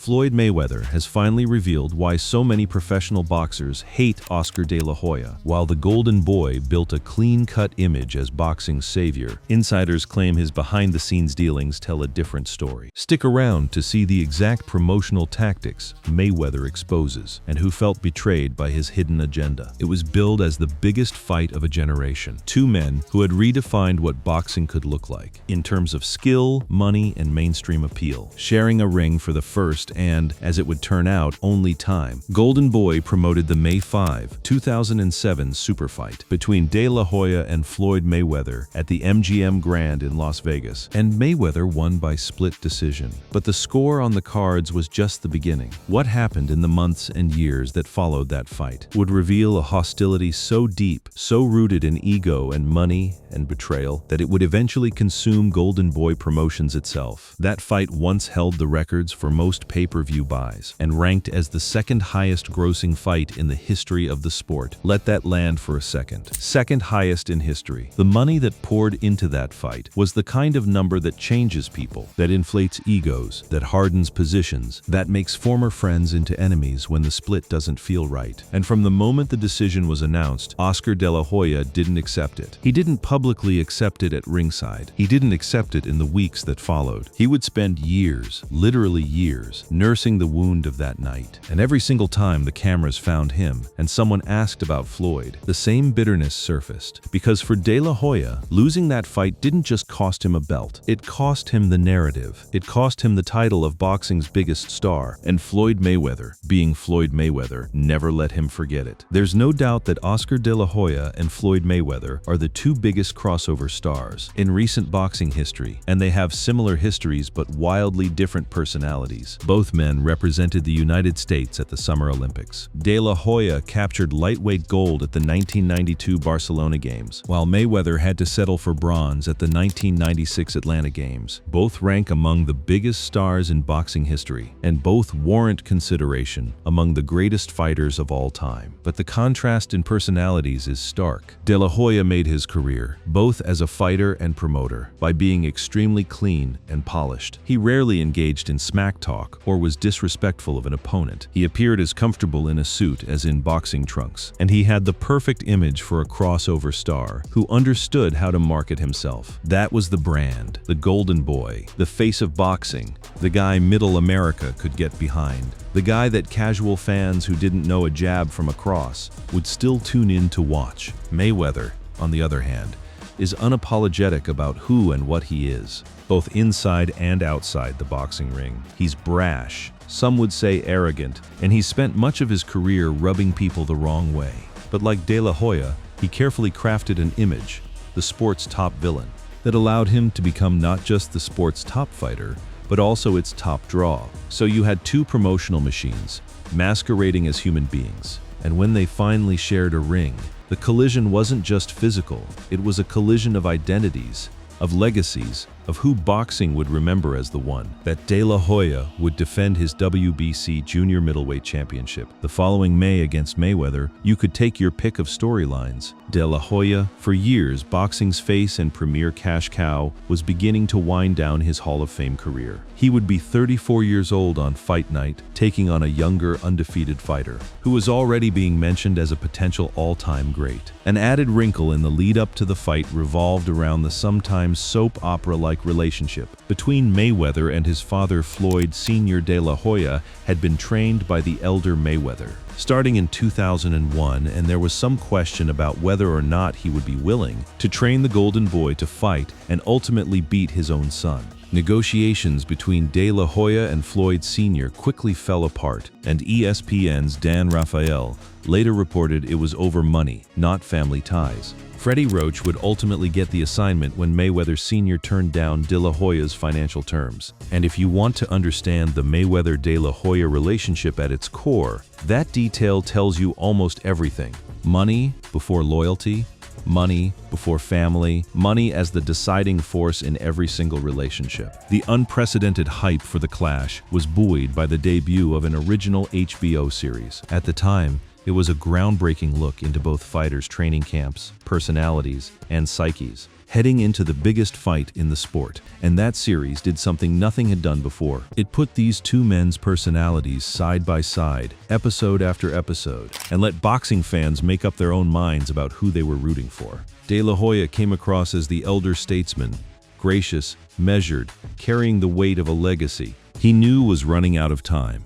Floyd Mayweather has finally revealed why so many professional boxers hate Oscar de la Hoya. While the Golden Boy built a clean-cut image as boxing's savior, insiders claim his behind-the-scenes dealings tell a different story. Stick around to see the exact promotional tactics Mayweather exposes and who felt betrayed by his hidden agenda. It was billed as the biggest fight of a generation. Two men who had redefined what boxing could look like in terms of skill, money, and mainstream appeal, sharing a ring for the first and, as it would turn out, only time. Golden Boy promoted the May 5, 2007 super fight between De La Hoya and Floyd Mayweather at the MGM Grand in Las Vegas, and Mayweather won by split decision. But the score on the cards was just the beginning. What happened in the months and years that followed that fight would reveal a hostility so deep, so rooted in ego and money and betrayal, that it would eventually consume Golden Boy Promotions itself. That fight once held the records for most pay-per-view buys and ranked as the second highest grossing fight in the history of the sport. Let that land for a second. Second highest in history. The money that poured into that fight was the kind of number that changes people, that inflates egos, that hardens positions, that makes former friends into enemies when the split doesn't feel right. And from the moment the decision was announced, Oscar de la Hoya didn't accept it. He didn't publicly accept it at ringside. He didn't accept it in the weeks that followed. He would spend years, literally years, nursing the wound of that night. And every single time the cameras found him and someone asked about Floyd, the same bitterness surfaced. Because for De La Hoya, losing that fight didn't just cost him a belt. It cost him the narrative. It cost him the title of boxing's biggest star. And Floyd Mayweather, being Floyd Mayweather, never let him forget it. There's no doubt that Oscar de la Hoya and Floyd Mayweather are the two biggest crossover stars in recent boxing history, and they have similar histories but wildly different personalities. Both men represented the United States at the Summer Olympics. De La Hoya captured lightweight gold at the 1992 Barcelona Games, while Mayweather had to settle for bronze at the 1996 Atlanta Games. Both rank among the biggest stars in boxing history, and both warrant consideration among the greatest fighters of all time. But the contrast in personalities is stark. De La Hoya made his career, both as a fighter and promoter, by being extremely clean and polished. He rarely engaged in smack talk or was disrespectful of an opponent. He appeared as comfortable in a suit as in boxing trunks, and he had the perfect image for a crossover star who understood how to market himself. That was the brand, the Golden Boy, the face of boxing, the guy middle America could get behind, the guy that casual fans who didn't know a jab from a cross would still tune in to watch. Mayweather, on the other hand, is unapologetic about who and what he is, both inside and outside the boxing ring. He's brash, some would say arrogant, and he's spent much of his career rubbing people the wrong way. But like De La Hoya, he carefully crafted an image, the sport's top villain, that allowed him to become not just the sport's top fighter, but also its top draw. So you had two promotional machines, masquerading as human beings, and when they finally shared a ring, the collision wasn't just physical, it was a collision of identities, of legacies, of who boxing would remember as the one. That De La Hoya would defend his WBC Junior Middleweight Championship. The following May against Mayweather, you could take your pick of storylines. De La Hoya, for years boxing's face and premier cash cow, was beginning to wind down his Hall of Fame career. He would be 34 years old on fight night, taking on a younger, undefeated fighter, who was already being mentioned as a potential all-time great. An added wrinkle in the lead-up to the fight revolved around the sometimes soap opera-like relationship between Mayweather and his father. Floyd Sr. De La Hoya had been trained by the elder Mayweather starting in 2001, and there was some question about whether or not he would be willing to train the Golden Boy to fight and ultimately beat his own son. Negotiations between De La Hoya and Floyd Sr. quickly fell apart, and ESPN's Dan Rafael later reported it was over money, not family ties. Freddie Roach would ultimately get the assignment when Mayweather Sr. turned down De La Hoya's financial terms. And if you want to understand the Mayweather-De La Hoya relationship at its core, that detail tells you almost everything. Money before loyalty, money before family, money as the deciding force in every single relationship. The unprecedented hype for the clash was buoyed by the debut of an original HBO series. At the time, it was a groundbreaking look into both fighters' training camps, personalities, and psyches. heading into the biggest fight in the sport. And that series did something nothing had done before. It put these two men's personalities side by side, episode after episode, and let boxing fans make up their own minds about who they were rooting for. De La Hoya came across as the elder statesman, gracious, measured, carrying the weight of a legacy he knew was running out of time.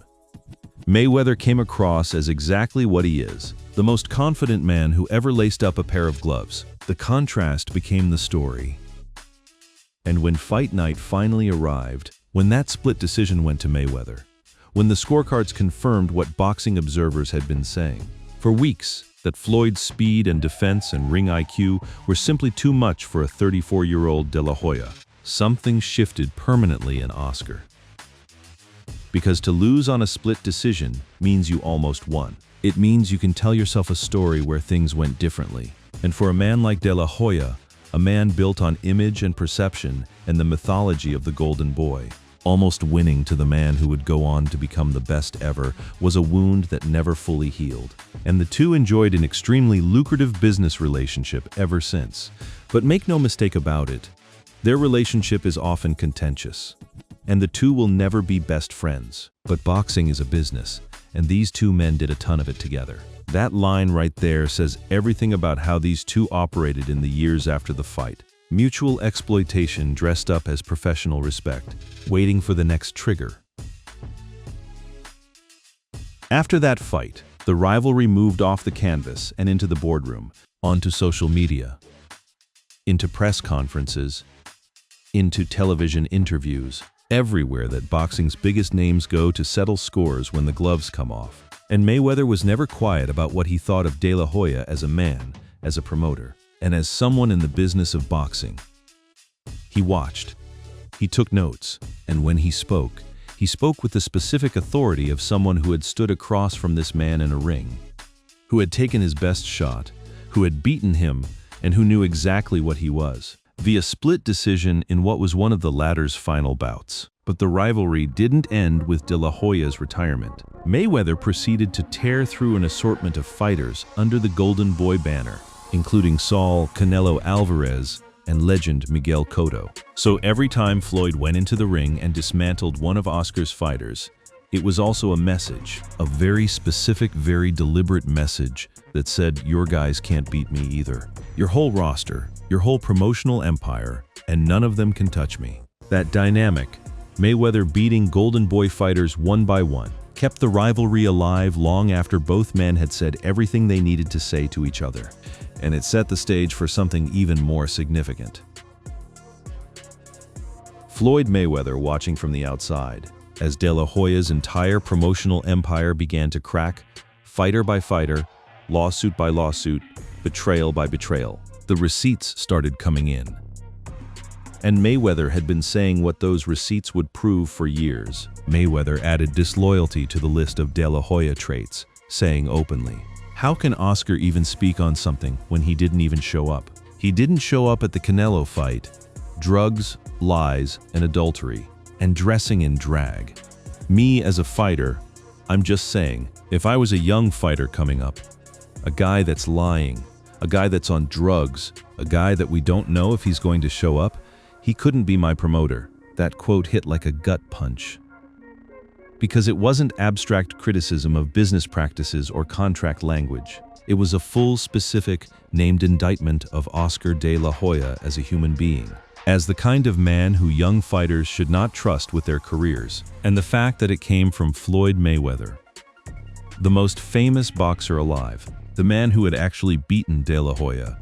Mayweather came across as exactly what he is, the most confident man who ever laced up a pair of gloves. The contrast became the story. And when fight night finally arrived, when that split decision went to Mayweather, when the scorecards confirmed what boxing observers had been saying for weeks, that Floyd's speed and defense and ring IQ were simply too much for a 34-year-old De La Hoya, something shifted permanently in Oscar. Because to lose on a split decision means you almost won. It means you can tell yourself a story where things went differently. And for a man like De La Hoya, a man built on image and perception and the mythology of the Golden Boy, almost winning to the man who would go on to become the best ever, was a wound that never fully healed. And the two enjoyed an extremely lucrative business relationship ever since. But make no mistake about it, their relationship is often contentious. And the two will never be best friends. But boxing is a business, and these two men did a ton of it together. That line right there says everything about how these two operated in the years after the fight. Mutual exploitation dressed up as professional respect, waiting for the next trigger. After that fight, the rivalry moved off the canvas and into the boardroom, onto social media, into press conferences, into television interviews, everywhere that boxing's biggest names go to settle scores when the gloves come off. And Mayweather was never quiet about what he thought of De La Hoya as a man, as a promoter, and as someone in the business of boxing. He watched, he took notes, and when he spoke with the specific authority of someone who had stood across from this man in a ring, who had taken his best shot, who had beaten him, and who knew exactly what he was. Via split decision in what was one of the latter's final bouts. But the rivalry didn't end with De La Hoya's retirement. Mayweather proceeded to tear through an assortment of fighters under the Golden Boy banner, including Saul Canelo Alvarez and legend Miguel Cotto. So every time Floyd went into the ring and dismantled one of Oscar's fighters, it was also a message, a very specific, very deliberate message that said, your guys can't beat me either. Your whole roster, your whole promotional empire, and none of them can touch me. That dynamic, Mayweather beating Golden Boy fighters one by one, kept the rivalry alive long after both men had said everything they needed to say to each other. And it set the stage for something even more significant. Floyd Mayweather watching from the outside, as De La Hoya's entire promotional empire began to crack, fighter by fighter, lawsuit by lawsuit, betrayal by betrayal. The receipts started coming in. And Mayweather had been saying what those receipts would prove for years. Mayweather added disloyalty to the list of De La Hoya traits, saying openly, how can Oscar even speak on something when he didn't even show up? He didn't show up at the Canelo fight. Drugs, lies, and adultery, and dressing in drag. Me as a fighter, I'm just saying, if I was a young fighter coming up, a guy that's lying, a guy that's on drugs, a guy that we don't know if he's going to show up, he couldn't be my promoter. That quote hit like a gut punch. Because it wasn't abstract criticism of business practices or contract language. It was a full, specific, named indictment of Oscar de la Hoya as a human being, as the kind of man who young fighters should not trust with their careers, and the fact that it came from Floyd Mayweather, the most famous boxer alive, the man who had actually beaten De La Hoya,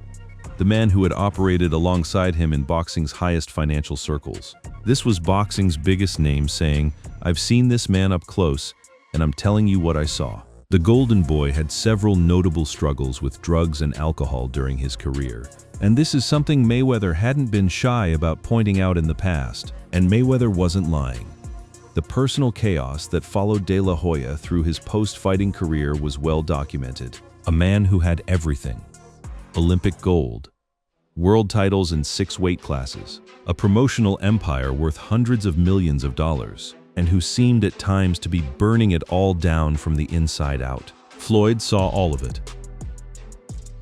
the man who had operated alongside him in boxing's highest financial circles. This was boxing's biggest name saying, I've seen this man up close, and I'm telling you what I saw. The Golden Boy had several notable struggles with drugs and alcohol during his career, and this is something Mayweather hadn't been shy about pointing out in the past, and Mayweather wasn't lying. The personal chaos that followed De La Hoya through his post-fighting career was well documented. A man who had everything. Olympic gold, world titles in 6 weight classes, a promotional empire worth hundreds of millions of dollars, and who seemed at times to be burning it all down from the inside out. Floyd saw all of it.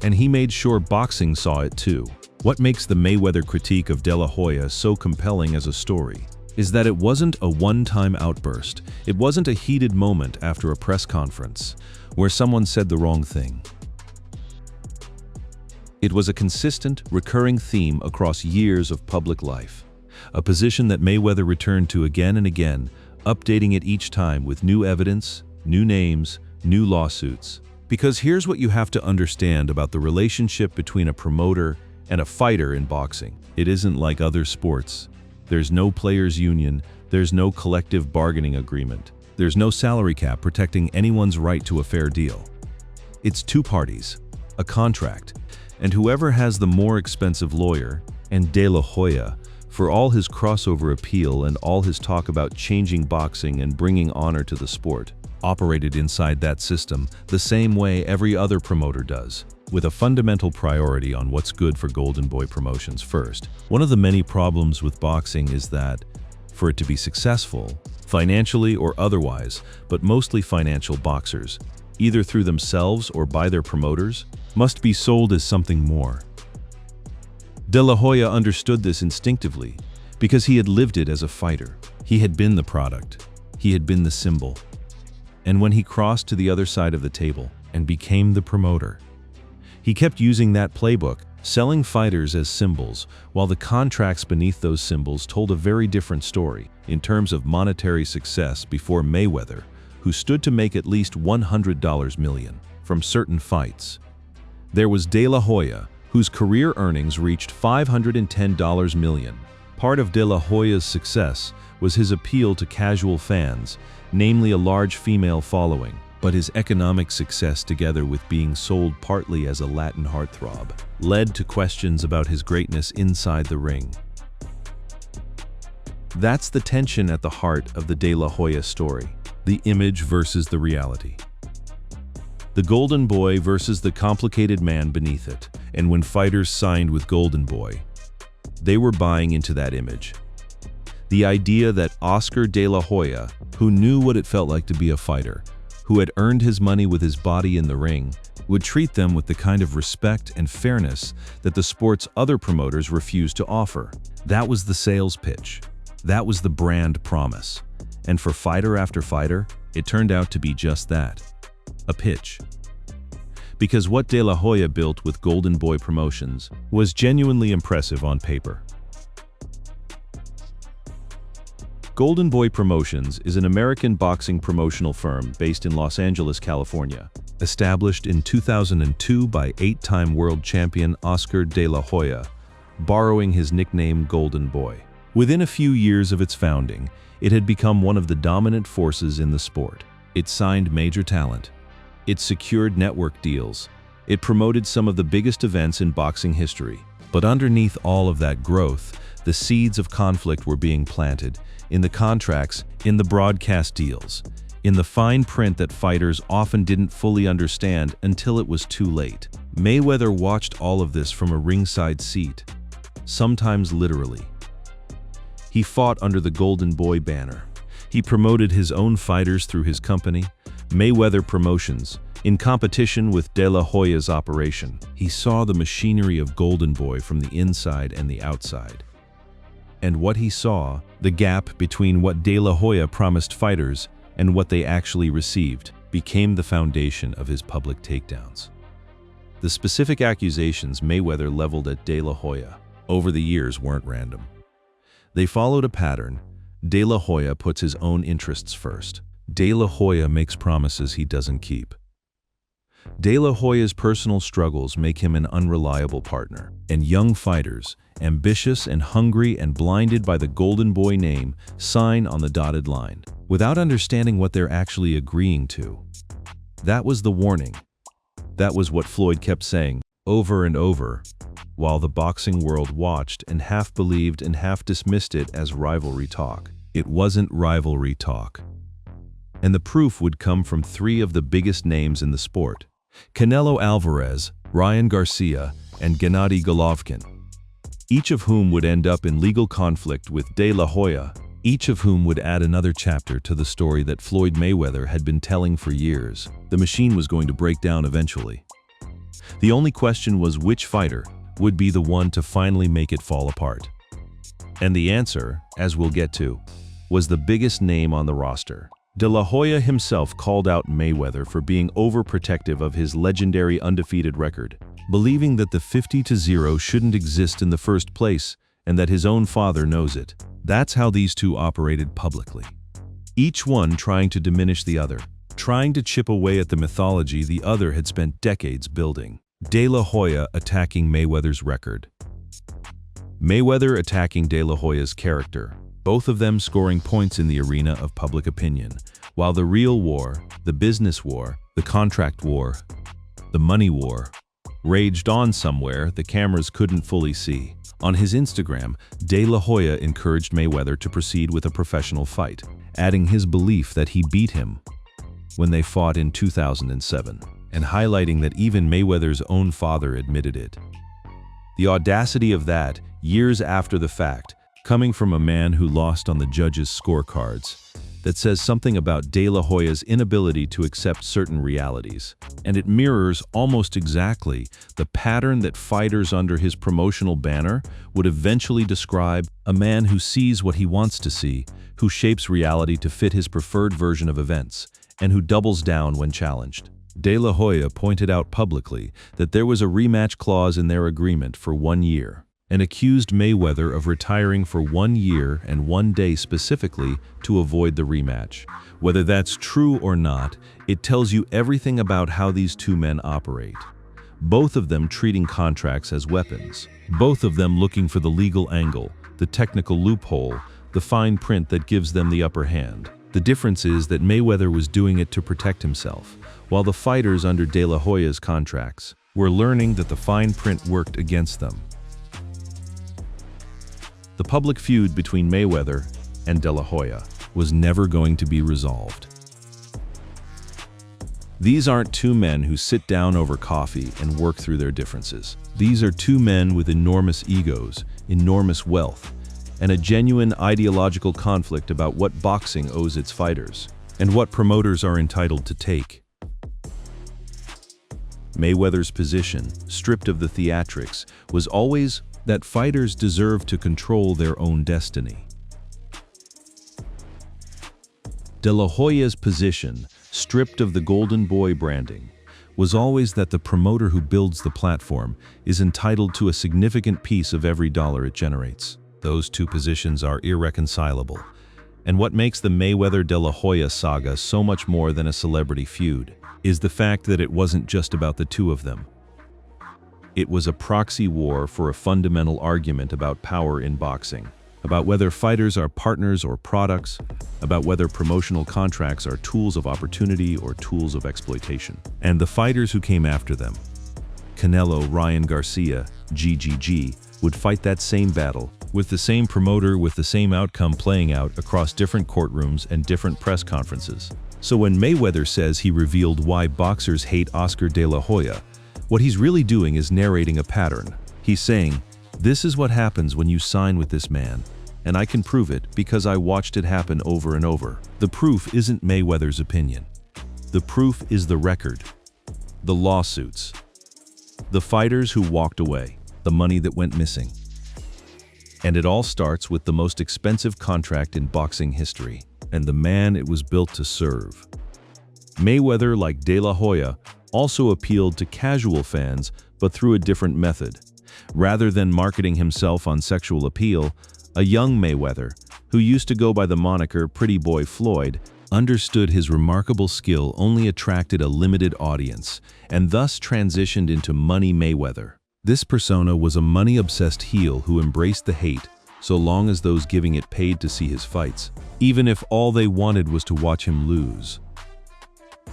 And he made sure boxing saw it too. What makes the Mayweather critique of De La Hoya so compelling as a story is that it wasn't a one-time outburst. It wasn't a heated moment after a press conference where someone said the wrong thing. It was a consistent, recurring theme across years of public life, a position that Mayweather returned to again and again, updating it each time with new evidence, new names, new lawsuits. Because here's what you have to understand about the relationship between a promoter and a fighter in boxing. It isn't like other sports. There's no players' union, there's no collective bargaining agreement, there's no salary cap protecting anyone's right to a fair deal. It's two parties, a contract, and whoever has the more expensive lawyer, and De La Hoya, for all his crossover appeal and all his talk about changing boxing and bringing honor to the sport, operated inside that system the same way every other promoter does, with a fundamental priority on what's good for Golden Boy Promotions first. One of the many problems with boxing is that, for it to be successful, financially or otherwise, but mostly financial, boxers, either through themselves or by their promoters, must be sold as something more. De La Hoya understood this instinctively because he had lived it as a fighter. He had been the product. He had been the symbol. And when he crossed to the other side of the table and became the promoter, he kept using that playbook, selling fighters as symbols, while the contracts beneath those symbols told a very different story in terms of monetary success before Mayweather, who stood to make at least $100 million from certain fights. There was De La Hoya, whose career earnings reached $510 million. Part of De La Hoya's success was his appeal to casual fans, namely a large female following, but his economic success, together with being sold partly as a Latin heartthrob, led to questions about his greatness inside the ring. That's the tension at the heart of the De La Hoya story, the image versus the reality. The Golden Boy versus the complicated man beneath it. And when fighters signed with Golden Boy, they were buying into that image. The idea that Oscar De La Hoya, who knew what it felt like to be a fighter, who had earned his money with his body in the ring, would treat them with the kind of respect and fairness that the sport's other promoters refused to offer. That was the sales pitch. That was the brand promise. And for fighter after fighter, it turned out to be just that, a pitch. Because what De La Hoya built with Golden Boy Promotions was genuinely impressive on paper. Golden Boy Promotions is an American boxing promotional firm based in Los Angeles, California, established in 2002 by eight-time world champion Oscar De La Hoya, borrowing his nickname Golden Boy. Within a few years of its founding, it had become one of the dominant forces in the sport. It signed major talent. It secured network deals. It promoted some of the biggest events in boxing history. But underneath all of that growth, the seeds of conflict were being planted in the contracts, in the broadcast deals, in the fine print that fighters often didn't fully understand until it was too late. Mayweather watched all of this from a ringside seat, sometimes literally. He fought under the Golden Boy banner. He promoted his own fighters through his company, Mayweather Promotions, in competition with De La Hoya's operation. He saw the machinery of Golden Boy from the inside and the outside. And what he saw, the gap between what De La Hoya promised fighters and what they actually received, became the foundation of his public takedowns. The specific accusations Mayweather leveled at De La Hoya over the years weren't random. They followed a pattern. De La Hoya puts his own interests first. De La Hoya makes promises he doesn't keep. De La Hoya's personal struggles make him an unreliable partner, and young fighters, ambitious and hungry and blinded by the Golden Boy name, sign on the dotted line, without understanding what they're actually agreeing to. That was the warning. That was what Floyd kept saying, over and over, while the boxing world watched and half believed and half dismissed it as rivalry talk. It wasn't rivalry talk. And the proof would come from three of the biggest names in the sport: Canelo Alvarez, Ryan Garcia, and Gennady Golovkin, each of whom would end up in legal conflict with De La Hoya, each of whom would add another chapter to the story that Floyd Mayweather had been telling for years. The machine was going to break down eventually. The only question was which fighter, would be the one to finally make it fall apart? And the answer, as we'll get to, was the biggest name on the roster. De La Hoya himself called out Mayweather for being overprotective of his legendary undefeated record, believing that the 50-0 shouldn't exist in the first place and that his own father knows it. That's how these two operated publicly. Each one trying to diminish the other, trying to chip away at the mythology the other had spent decades building. De La Hoya attacking Mayweather's record. Mayweather attacking De La Hoya's character, both of them scoring points in the arena of public opinion, while the real war, the business war, the contract war, the money war, raged on somewhere the cameras couldn't fully see. On his Instagram, De La Hoya encouraged Mayweather to proceed with a professional fight, adding his belief that he beat him when they fought in 2007, and highlighting that even Mayweather's own father admitted it. The audacity of that, years after the fact, coming from a man who lost on the judges' scorecards, that says something about De La Hoya's inability to accept certain realities. And it mirrors almost exactly the pattern that fighters under his promotional banner would eventually describe: a man who sees what he wants to see, who shapes reality to fit his preferred version of events, and who doubles down when challenged. De La Hoya pointed out publicly that there was a rematch clause in their agreement for 1 year, and accused Mayweather of retiring for 1 year and 1 day specifically to avoid the rematch. Whether that's true or not, it tells you everything about how these two men operate. Both of them treating contracts as weapons. Both of them looking for the legal angle, the technical loophole, the fine print that gives them the upper hand. The difference is that Mayweather was doing it to protect himself, while the fighters under De La Hoya's contracts were learning that the fine print worked against them. The public feud between Mayweather and De La Hoya was never going to be resolved. These aren't two men who sit down over coffee and work through their differences. These are two men with enormous egos, enormous wealth, and a genuine ideological conflict about what boxing owes its fighters, and what promoters are entitled to take. Mayweather's position, stripped of the theatrics, was always that fighters deserve to control their own destiny. De La Hoya's position, stripped of the golden boy branding, was always that the promoter who builds the platform is entitled to a significant piece of every dollar it generates. Those two positions are irreconcilable, and what makes the Mayweather-De La Hoya saga so much more than a celebrity feud is the fact that it wasn't just about the two of them. It was a proxy war for a fundamental argument about power in boxing, about whether fighters are partners or products, about whether promotional contracts are tools of opportunity or tools of exploitation. And the fighters who came after them, Canelo, Ryan Garcia, GGG, would fight that same battle, with the same promoter, with the same outcome playing out across different courtrooms and different press conferences. So when Mayweather says he revealed why boxers hate Oscar De La Hoya, what he's really doing is narrating a pattern. He's saying, this is what happens when you sign with this man, and I can prove it because I watched it happen over and over. The proof isn't Mayweather's opinion. The proof is the record, the lawsuits, the fighters who walked away, the money that went missing. And it all starts with the most expensive contract in boxing history, and the man it was built to serve. Mayweather, like De La Hoya, also appealed to casual fans, but through a different method. Rather than marketing himself on sexual appeal, a young Mayweather, who used to go by the moniker Pretty Boy Floyd, understood his remarkable skill only attracted a limited audience, and thus transitioned into Money Mayweather. This persona was a money-obsessed heel who embraced the hate, so long as those giving it paid to see his fights, even if all they wanted was to watch him lose.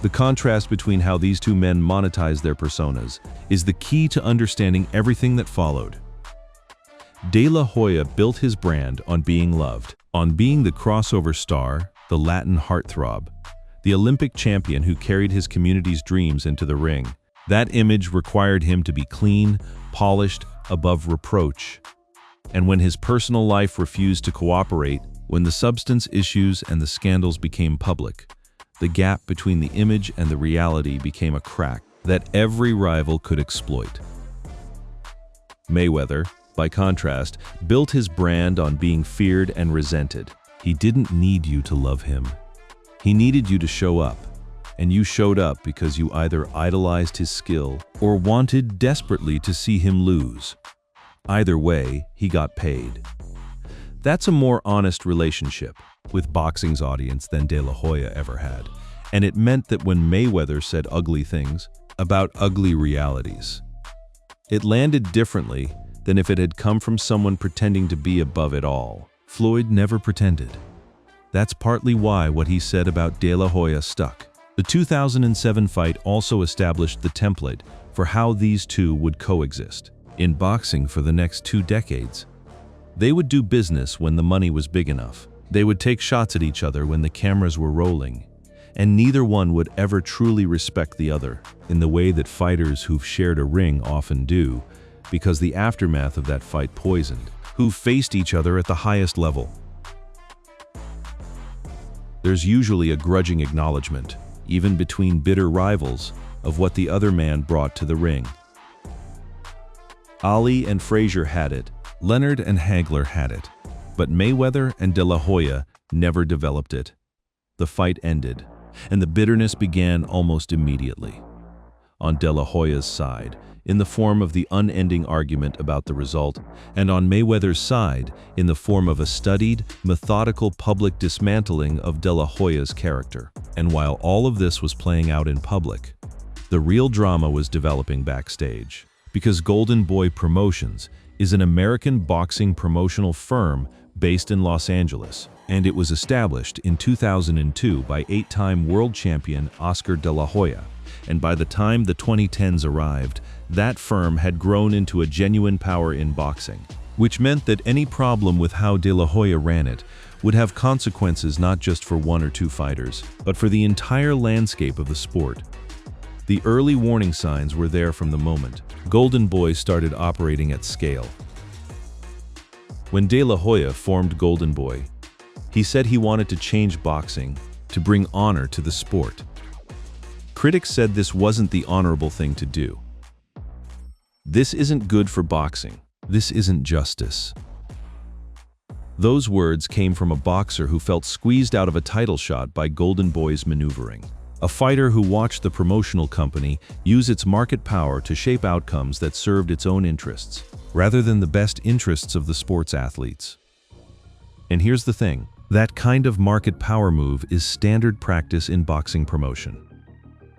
The contrast between how these two men monetized their personas is the key to understanding everything that followed. De La Hoya built his brand on being loved, on being the crossover star, the Latin heartthrob, the Olympic champion who carried his community's dreams into the ring. That image required him to be clean, polished, above reproach. And when his personal life refused to cooperate, when the substance issues and the scandals became public, the gap between the image and the reality became a crack that every rival could exploit. Mayweather, by contrast, built his brand on being feared and resented. He didn't need you to love him. He needed you to show up. And you showed up because you either idolized his skill or wanted desperately to see him lose. Either way, he got paid. That's a more honest relationship with boxing's audience than De La Hoya ever had. And it meant that when Mayweather said ugly things about ugly realities, it landed differently than if it had come from someone pretending to be above it all. Floyd never pretended. That's partly why what he said about De La Hoya stuck. The 2007 fight also established the template for how these two would coexist. In boxing for the next 2 decades, they would do business when the money was big enough. They would take shots at each other when the cameras were rolling, and neither one would ever truly respect the other in the way that fighters who've shared a ring often do, because the aftermath of that fight poisoned who faced each other at the highest level. There's usually a grudging acknowledgement, even between bitter rivals, of what the other man brought to the ring. Ali and Frazier had it, Leonard and Hagler had it, but Mayweather and De La Hoya never developed it. The fight ended, and the bitterness began almost immediately. On De La Hoya's side, in the form of the unending argument about the result, and on Mayweather's side, in the form of a studied, methodical public dismantling of De La Hoya's character. And while all of this was playing out in public, the real drama was developing backstage. Because Golden Boy Promotions is an American boxing promotional firm based in Los Angeles, and it was established in 2002 by 8-time world champion Oscar De La Hoya. And by the time the 2010s arrived, that firm had grown into a genuine power in boxing, which meant that any problem with how De La Hoya ran it would have consequences not just for 1 or 2 fighters, but for the entire landscape of the sport. The early warning signs were there from the moment Golden Boy started operating at scale. When De La Hoya formed Golden Boy, he said he wanted to change boxing to bring honor to the sport. Critics said this wasn't the honorable thing to do. This isn't good for boxing. This isn't justice. Those words came from a boxer who felt squeezed out of a title shot by Golden Boy's maneuvering. A fighter who watched the promotional company use its market power to shape outcomes that served its own interests, rather than the best interests of the sport's athletes. And here's the thing, that kind of market power move is standard practice in boxing promotion.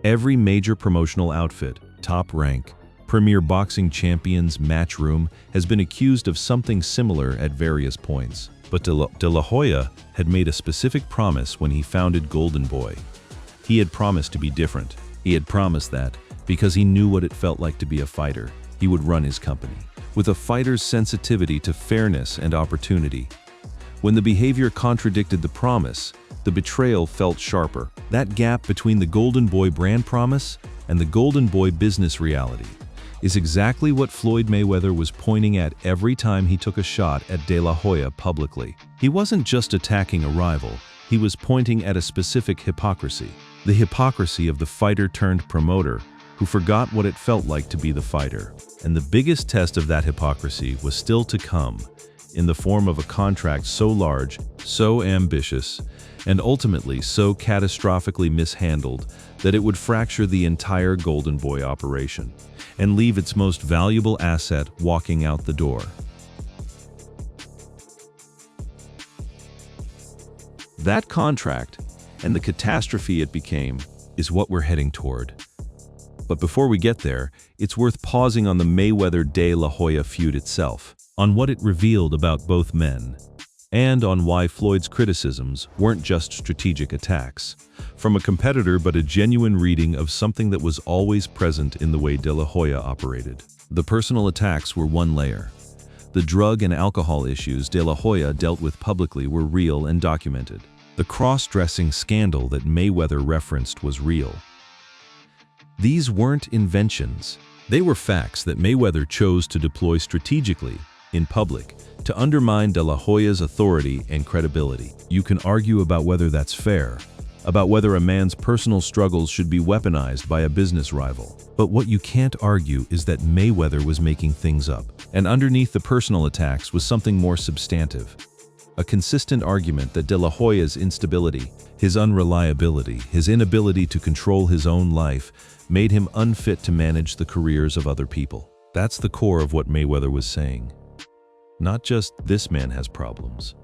Every major promotional outfit, Top Rank, Premier Boxing Champions, Matchroom, has been accused of something similar at various points. But De La Hoya had made a specific promise when he founded Golden Boy. He had promised to be different. He had promised that, because he knew what it felt like to be a fighter, he would run his company with a fighter's sensitivity to fairness and opportunity. When the behavior contradicted the promise, the betrayal felt sharper. That gap between the Golden Boy brand promise and the Golden Boy business reality is exactly what Floyd Mayweather was pointing at every time he took a shot at De La Hoya publicly. He wasn't just attacking a rival, he was pointing at a specific hypocrisy. The hypocrisy of the fighter-turned-promoter who forgot what it felt like to be the fighter. And the biggest test of that hypocrisy was still to come, in the form of a contract so large, so ambitious, and ultimately so catastrophically mishandled that it would fracture the entire Golden Boy operation and leave its most valuable asset walking out the door. That contract, and the catastrophe it became, is what we're heading toward. But before we get there, it's worth pausing on the Mayweather-De La Hoya feud itself, on what it revealed about both men, and on why Floyd's criticisms weren't just strategic attacks from a competitor but a genuine reading of something that was always present in the way De La Hoya operated. The personal attacks were one layer. The drug and alcohol issues De La Hoya dealt with publicly were real and documented. The cross-dressing scandal that Mayweather referenced was real. These weren't inventions. They were facts that Mayweather chose to deploy strategically, in public, to undermine De La Hoya's authority and credibility. You can argue about whether that's fair, about whether a man's personal struggles should be weaponized by a business rival. But what you can't argue is that Mayweather was making things up, and underneath the personal attacks was something more substantive. A consistent argument that De La Hoya's instability, his unreliability, his inability to control his own life made him unfit to manage the careers of other people. That's the core of what Mayweather was saying. Not just this man has problems,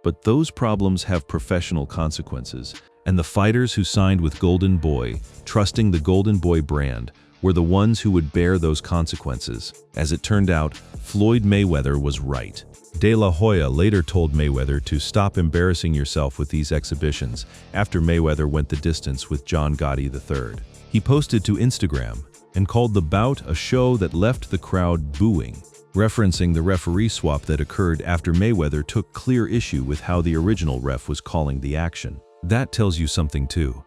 but those problems have professional consequences, and the fighters who signed with Golden Boy, trusting the Golden Boy brand, were the ones who would bear those consequences. As it turned out, Floyd Mayweather was right. De La Hoya later told Mayweather to stop embarrassing yourself with these exhibitions after Mayweather went the distance with John Gotti III. He posted to Instagram and called the bout a show that left the crowd booing, referencing the referee swap that occurred after Mayweather took clear issue with how the original ref was calling the action. That tells you something too.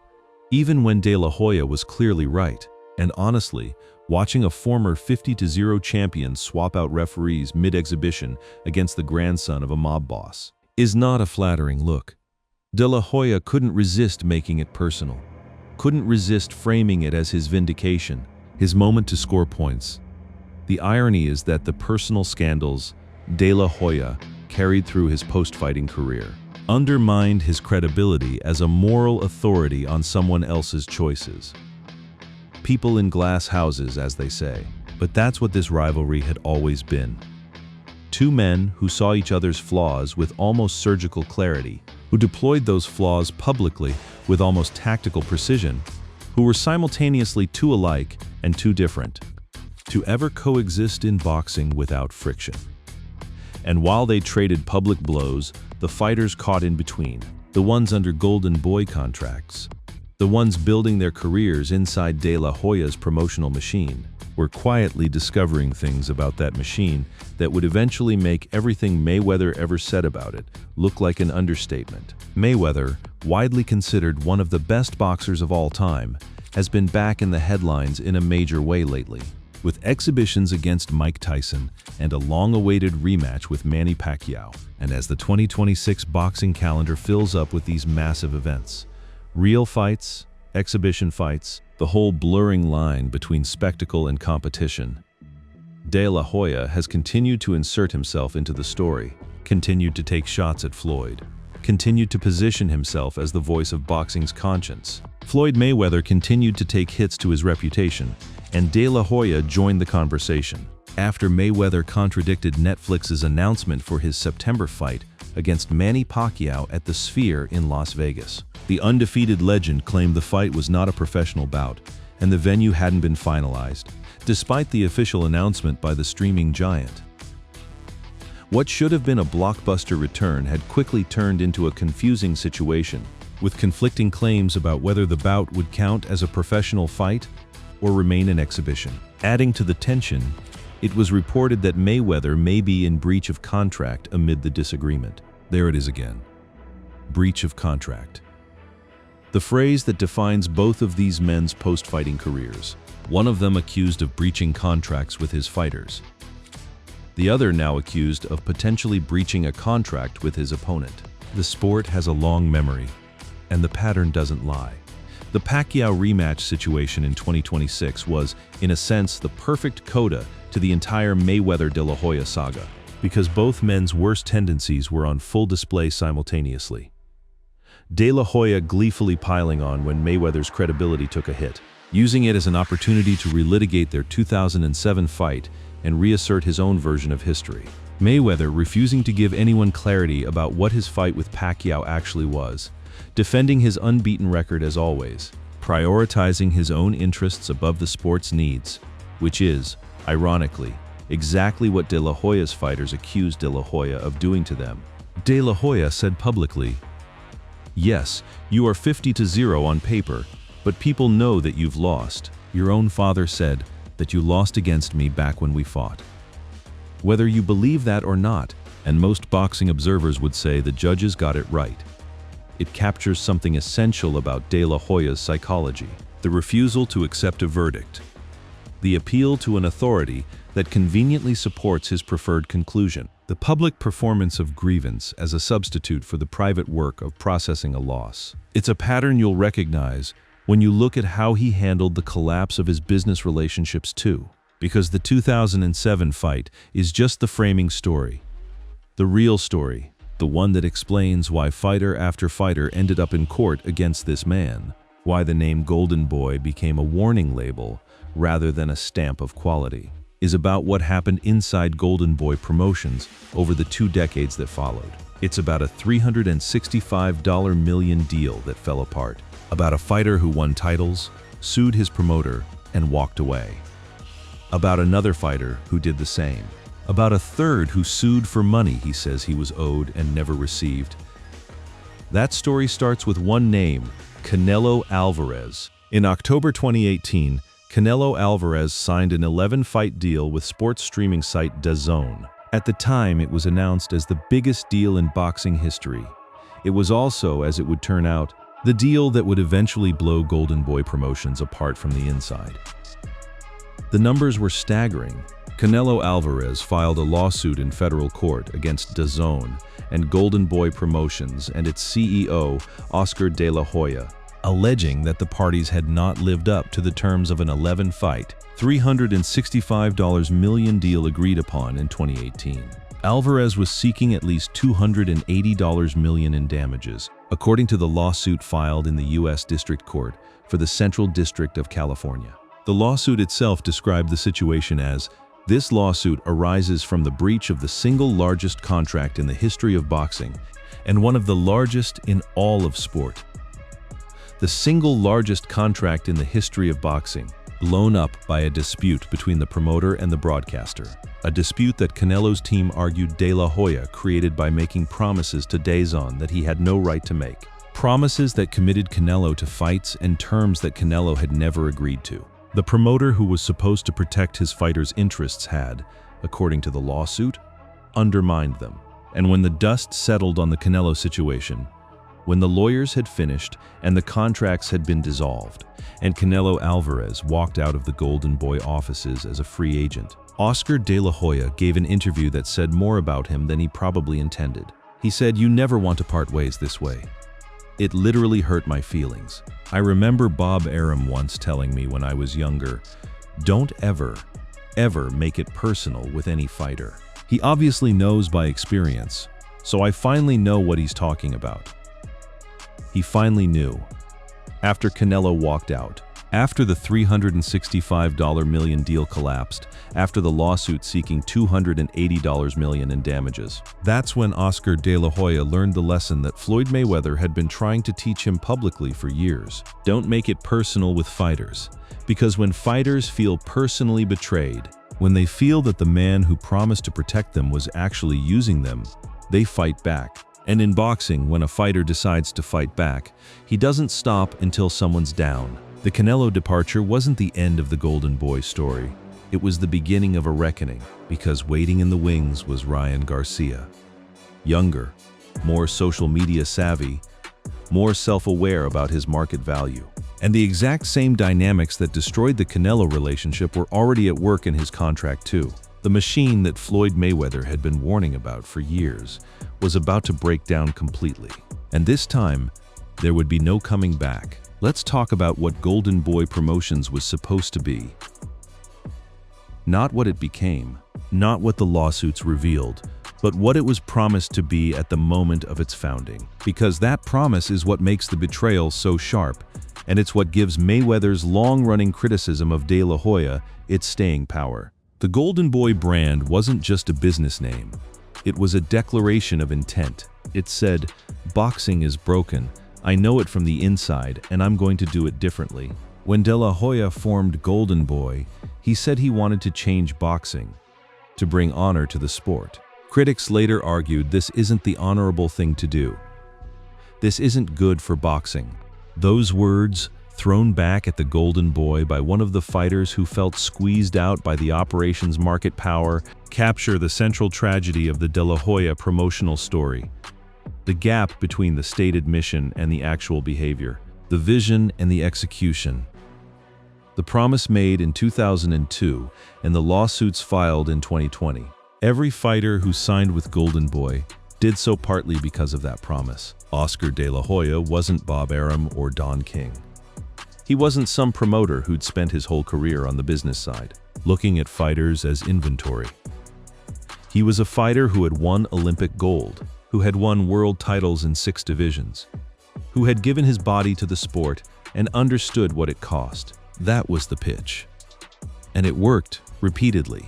Even when De La Hoya was clearly right, and honestly, watching a former 50-0 champion swap out referees mid-exhibition against the grandson of a mob boss is not a flattering look. De La Hoya couldn't resist making it personal, couldn't resist framing it as his vindication, his moment to score points. The irony is that the personal scandals De La Hoya carried through his post-fighting career undermined his credibility as a moral authority on someone else's choices. People in glass houses, as they say. But that's what this rivalry had always been. Two men who saw each other's flaws with almost surgical clarity, who deployed those flaws publicly with almost tactical precision, who were simultaneously too alike and too different to ever coexist in boxing without friction. And while they traded public blows, the fighters caught in between, the ones under Golden Boy contracts, the ones building their careers inside De La Hoya's promotional machine, were quietly discovering things about that machine that would eventually make everything Mayweather ever said about it look like an understatement. Mayweather, widely considered one of the best boxers of all time, has been back in the headlines in a major way lately, with exhibitions against Mike Tyson and a long-awaited rematch with Manny Pacquiao. And as the 2026 boxing calendar fills up with these massive events, real fights, exhibition fights, the whole blurring line between spectacle and competition, De La Hoya has continued to insert himself into the story, continued to take shots at Floyd, continued to position himself as the voice of boxing's conscience. Floyd Mayweather continued to take hits to his reputation, and De La Hoya joined the conversation. After Mayweather contradicted Netflix's announcement for his September fight against Manny Pacquiao at the Sphere in Las Vegas, the undefeated legend claimed the fight was not a professional bout, and the venue hadn't been finalized, despite the official announcement by the streaming giant. What should have been a blockbuster return had quickly turned into a confusing situation, with conflicting claims about whether the bout would count as a professional fight or remain an exhibition. Adding to the tension, it was reported that Mayweather may be in breach of contract amid the disagreement. There it is again. Breach of contract. The phrase that defines both of these men's post-fighting careers. One of them accused of breaching contracts with his fighters. The other now accused of potentially breaching a contract with his opponent. The sport has a long memory, and the pattern doesn't lie. The Pacquiao rematch situation in 2026 was, in a sense, the perfect coda to the entire Mayweather-De La Hoya saga, because both men's worst tendencies were on full display simultaneously. De La Hoya gleefully piling on when Mayweather's credibility took a hit, using it as an opportunity to relitigate their 2007 fight and reassert his own version of history. Mayweather refusing to give anyone clarity about what his fight with Pacquiao actually was, defending his unbeaten record as always, prioritizing his own interests above the sport's needs, which is, ironically, exactly what De La Hoya's fighters accused De La Hoya of doing to them. De La Hoya said publicly, "Yes, you are 50-0 on paper, but people know that you've lost. Your own father said that you lost against me back when we fought." Whether you believe that or not, and most boxing observers would say the judges got it right, it captures something essential about De La Hoya's psychology: the refusal to accept a verdict, the appeal to an authority that conveniently supports his preferred conclusion, the public performance of grievance as a substitute for the private work of processing a loss. It's a pattern you'll recognize when you look at how he handled the collapse of his business relationships too. Because the 2007 fight is just the framing story. The real story, the one that explains why fighter after fighter ended up in court against this man, why the name Golden Boy became a warning label rather than a stamp of quality, is about what happened inside Golden Boy Promotions over the 2 decades that followed. It's about a $365 million deal that fell apart, about a fighter who won titles, sued his promoter, and walked away. About another fighter who did the same. About a third who sued for money he says he was owed and never received. That story starts with one name, Canelo Alvarez. In October 2018, Canelo Alvarez signed an 11-fight deal with sports streaming site DAZN. At the time, it was announced as the biggest deal in boxing history. It was also, as it would turn out, the deal that would eventually blow Golden Boy Promotions apart from the inside. The numbers were staggering. Canelo Alvarez filed a lawsuit in federal court against DAZN and Golden Boy Promotions and its CEO, Oscar De La Hoya, alleging that the parties had not lived up to the terms of an 11-fight, $365 million deal agreed upon in 2018. Alvarez was seeking at least $280 million in damages, according to the lawsuit filed in the U.S. District Court for the Central District of California. The lawsuit itself described the situation as, "This lawsuit arises from the breach of the single largest contract in the history of boxing and one of the largest in all of sport. The single largest contract in the history of boxing, blown up by a dispute between the promoter and the broadcaster. A dispute that Canelo's team argued De La Hoya created by making promises to DAZN that he had no right to make. Promises that committed Canelo to fights and terms that Canelo had never agreed to. The promoter who was supposed to protect his fighters' interests had, according to the lawsuit, undermined them. And when the dust settled on the Canelo situation, when the lawyers had finished and the contracts had been dissolved, and Canelo Alvarez walked out of the Golden Boy offices as a free agent, Oscar De La Hoya gave an interview that said more about him than he probably intended. He said, "You never want to part ways this way. It literally hurt my feelings. I remember Bob Arum once telling me when I was younger, don't ever make it personal with any fighter." He obviously knows by experience, so I finally know what he's talking about. He finally knew. After Canelo walked out, after the $365 million deal collapsed, after the lawsuit seeking $280 million in damages. That's when Oscar De La Hoya learned the lesson that Floyd Mayweather had been trying to teach him publicly for years. Don't make it personal with fighters, because when fighters feel personally betrayed, when they feel that the man who promised to protect them was actually using them, they fight back. And in boxing, when a fighter decides to fight back, he doesn't stop until someone's down. The Canelo departure wasn't the end of the Golden Boy story. It was the beginning of a reckoning, because waiting in the wings was Ryan Garcia. Younger, more social media savvy, more self-aware about his market value. And the exact same dynamics that destroyed the Canelo relationship were already at work in his contract too. The machine that Floyd Mayweather had been warning about for years was about to break down completely. And this time, there would be no coming back. Let's talk about what Golden Boy Promotions was supposed to be. Not what it became, not what the lawsuits revealed, but what it was promised to be at the moment of its founding. Because that promise is what makes the betrayal so sharp, and it's what gives Mayweather's long-running criticism of De La Hoya its staying power. The Golden Boy brand wasn't just a business name. It was a declaration of intent. It said, "Boxing is broken. I know it from the inside, and I'm going to do it differently." When De La Hoya formed Golden Boy, he said he wanted to change boxing, to bring honor to the sport. Critics later argued this isn't the honorable thing to do. This isn't good for boxing. Those words, thrown back at the Golden Boy by one of the fighters who felt squeezed out by the operation's market power, capture the central tragedy of the De La Hoya promotional story. The gap between the stated mission and the actual behavior, the vision and the execution. The promise made in 2002 and the lawsuits filed in 2020. Every fighter who signed with Golden Boy did so partly because of that promise. Oscar De La Hoya wasn't Bob Arum or Don King. He wasn't some promoter who'd spent his whole career on the business side, looking at fighters as inventory. He was a fighter who had won Olympic gold, who had won world titles in 6 divisions, who had given his body to the sport and understood what it cost. That was the pitch. And it worked repeatedly,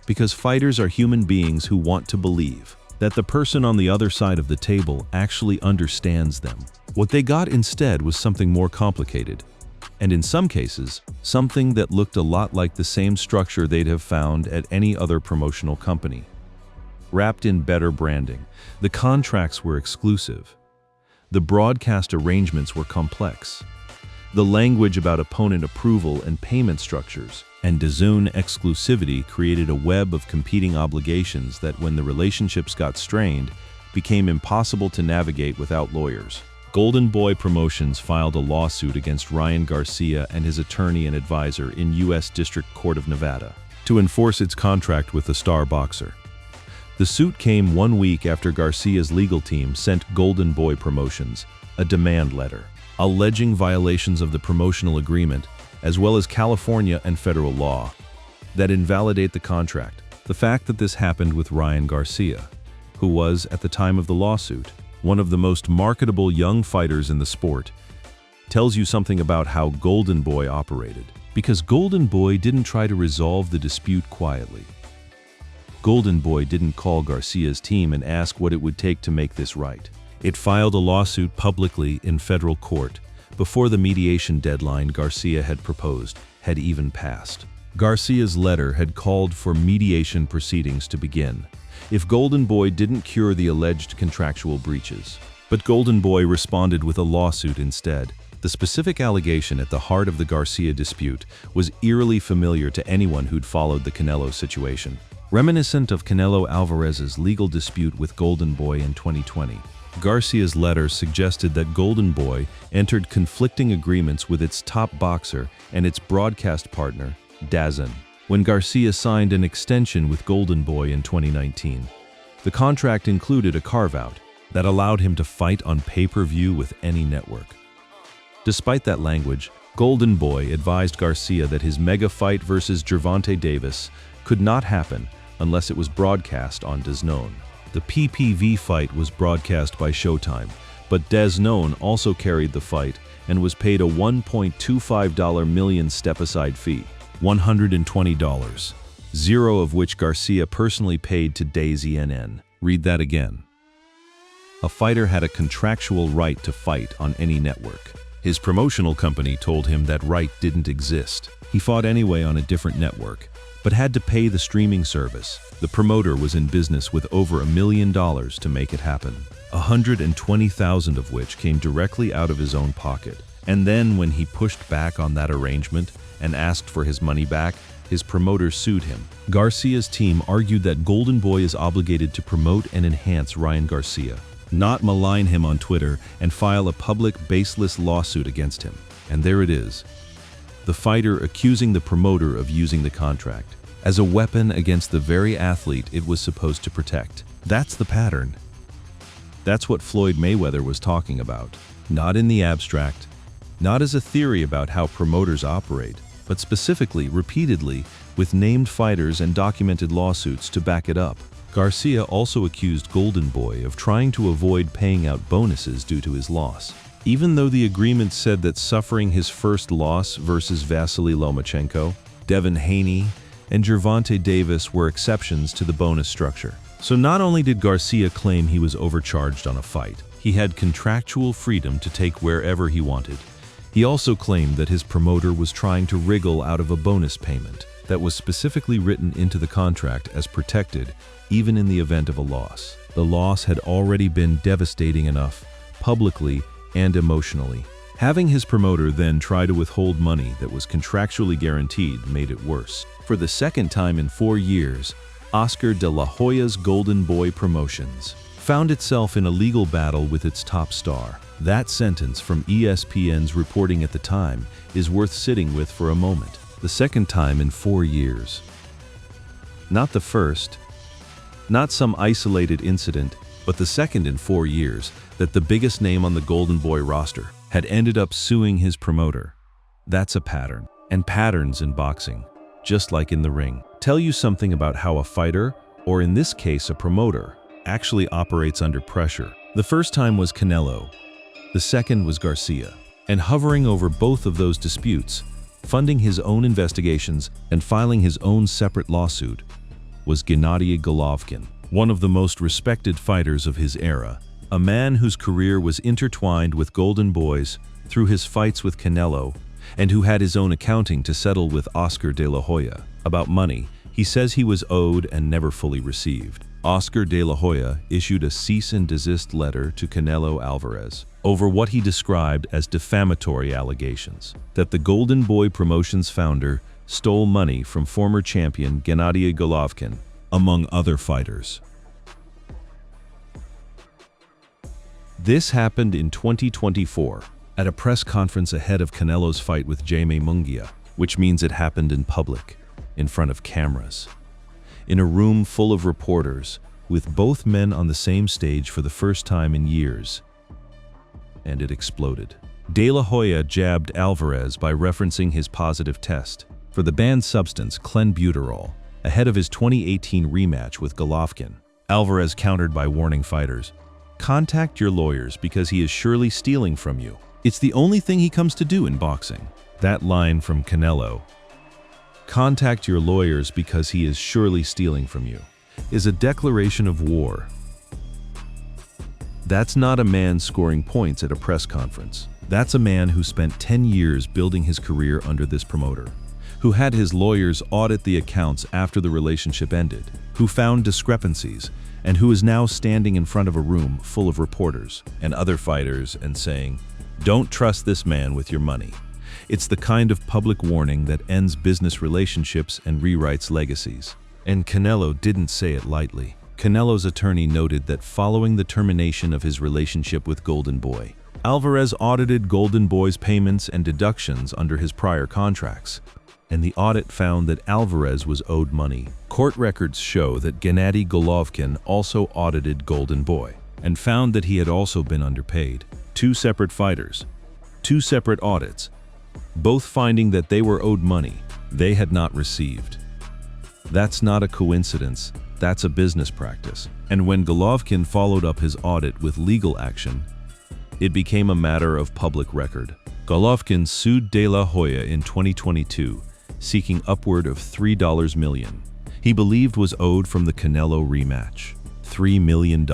because fighters are human beings who want to believe that the person on the other side of the table actually understands them. What they got instead was something more complicated, and in some cases, something that looked a lot like the same structure they'd have found at any other promotional company. Wrapped in better branding, the contracts were exclusive. The broadcast arrangements were complex. The language about opponent approval and payment structures and DAZN exclusivity created a web of competing obligations that, when the relationships got strained, became impossible to navigate without lawyers. Golden Boy Promotions filed a lawsuit against Ryan Garcia and his attorney and advisor in U.S. District Court of Nevada to enforce its contract with the star boxer. The suit came 1 week after Garcia's legal team sent Golden Boy Promotions a demand letter, alleging violations of the promotional agreement, as well as California and federal law, that invalidate the contract. The fact that this happened with Ryan Garcia, who was, at the time of the lawsuit, one of the most marketable young fighters in the sport, tells you something about how Golden Boy operated. Because Golden Boy didn't try to resolve the dispute quietly. Golden Boy didn't call Garcia's team and ask what it would take to make this right. It filed a lawsuit publicly in federal court before the mediation deadline Garcia had proposed had even passed. Garcia's letter had called for mediation proceedings to begin if Golden Boy didn't cure the alleged contractual breaches. But Golden Boy responded with a lawsuit instead. The specific allegation at the heart of the Garcia dispute was eerily familiar to anyone who'd followed the Canelo situation. Reminiscent of Canelo Alvarez's legal dispute with Golden Boy in 2020, Garcia's letter suggested that Golden Boy entered conflicting agreements with its top boxer and its broadcast partner, DAZN. When Garcia signed an extension with Golden Boy in 2019, the contract included a carve-out that allowed him to fight on pay-per-view with any network. Despite that language, Golden Boy advised Garcia that his mega fight versus Gervonta Davis could not happen unless it was broadcast on DAZN. The PPV fight was broadcast by Showtime, but DAZN also carried the fight and was paid a $1.25 million step-aside fee, $120, zero of which Garcia personally paid to DAZN. Read that again. A fighter had a contractual right to fight on any network. His promotional company told him that right didn't exist. He fought anyway on a different network, but had to pay the streaming service. The promoter was in business with over $1 million to make it happen, 120,000 of which came directly out of his own pocket. And then when he pushed back on that arrangement and asked for his money back, his promoter sued him. Garcia's team argued that Golden Boy is obligated to promote and enhance Ryan Garcia, not malign him on Twitter and file a public, baseless lawsuit against him. And there it is. The fighter accusing the promoter of using the contract as a weapon against the very athlete it was supposed to protect. That's the pattern. That's what Floyd Mayweather was talking about. Not in the abstract, not as a theory about how promoters operate, but specifically, repeatedly, with named fighters and documented lawsuits to back it up. Garcia also accused Golden Boy of trying to avoid paying out bonuses due to his loss, even though the agreement said that suffering his first loss versus Vasily Lomachenko, Devin Haney, and Gervonta Davis were exceptions to the bonus structure. So not only did Garcia claim he was overcharged on a fight, he had contractual freedom to take wherever he wanted. He also claimed that his promoter was trying to wriggle out of a bonus payment that was specifically written into the contract as protected, even in the event of a loss. The loss had already been devastating enough, publicly and emotionally. Having his promoter then try to withhold money that was contractually guaranteed made it worse. For the second time in 4 years, Oscar De La Hoya's Golden Boy Promotions found itself in a legal battle with its top star. That sentence from ESPN's reporting at the time is worth sitting with for a moment. The second time in 4 years. Not the first, Not some isolated incident, but the second in 4 years that the biggest name on the Golden Boy roster had ended up suing his promoter. That's a pattern. And patterns in boxing, just like in the ring, tell you something about how a fighter, or in this case a promoter, actually operates under pressure. The first time was Canelo. The second was Garcia. And hovering over both of those disputes, funding his own investigations and filing his own separate lawsuit, was Gennady Golovkin, one of the most respected fighters of his era, a man whose career was intertwined with Golden Boys through his fights with Canelo, and who had his own accounting to settle with Oscar de la Hoya. About money, he says he was owed and never fully received. Oscar de la Hoya issued a cease and desist letter to Canelo Alvarez over what he described as defamatory allegations, that the Golden Boy Promotions founder stole money from former champion Gennady Golovkin, among other fighters. This happened in 2024 at a press conference ahead of Canelo's fight with Jaime Munguia, which means it happened in public, in front of cameras, in a room full of reporters, with both men on the same stage for the first time in years. And it exploded. De La Hoya jabbed Alvarez by referencing his positive test for the banned substance clenbuterol ahead of his 2018 rematch with Golovkin. Alvarez countered by warning fighters, "Contact your lawyers because he is surely stealing from you. It's the only thing he comes to do in boxing." That line from Canelo, "Contact your lawyers because he is surely stealing from you," is a declaration of war. That's not a man scoring points at a press conference. That's a man who spent 10 years building his career under this promoter, who had his lawyers audit the accounts after the relationship ended, who found discrepancies, and who is now standing in front of a room full of reporters and other fighters and saying, "Don't trust this man with your money." It's the kind of public warning that ends business relationships and rewrites legacies. And Canelo didn't say it lightly. Canelo's attorney noted that following the termination of his relationship with Golden Boy, Alvarez audited Golden Boy's payments and deductions under his prior contracts, and the audit found that Alvarez was owed money. Court records show that Gennady Golovkin also audited Golden Boy and found that he had also been underpaid. 2 separate fighters, 2 separate audits, both finding that they were owed money they had not received. That's not a coincidence, that's a business practice. And when Golovkin followed up his audit with legal action, it became a matter of public record. Golovkin sued De La Hoya in 2022, seeking upward of $3 million he believed was owed from the Canelo rematch. $3 million.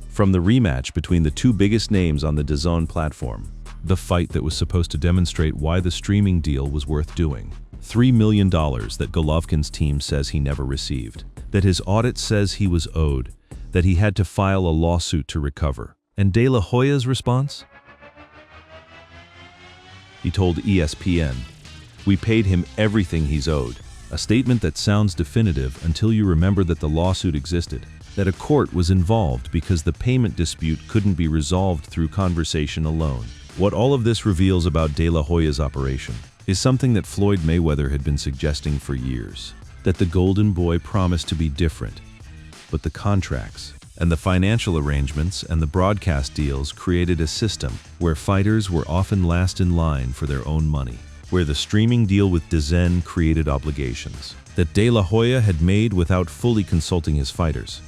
From the rematch between the 2 biggest names on the DAZN platform, the fight that was supposed to demonstrate why the streaming deal was worth doing. $3 million that Golovkin's team says he never received, that his audit says he was owed, that he had to file a lawsuit to recover. And De La Hoya's response? He told ESPN, "We paid him everything he's owed," a statement that sounds definitive until you remember that the lawsuit existed, that a court was involved because the payment dispute couldn't be resolved through conversation alone. What all of this reveals about De La Hoya's operation is something that Floyd Mayweather had been suggesting for years, that the Golden Boy promised to be different, but the contracts and the financial arrangements and the broadcast deals created a system where fighters were often last in line for their own money, where the streaming deal with DAZN created obligations that De La Hoya had made without fully consulting his fighters,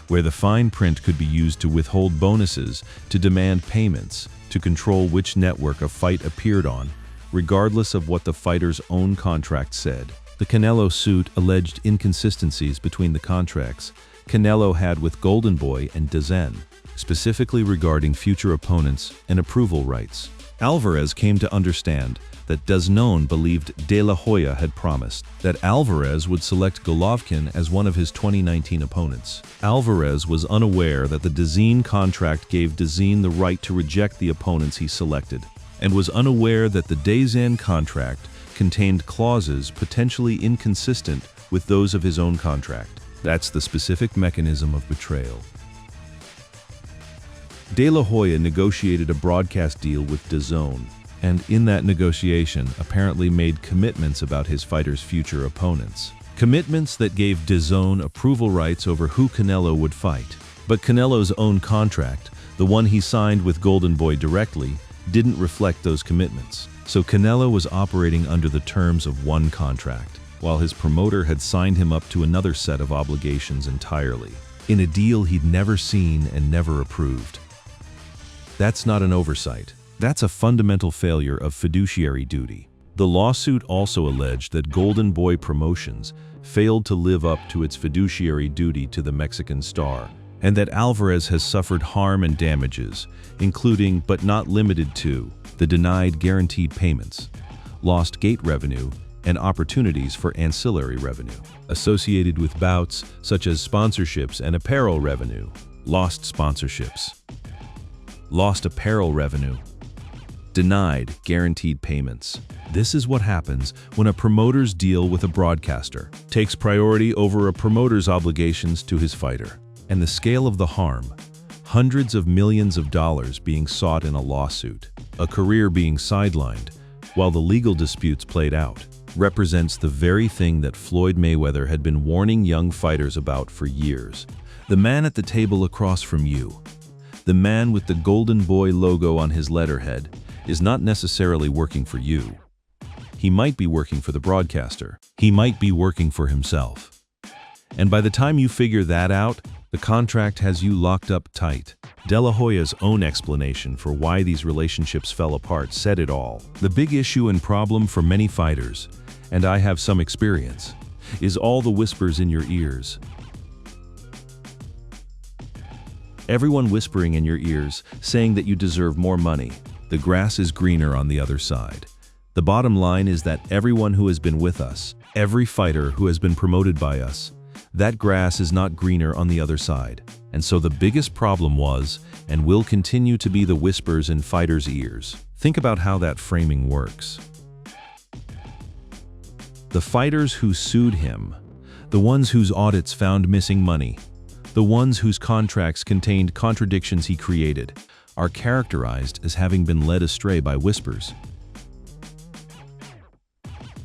where the fine print could be used to withhold bonuses, to demand payments, to control which network a fight appeared on, regardless of what the fighter's own contract said. The Canelo suit alleged inconsistencies between the contracts Canelo had with Golden Boy and DAZN, specifically regarding future opponents and approval rights. Alvarez came to understand that DAZN believed De La Hoya had promised that Alvarez would select Golovkin as one of his 2019 opponents. Alvarez was unaware that the DAZN contract gave DAZN the right to reject the opponents he selected, and was unaware that the DAZN contract contained clauses potentially inconsistent with those of his own contract. That's the specific mechanism of betrayal. De La Hoya negotiated a broadcast deal with DAZN, and in that negotiation apparently made commitments about his fighter's future opponents. Commitments that gave DAZN approval rights over who Canelo would fight. But Canelo's own contract, the one he signed with Golden Boy directly, didn't reflect those commitments. So Canelo was operating under the terms of one contract, while his promoter had signed him up to another set of obligations entirely, in a deal he'd never seen and never approved. That's not an oversight. That's a fundamental failure of fiduciary duty. The lawsuit also alleged that Golden Boy Promotions failed to live up to its fiduciary duty to the Mexican star, and that Alvarez has suffered harm and damages, including but not limited to the denied guaranteed payments, lost gate revenue, and opportunities for ancillary revenue associated with bouts such as sponsorships and apparel revenue. Lost sponsorships, lost apparel revenue, denied guaranteed payments. This is what happens when a promoter's deal with a broadcaster takes priority over a promoter's obligations to his fighter. And the scale of the harm, hundreds of millions of dollars being sought in a lawsuit, a career being sidelined while the legal disputes played out, represents the very thing that Floyd Mayweather had been warning young fighters about for years. The man at the table across from you, the man with the Golden Boy logo on his letterhead, is not necessarily working for you. He might be working for the broadcaster. He might be working for himself. And by the time you figure that out, the contract has you locked up tight. De La Hoya's own explanation for why these relationships fell apart said it all. The big issue and problem for many fighters, and I have some experience, is all the whispers in your ears. Everyone whispering in your ears, saying that you deserve more money. The grass is greener on the other side. The bottom line is that everyone who has been with us, every fighter who has been promoted by us, that grass is not greener on the other side. And so the biggest problem was, and will continue to be, the whispers in fighters' ears. Think about how that framing works. The fighters who sued him, the ones whose audits found missing money, the ones whose contracts contained contradictions he created, are characterized as having been led astray by whispers,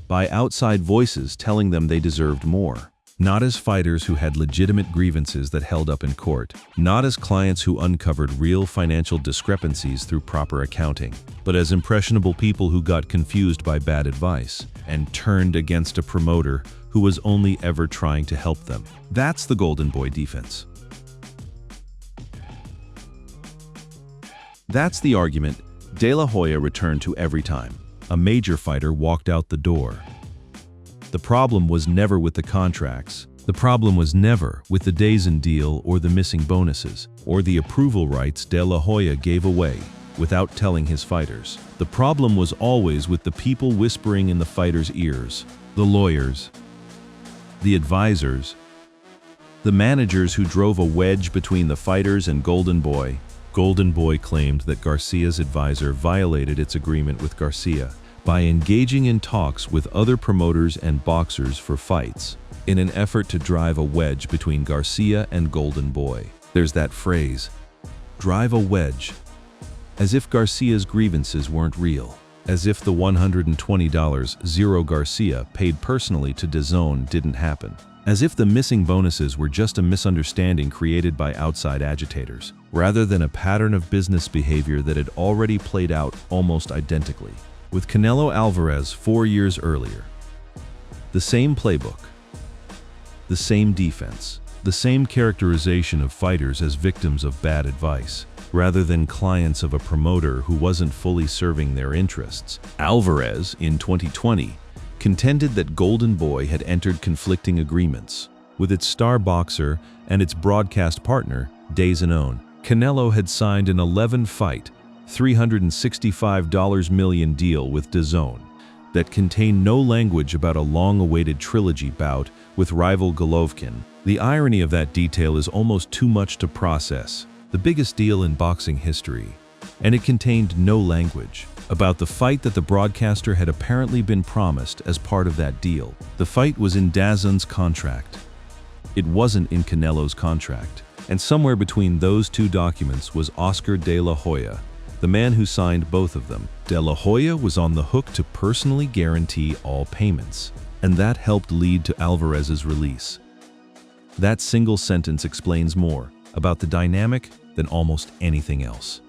by outside voices telling them they deserved more. Not as fighters who had legitimate grievances that held up in court, not as clients who uncovered real financial discrepancies through proper accounting, but as impressionable people who got confused by bad advice and turned against a promoter who was only ever trying to help them. That's the Golden Boy defense. That's the argument De La Hoya returned to every time a major fighter walked out the door. The problem was never with the contracts. The problem was never with the DAZN deal or the missing bonuses or the approval rights De La Hoya gave away without telling his fighters. The problem was always with the people whispering in the fighters' ears, the lawyers, the advisors, the managers who drove a wedge between the fighters and Golden Boy. Golden Boy claimed that Garcia's advisor violated its agreement with Garcia by engaging in talks with other promoters and boxers for fights in an effort to drive a wedge between Garcia and Golden Boy. There's that phrase, drive a wedge, as if Garcia's grievances weren't real, as if the $120 Zero Garcia paid personally to DAZN didn't happen, as if the missing bonuses were just a misunderstanding created by outside agitators, rather than a pattern of business behavior that had already played out almost identically with Canelo Alvarez 4 years earlier. The same playbook, the same defense, the same characterization of fighters as victims of bad advice, rather than clients of a promoter who wasn't fully serving their interests. Alvarez, in 2020, contended that Golden Boy had entered conflicting agreements with its star boxer and its broadcast partner, DAZN. Canelo had signed an 11-fight, $365 million deal with DAZN that contained no language about a long-awaited trilogy bout with rival Golovkin. The irony of that detail is almost too much to process. The biggest deal in boxing history, and it contained no language about the fight that the broadcaster had apparently been promised as part of that deal. The fight was in DAZN's contract. It wasn't in Canelo's contract. And somewhere between those two documents was Oscar De La Hoya, the man who signed both of them. De La Hoya was on the hook to personally guarantee all payments, and that helped lead to Alvarez's release. That single sentence explains more about the dynamic than almost anything else.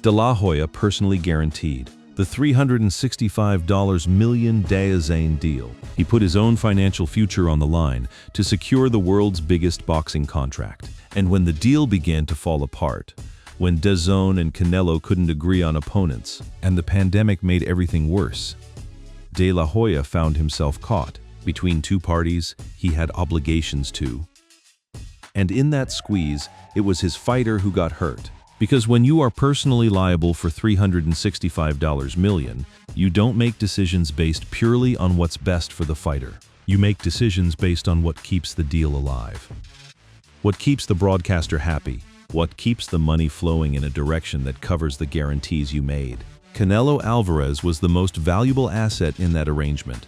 De La Hoya personally guaranteed the $365 million DAZN deal. He put his own financial future on the line to secure the world's biggest boxing contract. And when the deal began to fall apart, when DAZN and Canelo couldn't agree on opponents, and the pandemic made everything worse, De La Hoya found himself caught between two parties he had obligations to. And in that squeeze, it was his fighter who got hurt. Because when you are personally liable for $365 million, you don't make decisions based purely on what's best for the fighter. You make decisions based on what keeps the deal alive. What keeps the broadcaster happy. What keeps the money flowing in a direction that covers the guarantees you made. Canelo Alvarez was the most valuable asset in that arrangement.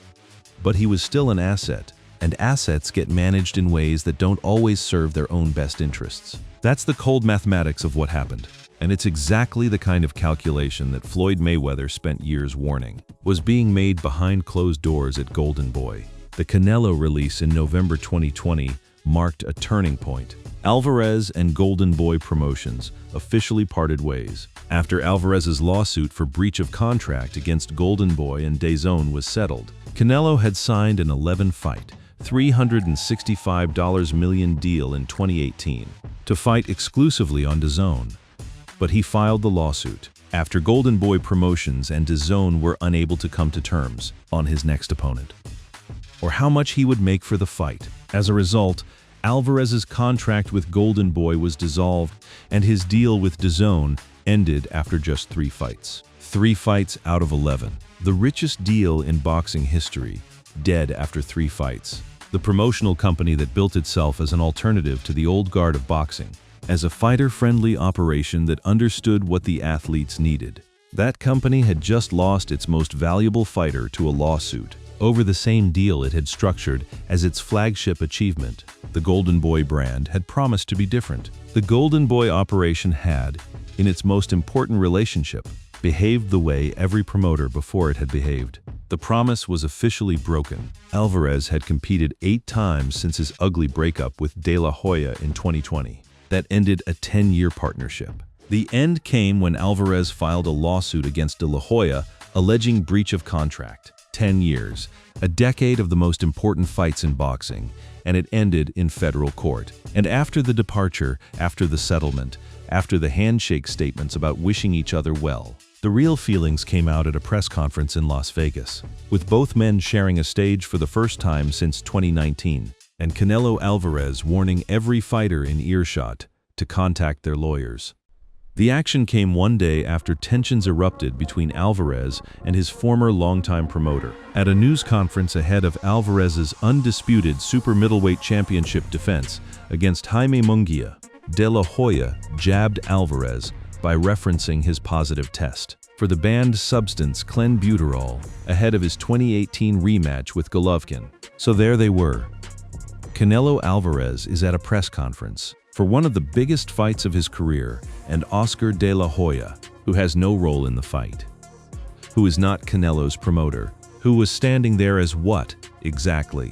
But he was still an asset, and assets get managed in ways that don't always serve their own best interests. That's the cold mathematics of what happened, and it's exactly the kind of calculation that Floyd Mayweather spent years warning was being made behind closed doors at Golden Boy. The Canelo release in November 2020 marked a turning point. Alvarez and Golden Boy Promotions officially parted ways after Alvarez's lawsuit for breach of contract against Golden Boy and DAZN was settled. Canelo had signed an 11-fight, $365 million deal in 2018 to fight exclusively on DAZN, but he filed the lawsuit after Golden Boy Promotions and DAZN were unable to come to terms on his next opponent, or how much he would make for the fight. As a result, Alvarez's contract with Golden Boy was dissolved, and his deal with DAZN ended after just 3 fights. 3 fights out of 11. The richest deal in boxing history, dead after 3 fights. The promotional company that built itself as an alternative to the old guard of boxing, as a fighter-friendly operation that understood what the athletes needed. That company had just lost its most valuable fighter to a lawsuit over the same deal it had structured as its flagship achievement. The Golden Boy brand had promised to be different. The Golden Boy operation had, in its most important relationship, behaved the way every promoter before it had behaved. The promise was officially broken. Alvarez had competed 8 times since his ugly breakup with De La Hoya in 2020. That ended a 10-year partnership. The end came when Alvarez filed a lawsuit against De La Hoya alleging breach of contract. 10 years, a decade of the most important fights in boxing, and it ended in federal court. And after the departure, after the settlement, after the handshake statements about wishing each other well, the real feelings came out at a press conference in Las Vegas, with both men sharing a stage for the first time since 2019, and Canelo Alvarez warning every fighter in earshot to contact their lawyers. The action came one day after tensions erupted between Alvarez and his former longtime promoter. At a news conference ahead of Alvarez's undisputed super middleweight championship defense against Jaime Munguia, De La Hoya jabbed Alvarez by referencing his positive test for the banned substance clenbuterol ahead of his 2018 rematch with Golovkin. So there they were. Canelo Alvarez is at a press conference for one of the biggest fights of his career, and Oscar De La Hoya, who has no role in the fight, who is not Canelo's promoter, who was standing there as what, exactly,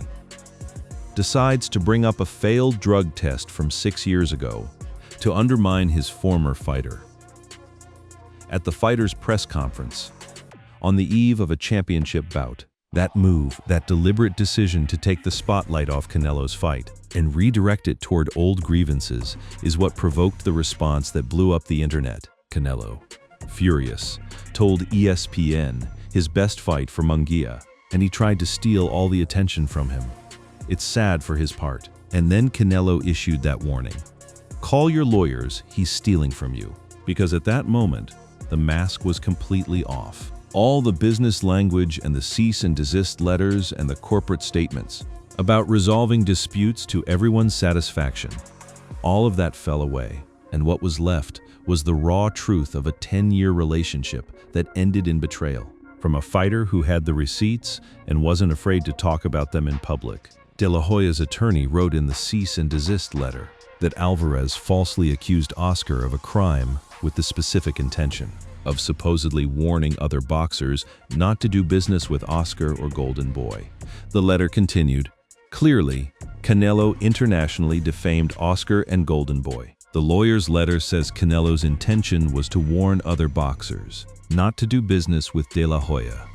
decides to bring up a failed drug test from 6 years ago to undermine his former fighter. At the fighter's press conference, on the eve of a championship bout, that move, that deliberate decision to take the spotlight off Canelo's fight and redirect it toward old grievances is what provoked the response that blew up the internet. Canelo, furious, told ESPN his best fight for Munguia, and he tried to steal all the attention from him. It's sad for his part. And then Canelo issued that warning. Call your lawyers, he's stealing from you. Because at that moment, the mask was completely off. All the business language and the cease and desist letters and the corporate statements about resolving disputes to everyone's satisfaction, all of that fell away, and what was left was the raw truth of a 10-year relationship that ended in betrayal. From a fighter who had the receipts and wasn't afraid to talk about them in public. De La Hoya's attorney wrote in the cease and desist letter that Alvarez falsely accused Oscar of a crime with the specific intention of supposedly warning other boxers not to do business with Oscar or Golden Boy. The letter continued, "Clearly, Canelo internationally defamed Oscar and Golden Boy." The lawyer's letter says Canelo's intention was to warn other boxers not to do business with De La Hoya.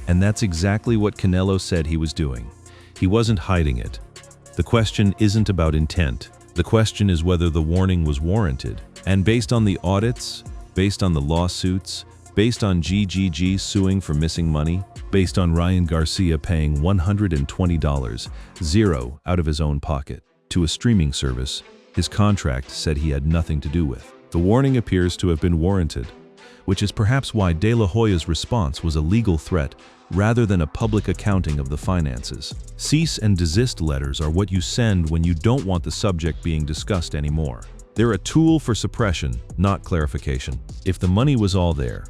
And that's exactly what Canelo said he was doing. He wasn't hiding it. The question isn't about intent. The question is whether the warning was warranted. And based on the audits, based on the lawsuits, based on GGG suing for missing money, based on Ryan Garcia paying $120, zero out of his own pocket, to a streaming service his contract said he had nothing to do with, the warning appears to have been warranted, which is perhaps why De La Hoya's response was a legal threat rather than a public accounting of the finances. Cease and desist letters are what you send when you don't want the subject being discussed anymore. They're a tool for suppression, not clarification. If the money was all there,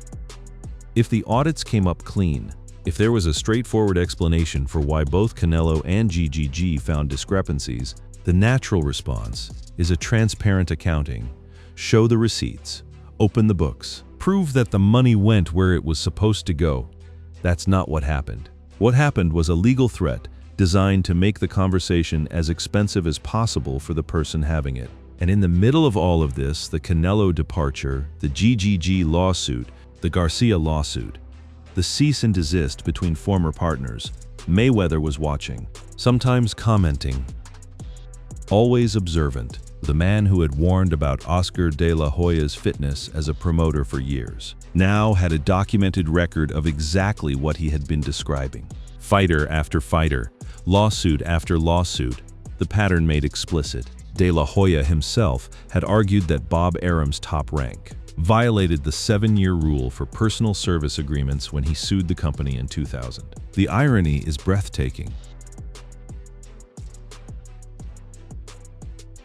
if the audits came up clean, if there was a straightforward explanation for why both Canelo and GGG found discrepancies, the natural response is a transparent accounting. Show the receipts, open the books, prove that the money went where it was supposed to go. That's not what happened. What happened was a legal threat designed to make the conversation as expensive as possible for the person having it. And in the middle of all of this, the Canelo departure, the GGG lawsuit, the Garcia lawsuit, the cease and desist between former partners, Mayweather was watching, sometimes commenting, always observant, the man who had warned about Oscar de la Hoya's fitness as a promoter for years, now had a documented record of exactly what he had been describing. Fighter after fighter, lawsuit after lawsuit, the pattern made explicit. De La Hoya himself had argued that Bob Arum's top rank violated the 7-year rule for personal service agreements when he sued the company in 2000. The irony is breathtaking.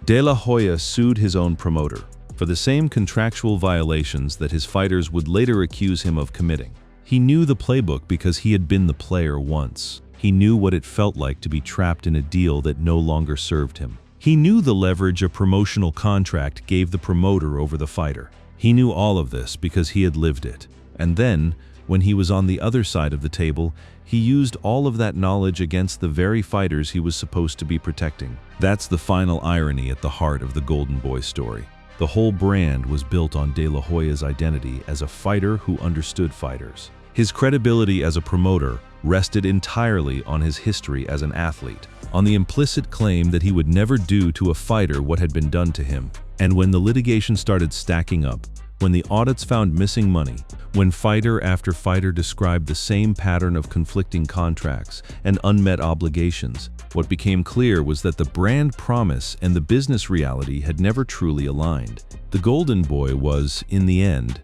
De La Hoya sued his own promoter for the same contractual violations that his fighters would later accuse him of committing. He knew the playbook because he had been the player once. He knew what it felt like to be trapped in a deal that no longer served him. He knew the leverage a promotional contract gave the promoter over the fighter. He knew all of this because he had lived it. And then, when he was on the other side of the table, he used all of that knowledge against the very fighters he was supposed to be protecting. That's the final irony at the heart of the Golden Boy story. The whole brand was built on De La Hoya's identity as a fighter who understood fighters. His credibility as a promoter rested entirely on his history as an athlete, on the implicit claim that he would never do to a fighter what had been done to him. And when the litigation started stacking up, when the audits found missing money, when fighter after fighter described the same pattern of conflicting contracts and unmet obligations, what became clear was that the brand promise and the business reality had never truly aligned. The Golden Boy was, in the end,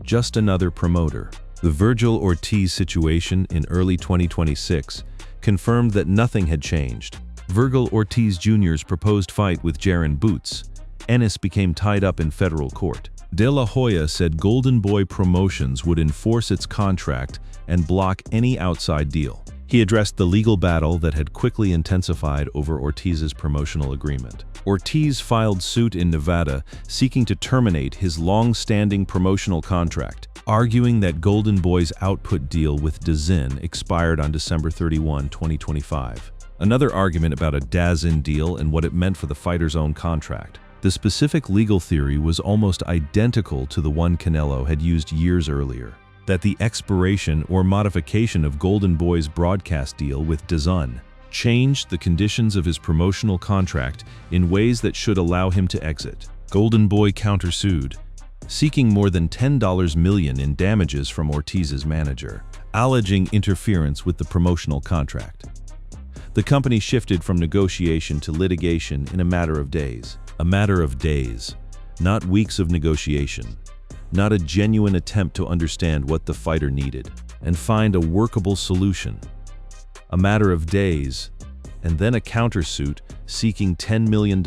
just another promoter. The Virgil Ortiz situation in early 2026 confirmed that nothing had changed. Virgil Ortiz Jr.'s proposed fight with Jaron Boots, Ennis became tied up in federal court. De La Hoya said Golden Boy Promotions would enforce its contract and block any outside deal. He addressed the legal battle that had quickly intensified over Ortiz's promotional agreement. Ortiz filed suit in Nevada seeking to terminate his long-standing promotional contract, arguing that Golden Boy's output deal with DAZN expired on December 31, 2025. Another argument about a DAZN deal and what it meant for the fighter's own contract. The specific legal theory was almost identical to the one Canelo had used years earlier, that the expiration or modification of Golden Boy's broadcast deal with DAZN changed the conditions of his promotional contract in ways that should allow him to exit. Golden Boy countersued, seeking more than $10 million in damages from Ortiz's manager, alleging interference with the promotional contract. The company shifted from negotiation to litigation in a matter of days. A matter of days, not weeks of negotiation, not a genuine attempt to understand what the fighter needed and find a workable solution. A matter of days, and then a countersuit seeking $10 million.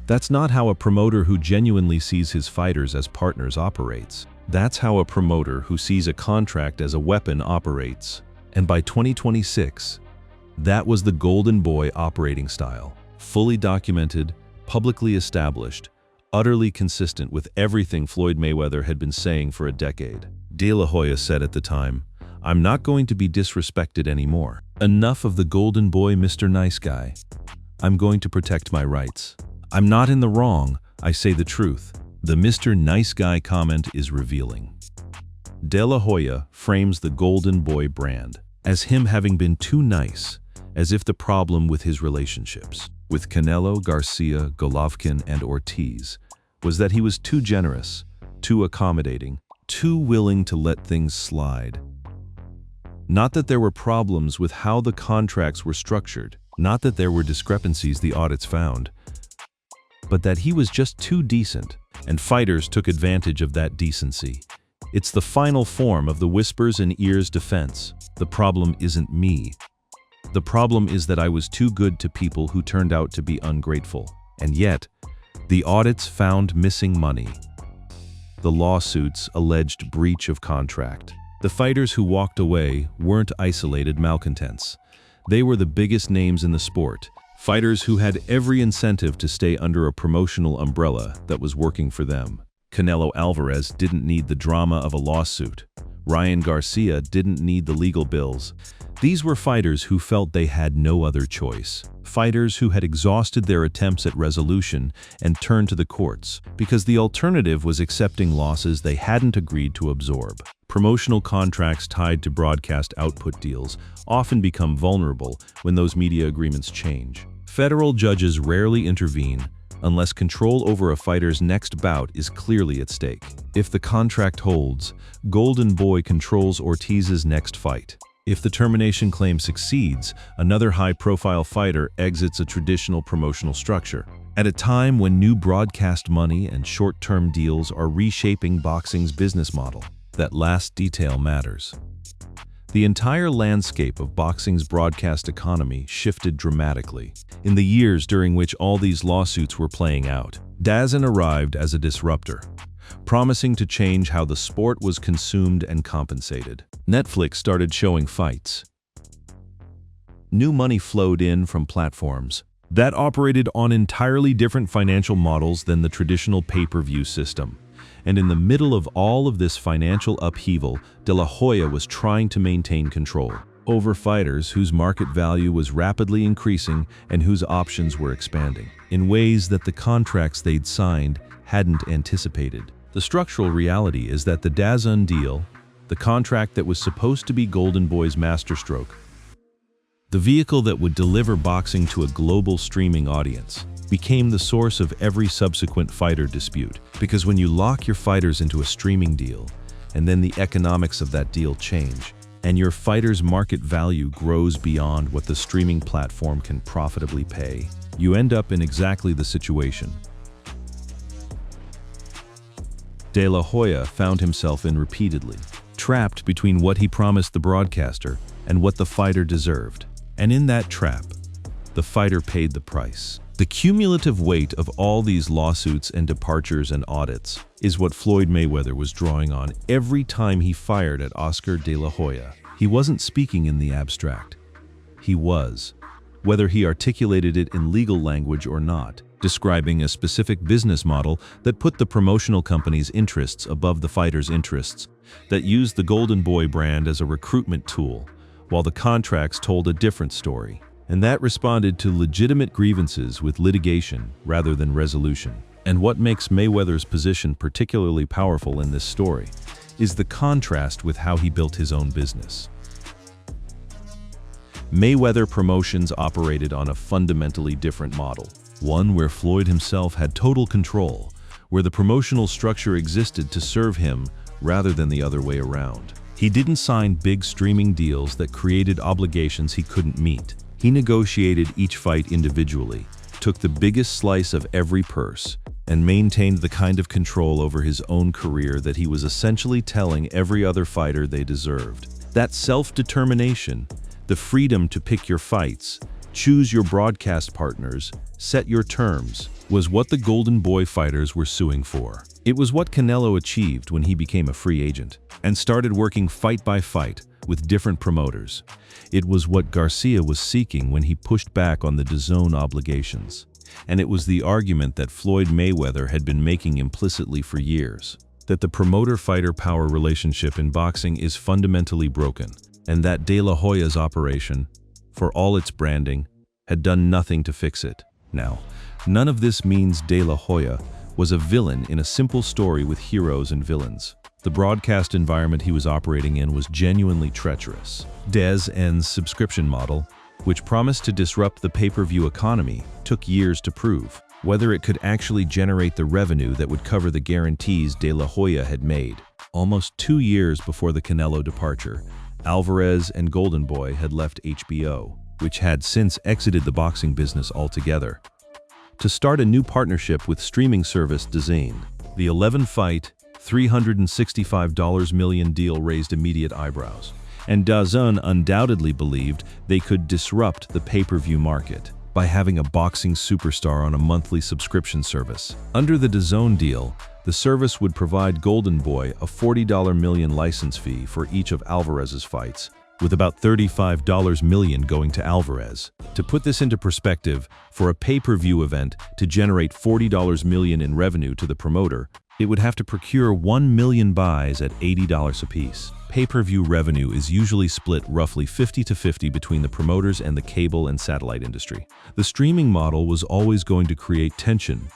That's not how a promoter who genuinely sees his fighters as partners operates. That's how a promoter who sees a contract as a weapon operates. And by 2026, that was the Golden Boy operating style, fully documented, publicly established, utterly consistent with everything Floyd Mayweather had been saying for a decade. De La Hoya said at the time, "I'm not going to be disrespected anymore. Enough of the golden boy, Mr. Nice Guy. I'm going to protect my rights. I'm not in the wrong, I say the truth." The Mr. Nice Guy comment is revealing. De La Hoya frames the golden boy brand as him having been too nice, as if the problem with his relationships with Canelo, Garcia, Golovkin, and Ortiz was that he was too generous, too accommodating, too willing to let things slide. Not that there were problems with how the contracts were structured, not that there were discrepancies the audits found, but that he was just too decent, and fighters took advantage of that decency. It's the final form of the whispers in ears defense. The problem isn't me. The problem is that I was too good to people who turned out to be ungrateful. And yet, the audits found missing money. The lawsuits alleged breach of contract. The fighters who walked away weren't isolated malcontents. They were the biggest names in the sport, fighters who had every incentive to stay under a promotional umbrella that was working for them. Canelo Alvarez didn't need the drama of a lawsuit. Ryan Garcia didn't need the legal bills. These were fighters who felt they had no other choice. Fighters who had exhausted their attempts at resolution and turned to the courts, because the alternative was accepting losses they hadn't agreed to absorb. Promotional contracts tied to broadcast output deals often become vulnerable when those media agreements change. Federal judges rarely intervene unless control over a fighter's next bout is clearly at stake. If the contract holds, Golden Boy controls Ortiz's next fight. If the termination claim succeeds, another high-profile fighter exits a traditional promotional structure. At a time when new broadcast money and short-term deals are reshaping boxing's business model, that last detail matters. The entire landscape of boxing's broadcast economy shifted dramatically. In the years during which all these lawsuits were playing out, DAZN arrived as a disruptor, promising to change how the sport was consumed and compensated. Netflix started showing fights. New money flowed in from platforms that operated on entirely different financial models than the traditional pay-per-view system. And in the middle of all of this financial upheaval, De La Hoya was trying to maintain control over fighters whose market value was rapidly increasing and whose options were expanding in ways that the contracts they'd signed hadn't anticipated. The structural reality is that the DAZN deal, the contract that was supposed to be Golden Boy's masterstroke, the vehicle that would deliver boxing to a global streaming audience, became the source of every subsequent fighter dispute. Because when you lock your fighters into a streaming deal, and then the economics of that deal change, and your fighter's market value grows beyond what the streaming platform can profitably pay, you end up in exactly the situation De La Hoya found himself in repeatedly, trapped between what he promised the broadcaster and what the fighter deserved. And in that trap, the fighter paid the price. The cumulative weight of all these lawsuits and departures and audits is what Floyd Mayweather was drawing on every time he fired at Oscar De La Hoya. He wasn't speaking in the abstract. He was, whether he articulated it in legal language or not, describing a specific business model that put the promotional company's interests above the fighter's interests, that used the Golden Boy brand as a recruitment tool, while the contracts told a different story. And that responded to legitimate grievances with litigation rather than resolution. And what makes Mayweather's position particularly powerful in this story is the contrast with how he built his own business. Mayweather Promotions operated on a fundamentally different model, one where Floyd himself had total control, where the promotional structure existed to serve him rather than the other way around. He didn't sign big streaming deals that created obligations he couldn't meet. He negotiated each fight individually, took the biggest slice of every purse, and maintained the kind of control over his own career that he was essentially telling every other fighter they deserved. That self-determination, the freedom to pick your fights, choose your broadcast partners, set your terms, was what the Golden Boy fighters were suing for. It was what Canelo achieved when he became a free agent and started working fight by fight with different promoters. It was what Garcia was seeking when he pushed back on the DAZN obligations. and it was the argument that Floyd Mayweather had been making implicitly for years, that the promoter-fighter power relationship in boxing is fundamentally broken, and that De La Hoya's operation, for all its branding, had done nothing to fix it. Now, none of this means De La Hoya was a villain in a simple story with heroes and villains. The broadcast environment he was operating in was genuinely treacherous. Dez's subscription model, which promised to disrupt the pay-per-view economy, took years to prove. Whether it could actually generate the revenue that would cover the guarantees De La Hoya had made. Almost 2 years before the Canelo departure, Alvarez and Golden Boy had left HBO, which had since exited the boxing business altogether, to start a new partnership with streaming service DAZN. The 11-fight, $365 million deal raised immediate eyebrows, and DAZN undoubtedly believed they could disrupt the pay-per-view market by having a boxing superstar on a monthly subscription service. Under the DAZN deal, the service would provide Golden Boy a $40 million license fee for each of Alvarez's fights, with about $35 million going to Alvarez. To put this into perspective, for a pay-per-view event to generate $40 million in revenue to the promoter, it would have to procure 1 million buys at $80 apiece. Pay-per-view revenue is usually split roughly 50-50 between the promoters and the cable and satellite industry. The streaming model was always going to create tension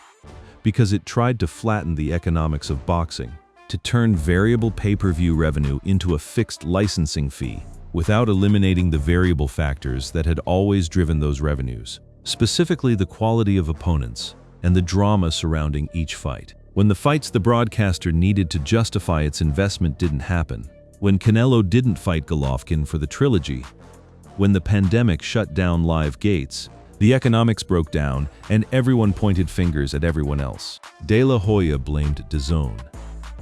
because it tried to flatten the economics of boxing, to turn variable pay-per-view revenue into a fixed licensing fee, without eliminating the variable factors that had always driven those revenues, specifically the quality of opponents and the drama surrounding each fight. When the fights the broadcaster needed to justify its investment didn't happen, when Canelo didn't fight Golovkin for the trilogy, when the pandemic shut down live gates, the economics broke down and everyone pointed fingers at everyone else. De La Hoya blamed DAZN.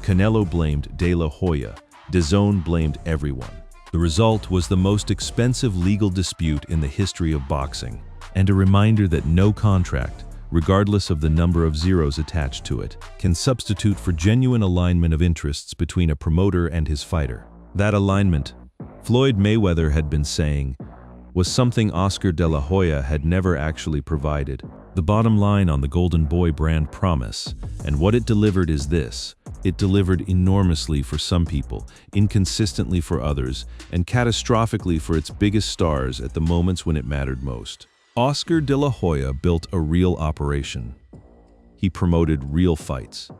Canelo blamed De La Hoya. DAZN blamed everyone. The result was the most expensive legal dispute in the history of boxing, and a reminder that no contract, regardless of the number of zeros attached to it, can substitute for genuine alignment of interests between a promoter and his fighter. That alignment, Floyd Mayweather had been saying, was something Oscar De La Hoya had never actually provided. The bottom line on the Golden Boy brand promise, and what it delivered is this: it delivered enormously for some people, inconsistently for others, and catastrophically for its biggest stars at the moments when it mattered most. Oscar De La Hoya built a real operation. He promoted real fights.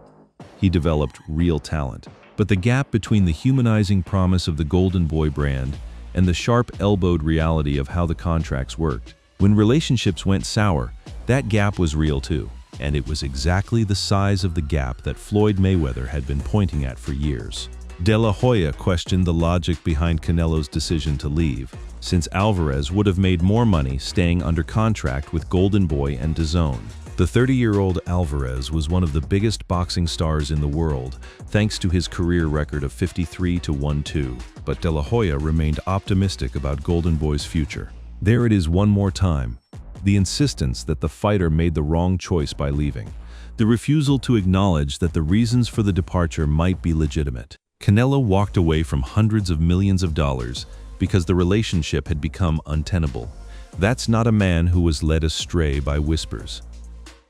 He developed real talent. But the gap between the humanizing promise of the Golden Boy brand and the sharp-elbowed reality of how the contracts worked, when relationships went sour, that gap was real too. And it was exactly the size of the gap that Floyd Mayweather had been pointing at for years. De La Hoya questioned the logic behind Canelo's decision to leave, since Alvarez would have made more money staying under contract with Golden Boy and DAZN. The 30-year-old Alvarez was one of the biggest boxing stars in the world, thanks to his career record of 53-1-2. But De La Hoya remained optimistic about Golden Boy's future. There it is one more time. The insistence that the fighter made the wrong choice by leaving. The refusal to acknowledge that the reasons for the departure might be legitimate. Canelo walked away from hundreds of millions of dollars because the relationship had become untenable. That's not a man who was led astray by whispers.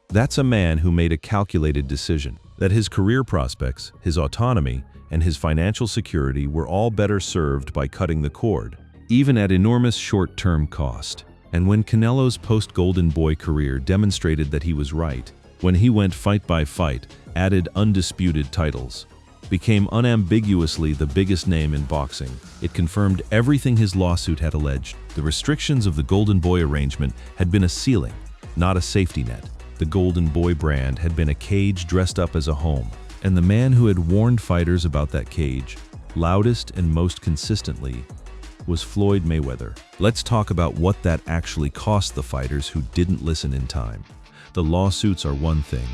That's a man who made a calculated decision that his career prospects, his autonomy, and his financial security were all better served by cutting the cord, even at enormous short-term cost. And when Canelo's post-Golden Boy career demonstrated that he was right, when he went fight by fight, added undisputed titles, became unambiguously the biggest name in boxing, it confirmed everything his lawsuit had alleged. The restrictions of the Golden Boy arrangement had been a ceiling, not a safety net. The Golden Boy brand had been a cage dressed up as a home, and the man who had warned fighters about that cage, loudest and most consistently, was Floyd Mayweather. Let's talk about what that actually cost the fighters who didn't listen in time. The lawsuits are one thing.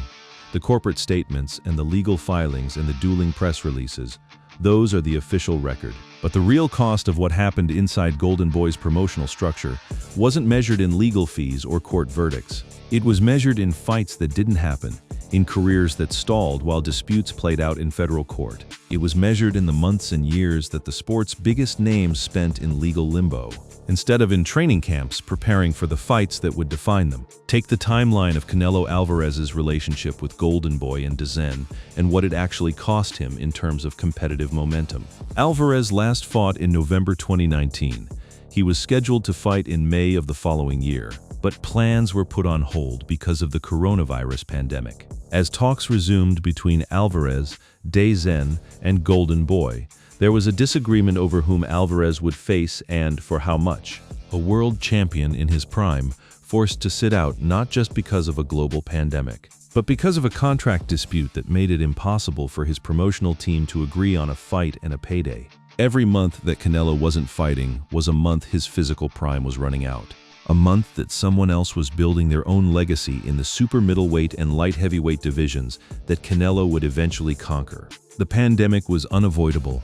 The corporate statements and the legal filings and the dueling press releases, those are the official record. But the real cost of what happened inside Golden Boy's promotional structure wasn't measured in legal fees or court verdicts. It was measured in fights that didn't happen, in careers that stalled while disputes played out in federal court. It was measured in the months and years that the sport's biggest names spent in legal limbo, instead of in training camps preparing for the fights that would define them. Take the timeline of Canelo Alvarez's relationship with Golden Boy and DAZN and what it actually cost him in terms of competitive momentum. Alvarez last fought in November 2019. He was scheduled to fight in May of the following year, but plans were put on hold because of the coronavirus pandemic. As talks resumed between Alvarez, DAZN, and Golden Boy, there was a disagreement over whom Alvarez would face and for how much. A world champion in his prime, forced to sit out not just because of a global pandemic, but because of a contract dispute that made it impossible for his promotional team to agree on a fight and a payday. Every month that Canelo wasn't fighting was a month his physical prime was running out. A month that someone else was building their own legacy in the super middleweight and light heavyweight divisions that Canelo would eventually conquer. The pandemic was unavoidable.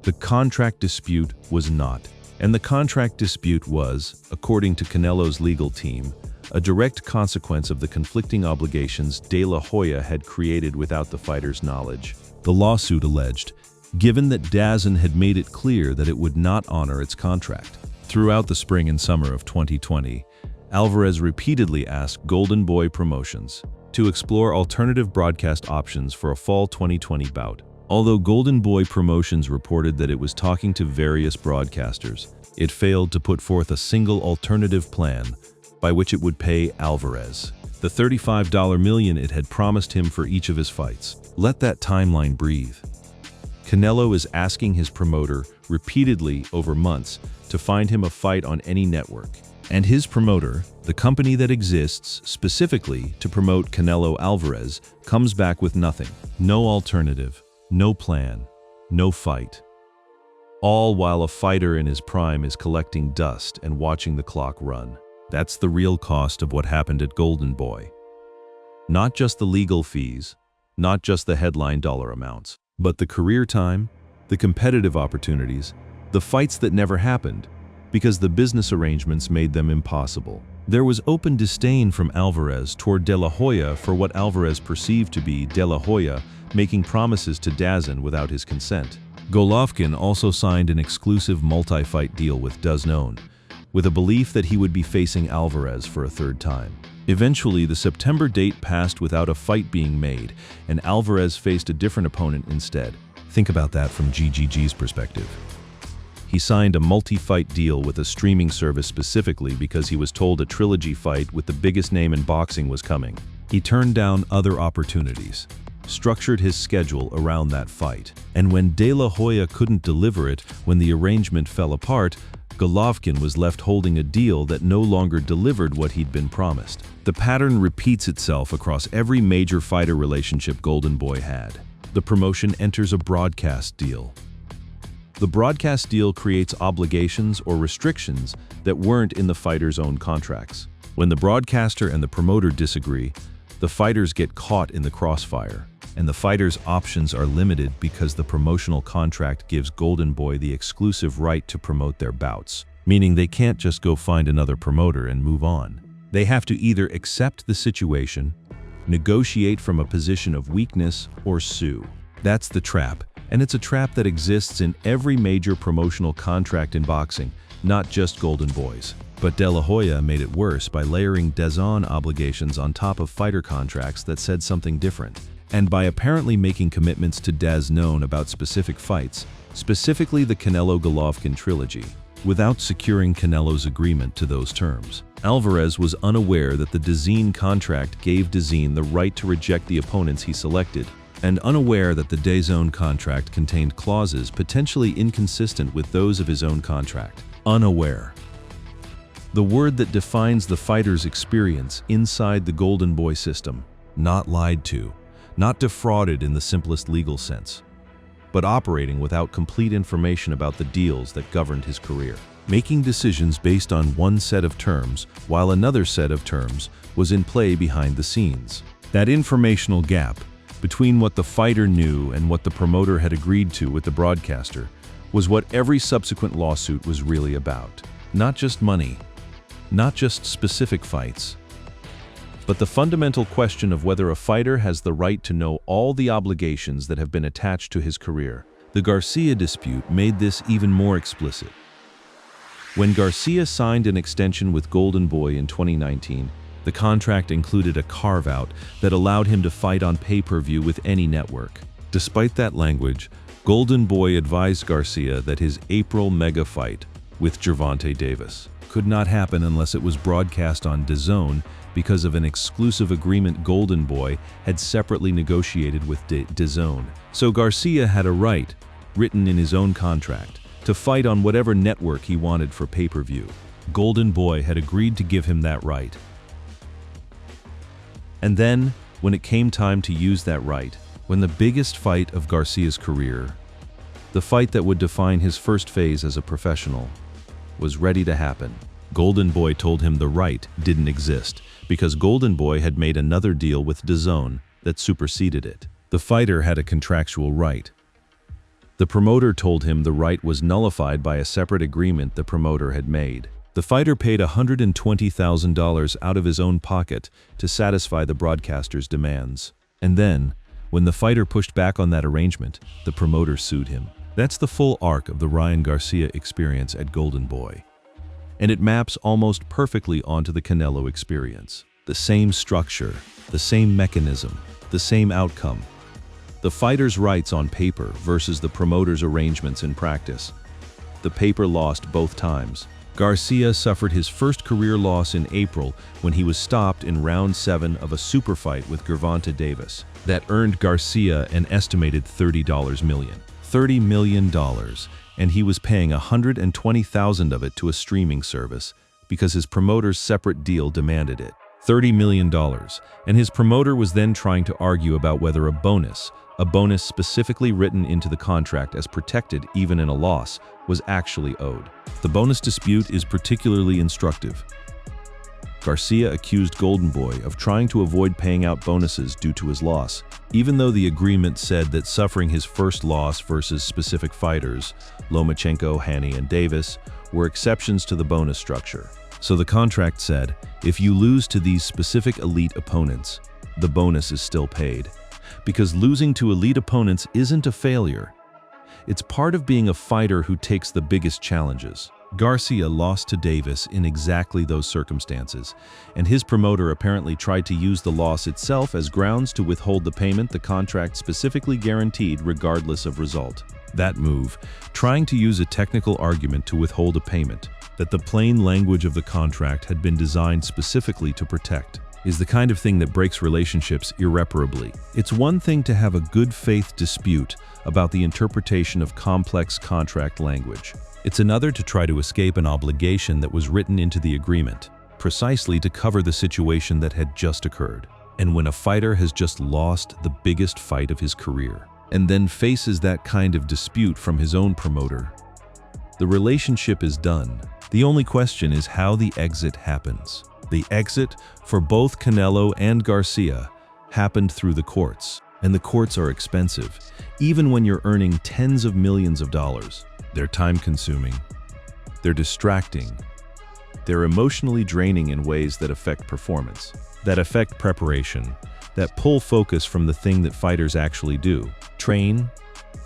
The contract dispute was not. And the contract dispute was, according to Canelo's legal team, a direct consequence of the conflicting obligations De La Hoya had created without the fighter's knowledge. The lawsuit alleged, given that DAZN had made it clear that it would not honor its contract. Throughout the spring and summer of 2020, Alvarez repeatedly asked Golden Boy Promotions to explore alternative broadcast options for a fall 2020 bout. Although Golden Boy Promotions reported that it was talking to various broadcasters, it failed to put forth a single alternative plan by which it would pay Alvarez the $35 million it had promised him for each of his fights. Let that timeline breathe. Canelo is asking his promoter repeatedly over months to find him a fight on any network. And his promoter, the company that exists specifically to promote Canelo Alvarez, comes back with nothing. No alternative, no plan, no fight. All while a fighter in his prime is collecting dust and watching the clock run. That's the real cost of what happened at Golden Boy. Not just the legal fees, not just the headline dollar amounts, but the career time, the competitive opportunities, the fights that never happened, because the business arrangements made them impossible. There was open disdain from Alvarez toward De La Hoya for what Alvarez perceived to be De La Hoya making promises to DAZN without his consent. Golovkin also signed an exclusive multi-fight deal with DAZN, with a belief that he would be facing Alvarez for a third time. Eventually, the September date passed without a fight being made, and Alvarez faced a different opponent instead. Think about that from GGG's perspective. He signed a multi-fight deal with a streaming service specifically because he was told a trilogy fight with the biggest name in boxing was coming. He turned down other opportunities, structured his schedule around that fight. And when De La Hoya couldn't deliver it, when the arrangement fell apart, Golovkin was left holding a deal that no longer delivered what he'd been promised. The pattern repeats itself across every major fighter relationship Golden Boy had. The promotion enters a broadcast deal. The broadcast deal creates obligations or restrictions that weren't in the fighter's own contracts. When the broadcaster and the promoter disagree, the fighters get caught in the crossfire, and the fighter's options are limited because the promotional contract gives Golden Boy the exclusive right to promote their bouts, meaning they can't just go find another promoter and move on. They have to either accept the situation, negotiate from a position of weakness, or sue. That's the trap, and it's a trap that exists in every major promotional contract in boxing, not just Golden Boy's. But De La Hoya made it worse by layering DAZN obligations on top of fighter contracts that said something different, and by apparently making commitments to DAZN about specific fights, specifically the Canelo-Golovkin trilogy, without securing Canelo's agreement to those terms. Alvarez was unaware that the DAZN contract gave DAZN the right to reject the opponents he selected, and unaware that the DAZN contract contained clauses potentially inconsistent with those of his own contract. Unaware. The word that defines the fighter's experience inside the Golden Boy system. Not lied to, not defrauded in the simplest legal sense, but operating without complete information about the deals that governed his career. Making decisions based on one set of terms while another set of terms was in play behind the scenes. That informational gap between what the fighter knew and what the promoter had agreed to with the broadcaster was what every subsequent lawsuit was really about. Not just money, not just specific fights, But the fundamental question of whether a fighter has the right to know all the obligations that have been attached to his career. The Garcia dispute made this even more explicit. When Garcia signed an extension with Golden Boy in 2019, the contract included a carve-out that allowed him to fight on pay-per-view with any network. Despite that language, Golden Boy advised Garcia that his April mega fight with Gervonta Davis could not happen unless it was broadcast on DAZN because of an exclusive agreement Golden Boy had separately negotiated with DAZN. So Garcia had a right, written in his own contract, to fight on whatever network he wanted for pay-per-view. Golden Boy had agreed to give him that right. And then, when it came time to use that right, when the biggest fight of Garcia's career, the fight that would define his first phase as a professional, was ready to happen, Golden Boy told him the right didn't exist because Golden Boy had made another deal with DAZN that superseded it. The fighter had a contractual right. The promoter told him the right was nullified by a separate agreement the promoter had made. The fighter paid $120,000 out of his own pocket to satisfy the broadcaster's demands. And then, when the fighter pushed back on that arrangement, the promoter sued him. That's the full arc of the Ryan Garcia experience at Golden Boy. And it maps almost perfectly onto the Canelo experience. The same structure, the same mechanism, the same outcome. The fighter's rights on paper versus the promoter's arrangements in practice. The paper lost both times. Garcia suffered his first career loss in April when he was stopped in round 7 of a super fight with Gervonta Davis. That earned Garcia an estimated $30 million. $30 million, and he was paying $120,000 of it to a streaming service because his promoter's separate deal demanded it. $30 million, and his promoter was then trying to argue about whether a bonus specifically written into the contract as protected even in a loss, was actually owed. The bonus dispute is particularly instructive. Garcia accused Golden Boy of trying to avoid paying out bonuses due to his loss, even though the agreement said that suffering his first loss versus specific fighters, Lomachenko, Haney, and Davis, were exceptions to the bonus structure. So the contract said, if you lose to these specific elite opponents, the bonus is still paid. Because losing to elite opponents isn't a failure. It's part of being a fighter who takes the biggest challenges. Garcia lost to Davis in exactly those circumstances, and his promoter apparently tried to use the loss itself as grounds to withhold the payment the contract specifically guaranteed regardless of result. That move, trying to use a technical argument to withhold a payment that the plain language of the contract had been designed specifically to protect, is the kind of thing that breaks relationships irreparably. It's one thing to have a good faith dispute about the interpretation of complex contract language. It's another to try to escape an obligation that was written into the agreement, precisely to cover the situation that had just occurred. And when a fighter has just lost the biggest fight of his career, and then faces that kind of dispute from his own promoter, the relationship is done. The only question is how the exit happens. The exit for both Canelo and Garcia happened through the courts, and the courts are expensive, even when you're earning tens of millions of dollars. They're time-consuming, they're distracting, they're emotionally draining in ways that affect performance, that affect preparation, that pull focus from the thing that fighters actually do: train,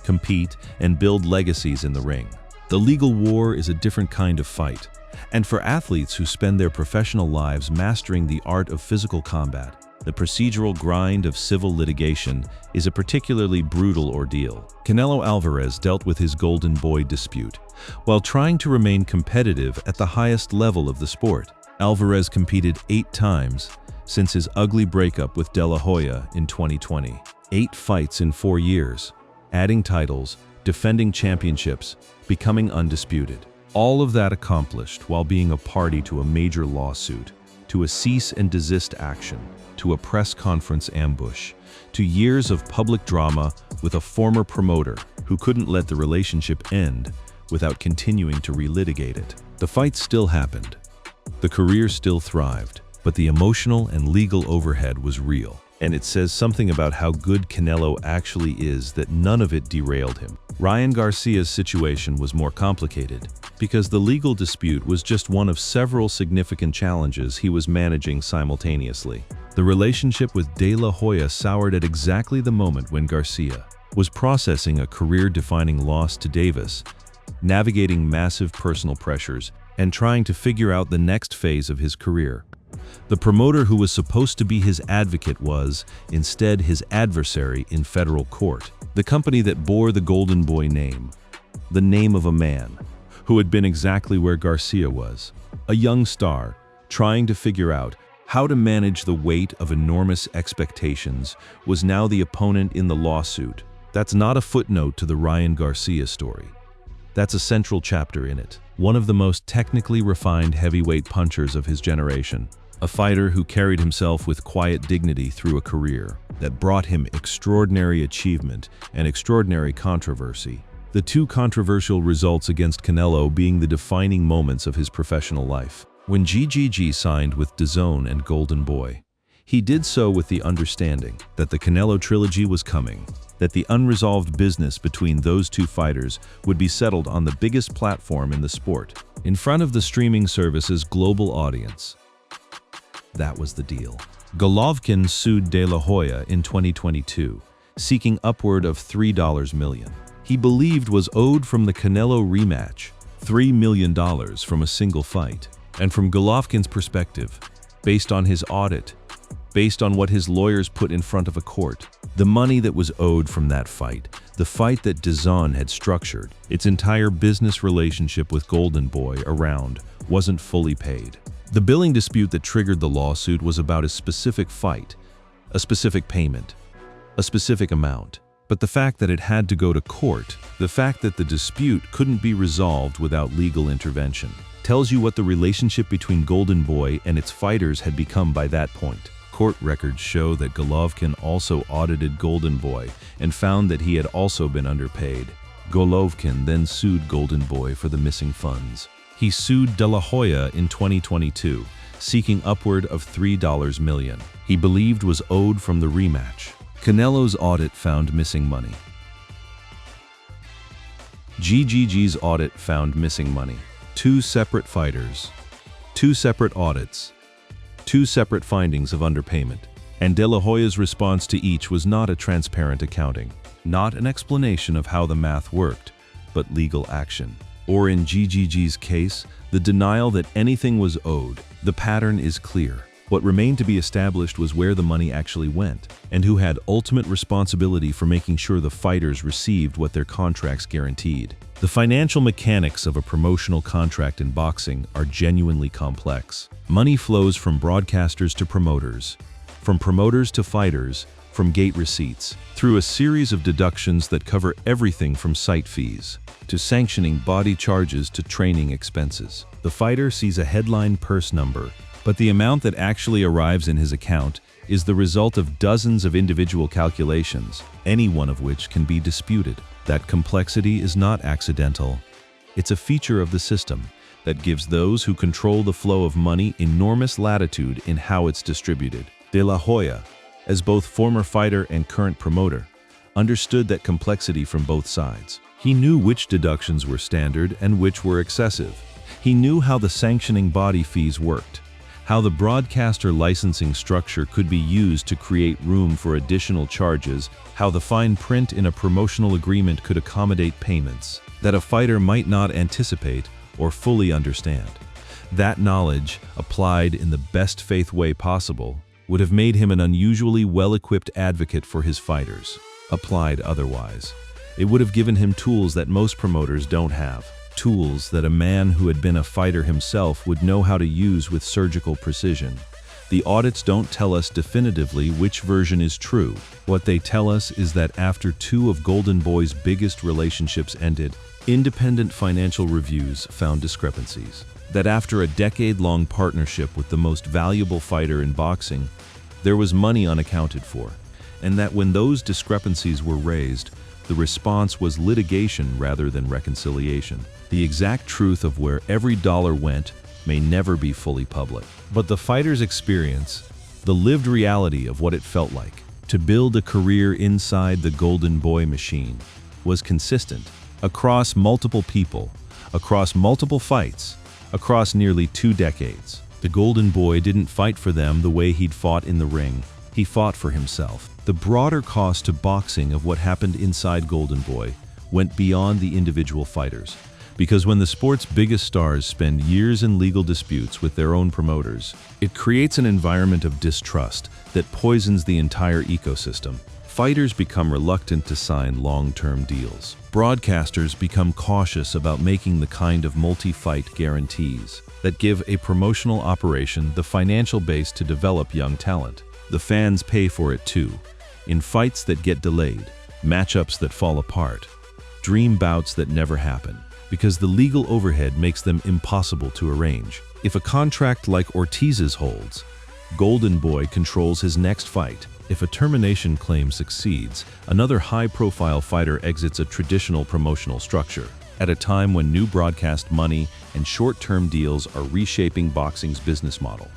compete, and build legacies in the ring. The legal war is a different kind of fight, and for athletes who spend their professional lives mastering the art of physical combat, the procedural grind of civil litigation is a particularly brutal ordeal. Canelo Alvarez dealt with his Golden Boy dispute while trying to remain competitive at the highest level of the sport. Alvarez competed 8 times since his ugly breakup with De La Hoya in 2020. 8 fights in 4 years, adding titles, defending championships, becoming undisputed. All of that accomplished while being a party to a major lawsuit, to a cease and desist action, to a press conference ambush, to years of public drama with a former promoter who couldn't let the relationship end without continuing to relitigate it. The fight still happened. The career still thrived, but the emotional and legal overhead was real. And it says something about how good Canelo actually is that none of it derailed him. Ryan Garcia's situation was more complicated. because the legal dispute was just one of several significant challenges he was managing simultaneously. The relationship with De La Hoya soured at exactly the moment when Garcia was processing a career-defining loss to Davis, navigating massive personal pressures, and trying to figure out the next phase of his career. The promoter who was supposed to be his advocate was, instead, his adversary in federal court. The company that bore the Golden Boy name, the name of a man who had been exactly where Garcia was, a young star trying to figure out how to manage the weight of enormous expectations, was now the opponent in the lawsuit. That's not a footnote to the Ryan Garcia story. That's a central chapter in it. One of the most technically refined heavyweight punchers of his generation. A fighter who carried himself with quiet dignity through a career that brought him extraordinary achievement and extraordinary controversy. The two controversial results against Canelo being the defining moments of his professional life. When GGG signed with DAZN and Golden Boy, he did so with the understanding that the Canelo trilogy was coming, that the unresolved business between those two fighters would be settled on the biggest platform in the sport, in front of the streaming service's global audience. That was the deal. Golovkin sued De La Hoya in 2022, seeking upward of $3 million. He believed was owed from the Canelo rematch, $3 million from a single fight. And from Golovkin's perspective, based on his audit, based on what his lawyers put in front of a court, the money that was owed from that fight, the fight that DAZN had structured, its entire business relationship with Golden Boy around, wasn't fully paid. The billing dispute that triggered the lawsuit was about a specific fight, a specific payment, a specific amount. But the fact that it had to go to court, the fact that the dispute couldn't be resolved without legal intervention, tells you what the relationship between Golden Boy and its fighters had become by that point. Court records show that Golovkin also audited Golden Boy and found that he had also been underpaid. Golovkin then sued Golden Boy for the missing funds. He sued De La Hoya in 2022, seeking upward of $3 million he believed was owed from the rematch. Canelo's audit found missing money. GGG's audit found missing money. Two separate fighters, two separate audits, two separate findings of underpayment. And De La Hoya's response to each was not a transparent accounting, not an explanation of how the math worked, but legal action. Or in GGG's case, the denial that anything was owed. The pattern is clear. What remained to be established was where the money actually went, and who had ultimate responsibility for making sure the fighters received what their contracts guaranteed. The financial mechanics of a promotional contract in boxing are genuinely complex. Money flows from broadcasters to promoters, from promoters to fighters, from gate receipts, through a series of deductions that cover everything from site fees, to sanctioning body charges to training expenses. The fighter sees a headline purse number, but the amount that actually arrives in his account is the result of dozens of individual calculations, any one of which can be disputed. That complexity is not accidental. It's a feature of the system that gives those who control the flow of money enormous latitude in how it's distributed. De La Hoya, as both former fighter and current promoter, understood that complexity from both sides. He knew which deductions were standard and which were excessive. He knew how the sanctioning body fees worked, how the broadcaster licensing structure could be used to create room for additional charges, how the fine print in a promotional agreement could accommodate payments that a fighter might not anticipate or fully understand. That knowledge, applied in the best faith way possible, would have made him an unusually well-equipped advocate for his fighters. Applied otherwise, it would have given him tools that most promoters don't have. Tools that a man who had been a fighter himself would know how to use with surgical precision. The audits don't tell us definitively which version is true. What they tell us is that after two of Golden Boy's biggest relationships ended, independent financial reviews found discrepancies. That after a decade-long partnership with the most valuable fighter in boxing, there was money unaccounted for, and that when those discrepancies were raised, the response was litigation rather than reconciliation. The exact truth of where every dollar went may never be fully public. But the fighter's experience, the lived reality of what it felt like to build a career inside the Golden Boy machine, was consistent across multiple people, across multiple fights, across nearly 2 decades. The Golden Boy didn't fight for them the way he'd fought in the ring. He fought for himself. The broader cost to boxing of what happened inside Golden Boy went beyond the individual fighters. Because when the sport's biggest stars spend years in legal disputes with their own promoters, it creates an environment of distrust that poisons the entire ecosystem. Fighters become reluctant to sign long-term deals. Broadcasters become cautious about making the kind of multi-fight guarantees that give a promotional operation the financial base to develop young talent. The fans pay for it too, in fights that get delayed, matchups that fall apart, dream bouts that never happen, because the legal overhead makes them impossible to arrange. If a contract like Ortiz's holds, Golden Boy controls his next fight. If a termination claim succeeds, another high-profile fighter exits a traditional promotional structure. At a time when new broadcast money and short-term deals are reshaping boxing's business model.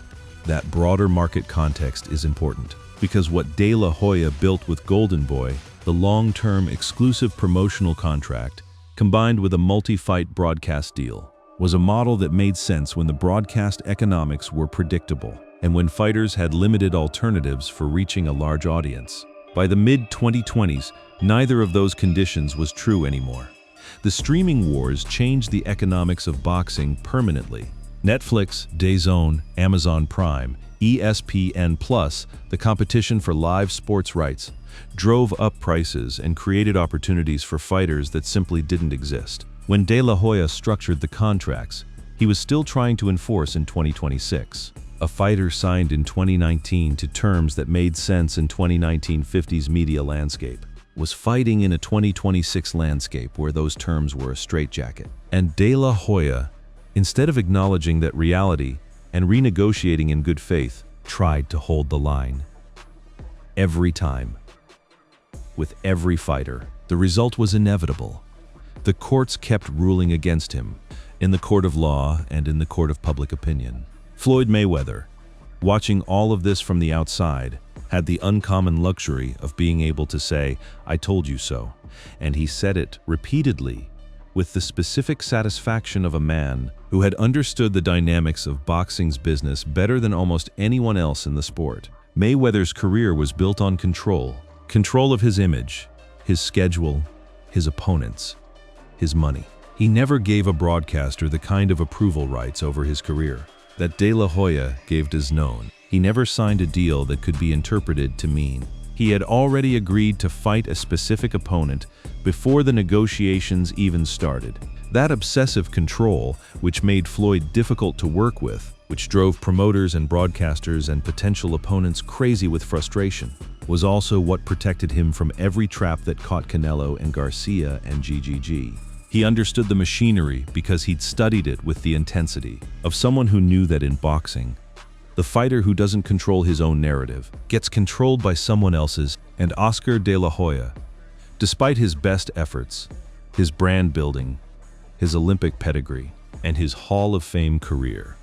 That broader market context is important, because what De La Hoya built with Golden Boy, the long-term exclusive promotional contract, combined with a multi-fight broadcast deal, was a model that made sense when the broadcast economics were predictable and when fighters had limited alternatives for reaching a large audience. By the mid-2020s, neither of those conditions was true anymore. The streaming wars changed the economics of boxing permanently. Netflix, DAZN, Amazon Prime, ESPN+, the competition for live sports rights, drove up prices and created opportunities for fighters that simply didn't exist. When De La Hoya structured the contracts, he was still trying to enforce in 2026. A fighter signed in 2019 to terms that made sense in 2019-50s media landscape was fighting in a 2026 landscape where those terms were a straitjacket. And De La Hoya, instead of acknowledging that reality and renegotiating in good faith, tried to hold the line. Every time. With every fighter, the result was inevitable. The courts kept ruling against him, in the court of law and in the court of public opinion. Floyd Mayweather, watching all of this from the outside, had the uncommon luxury of being able to say, "I told you so," and he said it repeatedly with the specific satisfaction of a man who had understood the dynamics of boxing's business better than almost anyone else in the sport. Mayweather's career was built on control of his image, his schedule, his opponents, his money. He never gave a broadcaster the kind of approval rights over his career that De La Hoya gave DAZN. He never signed a deal that could be interpreted to mean he had already agreed to fight a specific opponent before the negotiations even started. That obsessive control, which made Floyd difficult to work with, which drove promoters and broadcasters and potential opponents crazy with frustration, was also what protected him from every trap that caught Canelo and Garcia and GGG. He understood the machinery because he'd studied it with the intensity of someone who knew that in boxing, the fighter who doesn't control his own narrative gets controlled by someone else's. And Oscar De La Hoya, despite his best efforts, his brand building, his Olympic pedigree, and his Hall of Fame career,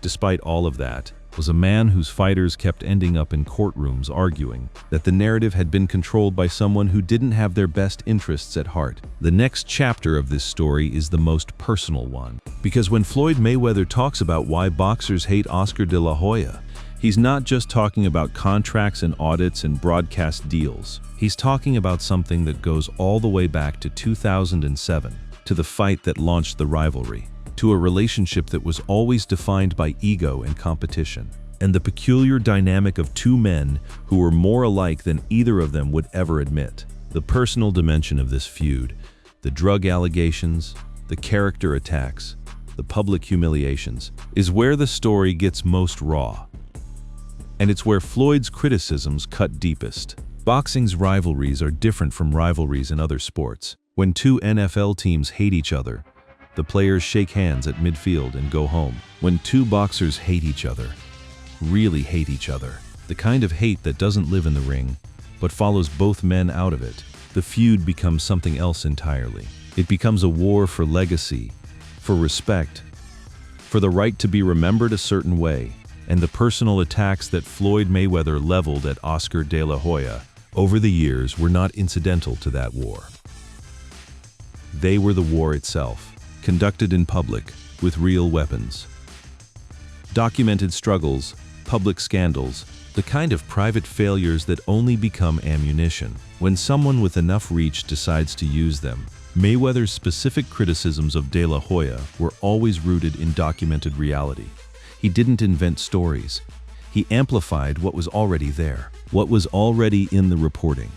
despite all of that, was a man whose fighters kept ending up in courtrooms arguing that the narrative had been controlled by someone who didn't have their best interests at heart. The next chapter of this story is the most personal one, because when Floyd Mayweather talks about why boxers hate Oscar De La Hoya, he's not just talking about contracts and audits and broadcast deals. He's talking about something that goes all the way back to 2007, to the fight that launched the rivalry, to a relationship that was always defined by ego and competition, and the peculiar dynamic of two men who were more alike than either of them would ever admit. The personal dimension of this feud, the drug allegations, the character attacks, the public humiliations, is where the story gets most raw. And it's where Floyd's criticisms cut deepest. Boxing's rivalries are different from rivalries in other sports. When two NFL teams hate each other, the players shake hands at midfield and go home. When two boxers hate each other, really hate each other, the kind of hate that doesn't live in the ring, but follows both men out of it, the feud becomes something else entirely. It becomes a war for legacy, for respect, for the right to be remembered a certain way. And the personal attacks that Floyd Mayweather leveled at Oscar De La Hoya over the years were not incidental to that war. They were the war itself. conducted in public, with real weapons. Documented struggles, public scandals, the kind of private failures that only become ammunition when someone with enough reach decides to use them. Mayweather's specific criticisms of De La Hoya were always rooted in documented reality. He didn't invent stories. He amplified what was already there, what was already in the reporting,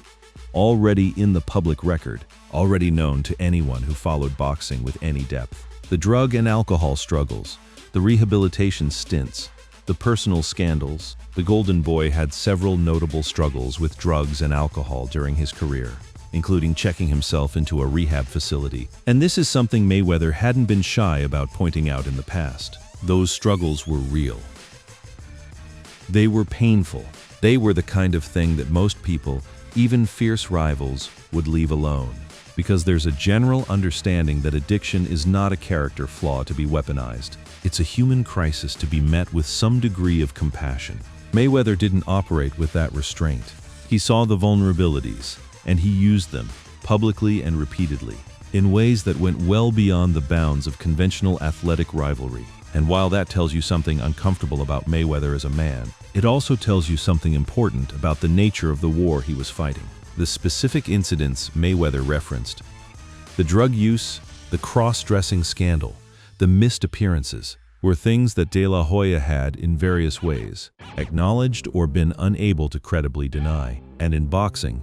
already in the public record, already known to anyone who followed boxing with any depth. The drug and alcohol struggles, the rehabilitation stints, the personal scandals. The Golden Boy had several notable struggles with drugs and alcohol during his career, including checking himself into a rehab facility. And this is something Mayweather hadn't been shy about pointing out in the past. Those struggles were real. They were painful. They were the kind of thing that most people, even fierce rivals, would leave alone. Because there's a general understanding that addiction is not a character flaw to be weaponized. It's a human crisis to be met with some degree of compassion. Mayweather didn't operate with that restraint. He saw the vulnerabilities, and he used them, publicly and repeatedly, in ways that went well beyond the bounds of conventional athletic rivalry. And while that tells you something uncomfortable about Mayweather as a man, it also tells you something important about the nature of the war he was fighting. The specific incidents Mayweather referenced, the drug use, the cross-dressing scandal, the missed appearances, were things that De La Hoya had, in various ways, acknowledged or been unable to credibly deny. And in boxing,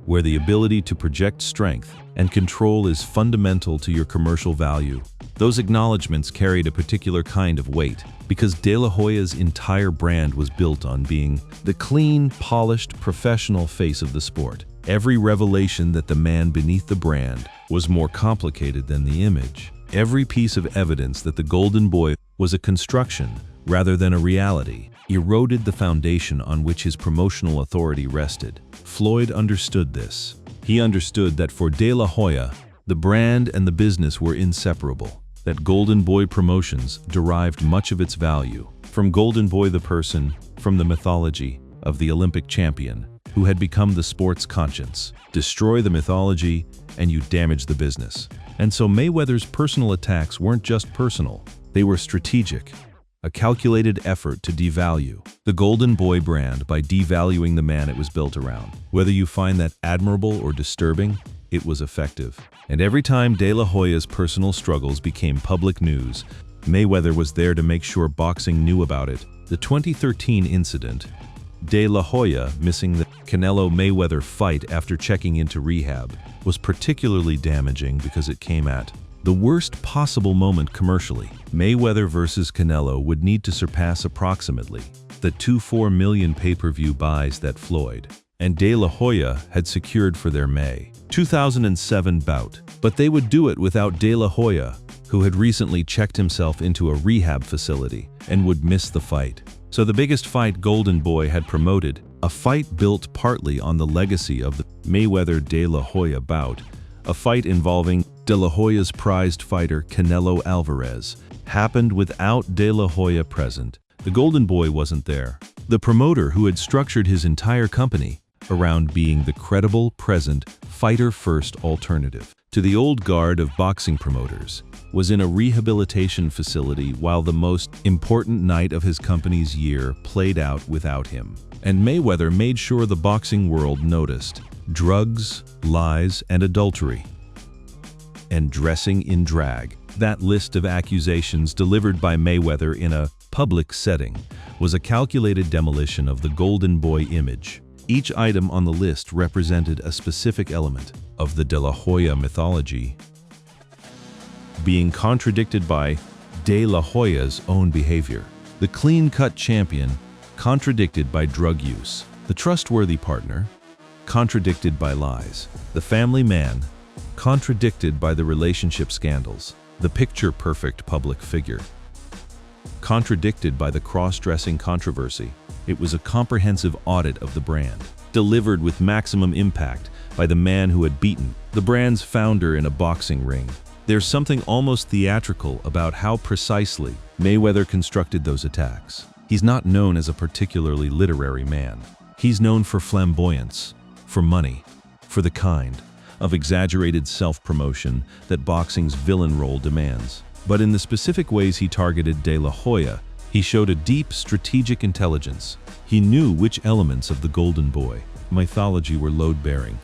where the ability to project strength and control is fundamental to your commercial value, those acknowledgments carried a particular kind of weight, because De La Hoya's entire brand was built on being the clean, polished, professional face of the sport. Every revelation that the man beneath the brand was more complicated than the image. Every piece of evidence that the Golden Boy was a construction rather than a reality eroded the foundation on which his promotional authority rested. Floyd understood this. He understood that for De La Hoya, the brand and the business were inseparable, that Golden Boy Promotions derived much of its value from Golden Boy the person, from the mythology of the Olympic champion who had become the sport's conscience. Destroy the mythology and you damage the business. And so Mayweather's personal attacks weren't just personal, they were strategic, a calculated effort to devalue the Golden Boy brand by devaluing the man it was built around. Whether you find that admirable or disturbing, it was effective. And every time De La Hoya's personal struggles became public news, Mayweather was there to make sure boxing knew about it. The 2013 incident, De La Hoya missing the Canelo-Mayweather fight after checking into rehab, was particularly damaging because it came at the worst possible moment commercially. Mayweather versus Canelo would need to surpass approximately the 2.4 million pay-per-view buys that Floyd and De La Hoya had secured for their May 2007 bout. But they would do it without De La Hoya, who had recently checked himself into a rehab facility and would miss the fight. So the biggest fight Golden Boy had promoted, a fight built partly on the legacy of the Mayweather-De La Hoya bout, a fight involving De La Hoya's prized fighter Canelo Alvarez, happened without De La Hoya present. The Golden Boy wasn't there. The promoter who had structured his entire company around being the credible, present, fighter-first alternative to the old guard of boxing promoters was in a rehabilitation facility while the most important night of his company's year played out without him. And Mayweather made sure the boxing world noticed drugs, lies, and adultery, and dressing in drag. That list of accusations delivered by Mayweather in a public setting was a calculated demolition of the Golden Boy image. Each item on the list represented a specific element of the De La Hoya mythology, being contradicted by De La Hoya's own behavior. The clean-cut champion, contradicted by drug use. The trustworthy partner, contradicted by lies. The family man, contradicted by the relationship scandals. The picture-perfect public figure, contradicted by the cross-dressing controversy. It was a comprehensive audit of the brand, delivered with maximum impact by the man who had beaten the brand's founder in a boxing ring. There's something almost theatrical about how precisely Mayweather constructed those attacks. He's not known as a particularly literary man. He's known for flamboyance, for money, for the kind of exaggerated self-promotion that boxing's villain role demands. But in the specific ways he targeted De La Hoya, he showed a deep strategic intelligence. He knew which elements of the Golden Boy mythology were load-bearing.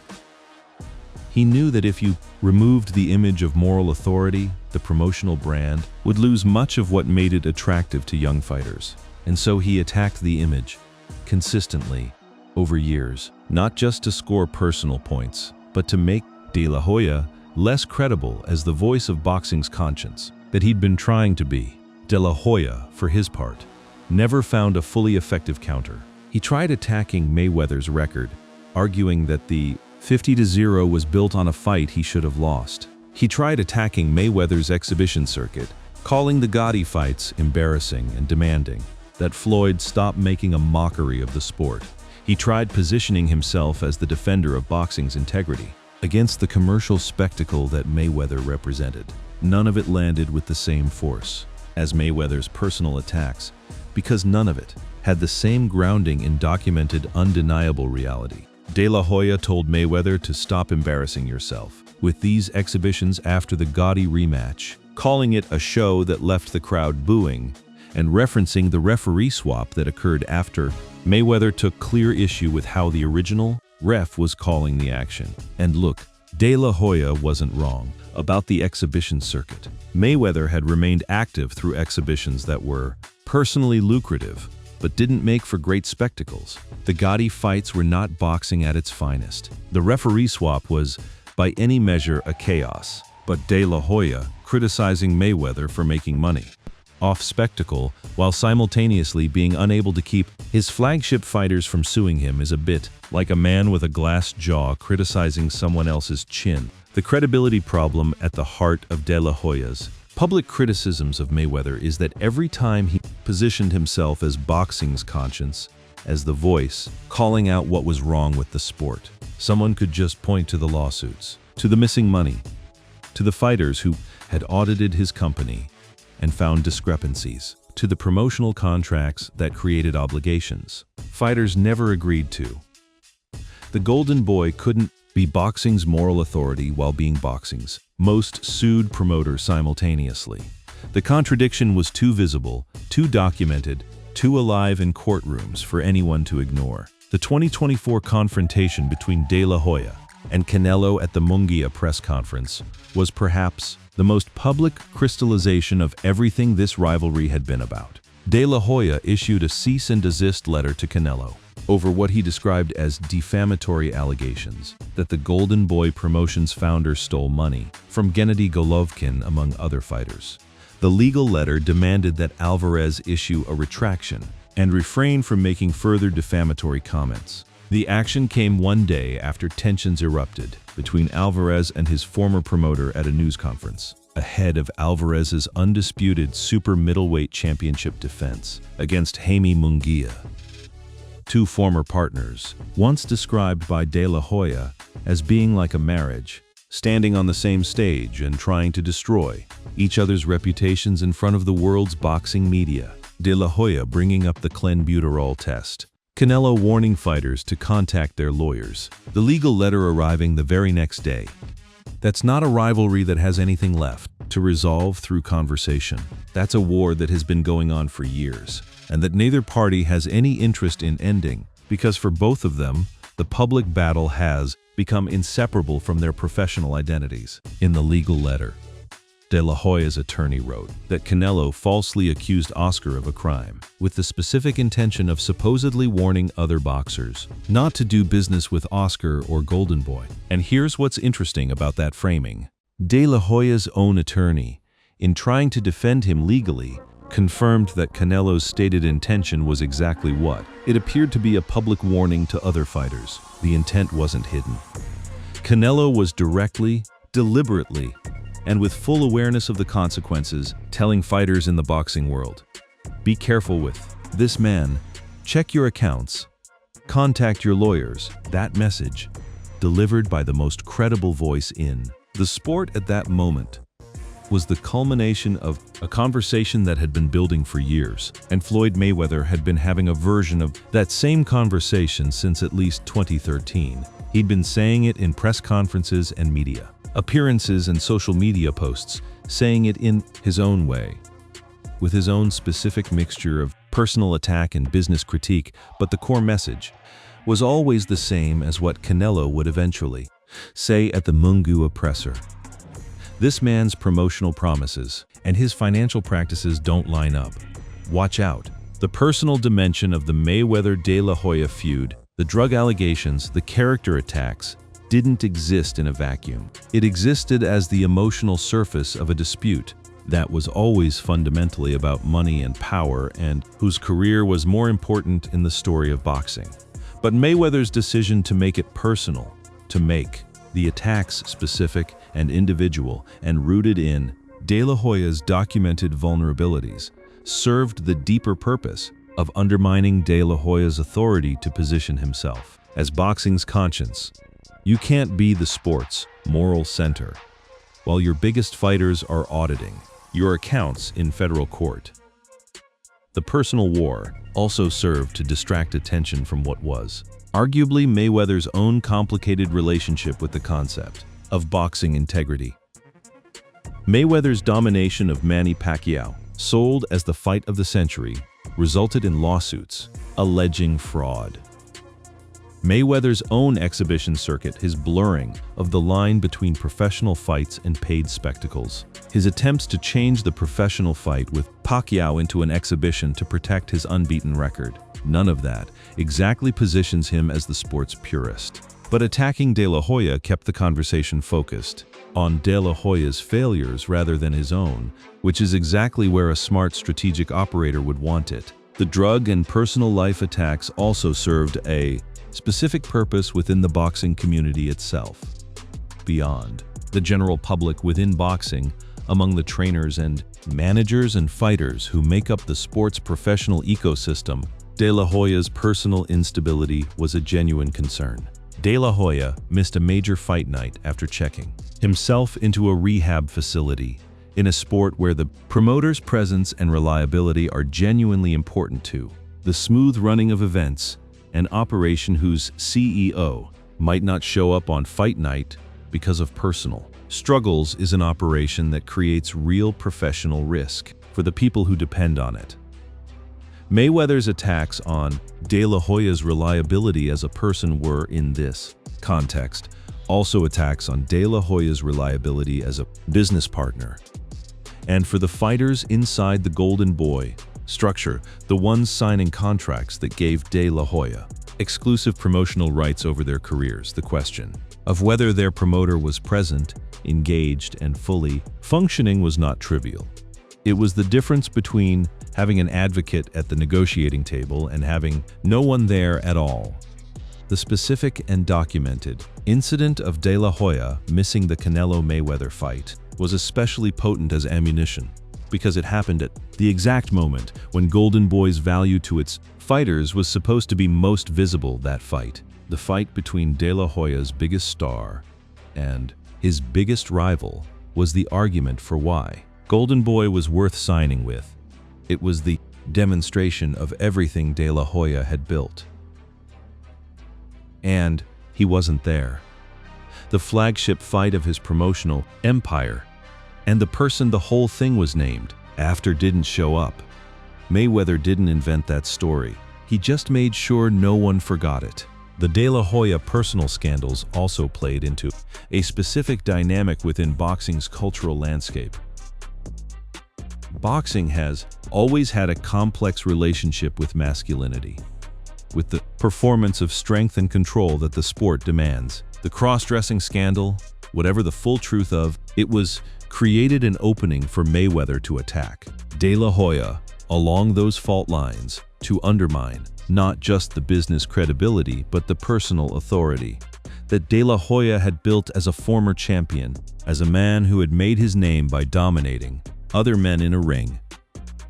He knew that if you removed the image of moral authority, the promotional brand would lose much of what made it attractive to young fighters. And so he attacked the image consistently over years, not just to score personal points, but to make De La Hoya less credible as the voice of boxing's conscience that he'd been trying to be. De La Hoya, for his part, never found a fully effective counter. He tried attacking Mayweather's record, arguing that the 50-0 was built on a fight he should have lost. He tried attacking Mayweather's exhibition circuit, calling the gaudy fights embarrassing and demanding that Floyd stop making a mockery of the sport. He tried positioning himself as the defender of boxing's integrity against the commercial spectacle that Mayweather represented. None of it landed with the same force as Mayweather's personal attacks, because none of it had the same grounding in documented, undeniable reality. De La Hoya told Mayweather to stop embarrassing yourself with these exhibitions after the gaudy rematch, calling it a show that left the crowd booing, and referencing the referee swap that occurred after. Mayweather took clear issue with how the original ref was calling the action. And look, De La Hoya wasn't wrong about the exhibition circuit. Mayweather had remained active through exhibitions that were personally lucrative, but didn't make for great spectacles. The gaudy fights were not boxing at its finest. The referee swap was, by any measure, a chaos, but De La Hoya criticizing Mayweather for making money off spectacle while simultaneously being unable to keep his flagship fighters from suing him is a bit like a man with a glass jaw criticizing someone else's chin. The credibility problem at the heart of De La Hoya's public criticisms of Mayweather is that every time he positioned himself as boxing's conscience, as the voice, calling out what was wrong with the sport, someone could just point to the lawsuits, to the missing money, to the fighters who had audited his company and found discrepancies, to the promotional contracts that created obligations fighters never agreed to. The Golden Boy couldn't be boxing's moral authority while being boxing's most sued promoter simultaneously. The contradiction was too visible, too documented, too alive in courtrooms for anyone to ignore. The 2024 confrontation between De La Hoya and Canelo at the Munguia press conference was perhaps the most public crystallization of everything this rivalry had been about. De La Hoya issued a cease and desist letter to Canelo over what he described as defamatory allegations that the Golden Boy Promotions founder stole money from Gennady Golovkin, among other fighters. The legal letter demanded that Alvarez issue a retraction and refrain from making further defamatory comments. The action came one day after tensions erupted between Alvarez and his former promoter at a news conference, ahead of Alvarez's undisputed super middleweight championship defense against Jaime Munguia. Two former partners, once described by De La Hoya as being like a marriage, standing on the same stage and trying to destroy each other's reputations in front of the world's boxing media. De La Hoya bringing up the clenbuterol test, Canelo warning fighters to contact their lawyers, the legal letter arriving the very next day. That's not a rivalry that has anything left to resolve through conversation. That's a war that has been going on for years, and that neither party has any interest in ending, because for both of them, the public battle has become inseparable from their professional identities. In the legal letter, De La Hoya's attorney wrote that Canelo falsely accused Oscar of a crime, with the specific intention of supposedly warning other boxers not to do business with Oscar or Golden Boy. And here's what's interesting about that framing. De La Hoya's own attorney, in trying to defend him legally, confirmed that Canelo's stated intention was exactly what. It appeared to be a public warning to other fighters. The intent wasn't hidden. Canelo was directly, deliberately, and with full awareness of the consequences, telling fighters in the boxing world, be careful with this man, check your accounts, contact your lawyers. That message, delivered by the most credible voice in the sport at that moment, was the culmination of a conversation that had been building for years, and Floyd Mayweather had been having a version of that same conversation since at least 2013. He'd been saying it in press conferences and media appearances and social media posts, saying it in his own way, with his own specific mixture of personal attack and business critique, but the core message was always the same as what Canelo would eventually say at the Mungu Oppressor. This man's promotional promises and his financial practices don't line up. Watch out. The personal dimension of the Mayweather-De La Hoya feud, the drug allegations, the character attacks, didn't exist in a vacuum. It existed as the emotional surface of a dispute that was always fundamentally about money and power and whose career was more important in the story of boxing. But Mayweather's decision to make it personal, to make the attacks specific and individual and rooted in De La Hoya's documented vulnerabilities, served the deeper purpose of undermining De La Hoya's authority to position himself as boxing's conscience. You can't be the sport's moral center while your biggest fighters are auditing your accounts in federal court. The personal war also served to distract attention from what was arguably Mayweather's own complicated relationship with the concept of boxing integrity. Mayweather's domination of Manny Pacquiao, sold as the fight of the century, resulted in lawsuits alleging fraud. Mayweather's own exhibition circuit, his blurring of the line between professional fights and paid spectacles, his attempts to change the professional fight with Pacquiao into an exhibition to protect his unbeaten record, none of that exactly positions him as the sport's purist. But attacking De La Hoya kept the conversation focused on De La Hoya's failures rather than his own, which is exactly where a smart strategic operator would want it. The drug and personal life attacks also served a specific purpose within the boxing community itself. Beyond the general public within boxing, among the trainers and managers and fighters who make up the sport's professional ecosystem, De La Hoya's personal instability was a genuine concern. De La Hoya missed a major fight night after checking himself into a rehab facility in a sport where the promoter's presence and reliability are genuinely important to the smooth running of events, an operation whose CEO might not show up on fight night because of personal struggles is an operation that creates real professional risk for the people who depend on it. Mayweather's attacks on De La Hoya's reliability as a person were, in this context, also attacks on De La Hoya's reliability as a business partner. And for the fighters inside the Golden Boy structure, the ones signing contracts that gave De La Hoya exclusive promotional rights over their careers, the question of whether their promoter was present, engaged, and fully functioning was not trivial. It was the difference between having an advocate at the negotiating table and having no one there at all. The specific and documented incident of De La Hoya missing the Canelo-Mayweather fight was especially potent as ammunition because it happened at the exact moment when Golden Boy's value to its fighters was supposed to be most visible. That fight, the fight between De La Hoya's biggest star and his biggest rival, was the argument for why Golden Boy was worth signing with. It was the demonstration of everything De La Hoya had built. And he wasn't there. The flagship fight of his promotional empire, and the person the whole thing was named after didn't show up. Mayweather didn't invent that story. He just made sure no one forgot it. The De La Hoya personal scandals also played into a specific dynamic within boxing's cultural landscape. Boxing has always had a complex relationship with masculinity, with the performance of strength and control that the sport demands. The cross-dressing scandal, whatever the full truth of, it was created an opening for Mayweather to attack De La Hoya along those fault lines to undermine not just the business credibility but the personal authority that De La Hoya had built as a former champion, as a man who had made his name by dominating other men in a ring.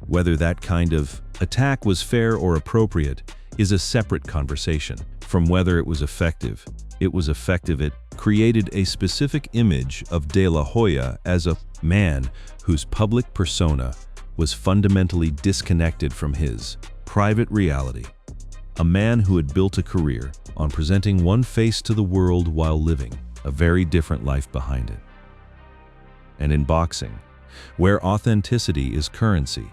Whether that kind of attack was fair or appropriate is a separate conversation from whether it was effective. It was effective. It created a specific image of De La Hoya as a man whose public persona was fundamentally disconnected from his private reality. a man who had built a career on presenting one face to the world while living a very different life behind it. And in boxing, where authenticity is currency,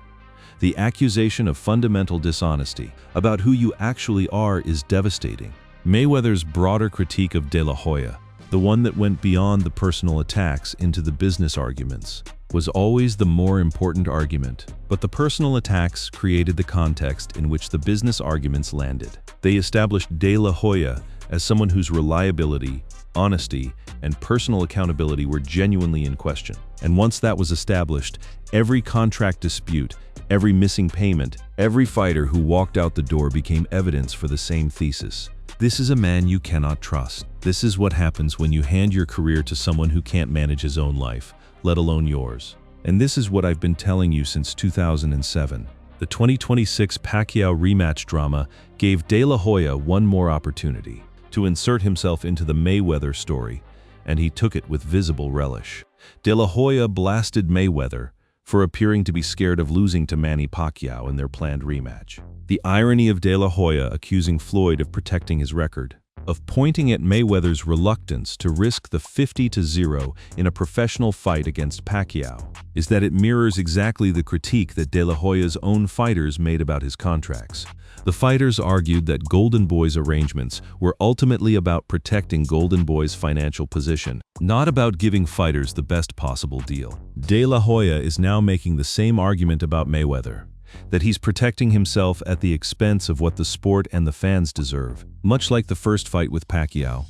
the accusation of fundamental dishonesty about who you actually are is devastating. Mayweather's broader critique of De La Hoya, the one that went beyond the personal attacks into the business arguments, was always the more important argument, but the personal attacks created the context in which the business arguments landed. They established De La Hoya as someone whose reliability, honesty, and personal accountability were genuinely in question. And once that was established, every contract dispute, every missing payment, every fighter who walked out the door became evidence for the same thesis. This is a man you cannot trust. This is what happens when you hand your career to someone who can't manage his own life, let alone yours. And this is what I've been telling you since 2007. The 2026 Pacquiao rematch drama gave De La Hoya one more opportunity to insert himself into the Mayweather story, and he took it with visible relish. De La Hoya blasted Mayweather for appearing to be scared of losing to Manny Pacquiao in their planned rematch. The irony of De La Hoya accusing Floyd of protecting his record, of pointing at Mayweather's reluctance to risk the 50-0 in a professional fight against Pacquiao, is that it mirrors exactly the critique that De La Hoya's own fighters made about his contracts. The fighters argued that Golden Boy's arrangements were ultimately about protecting Golden Boy's financial position, not about giving fighters the best possible deal. De La Hoya is now making the same argument about Mayweather, that he's protecting himself at the expense of what the sport and the fans deserve. Much like the first fight with Pacquiao,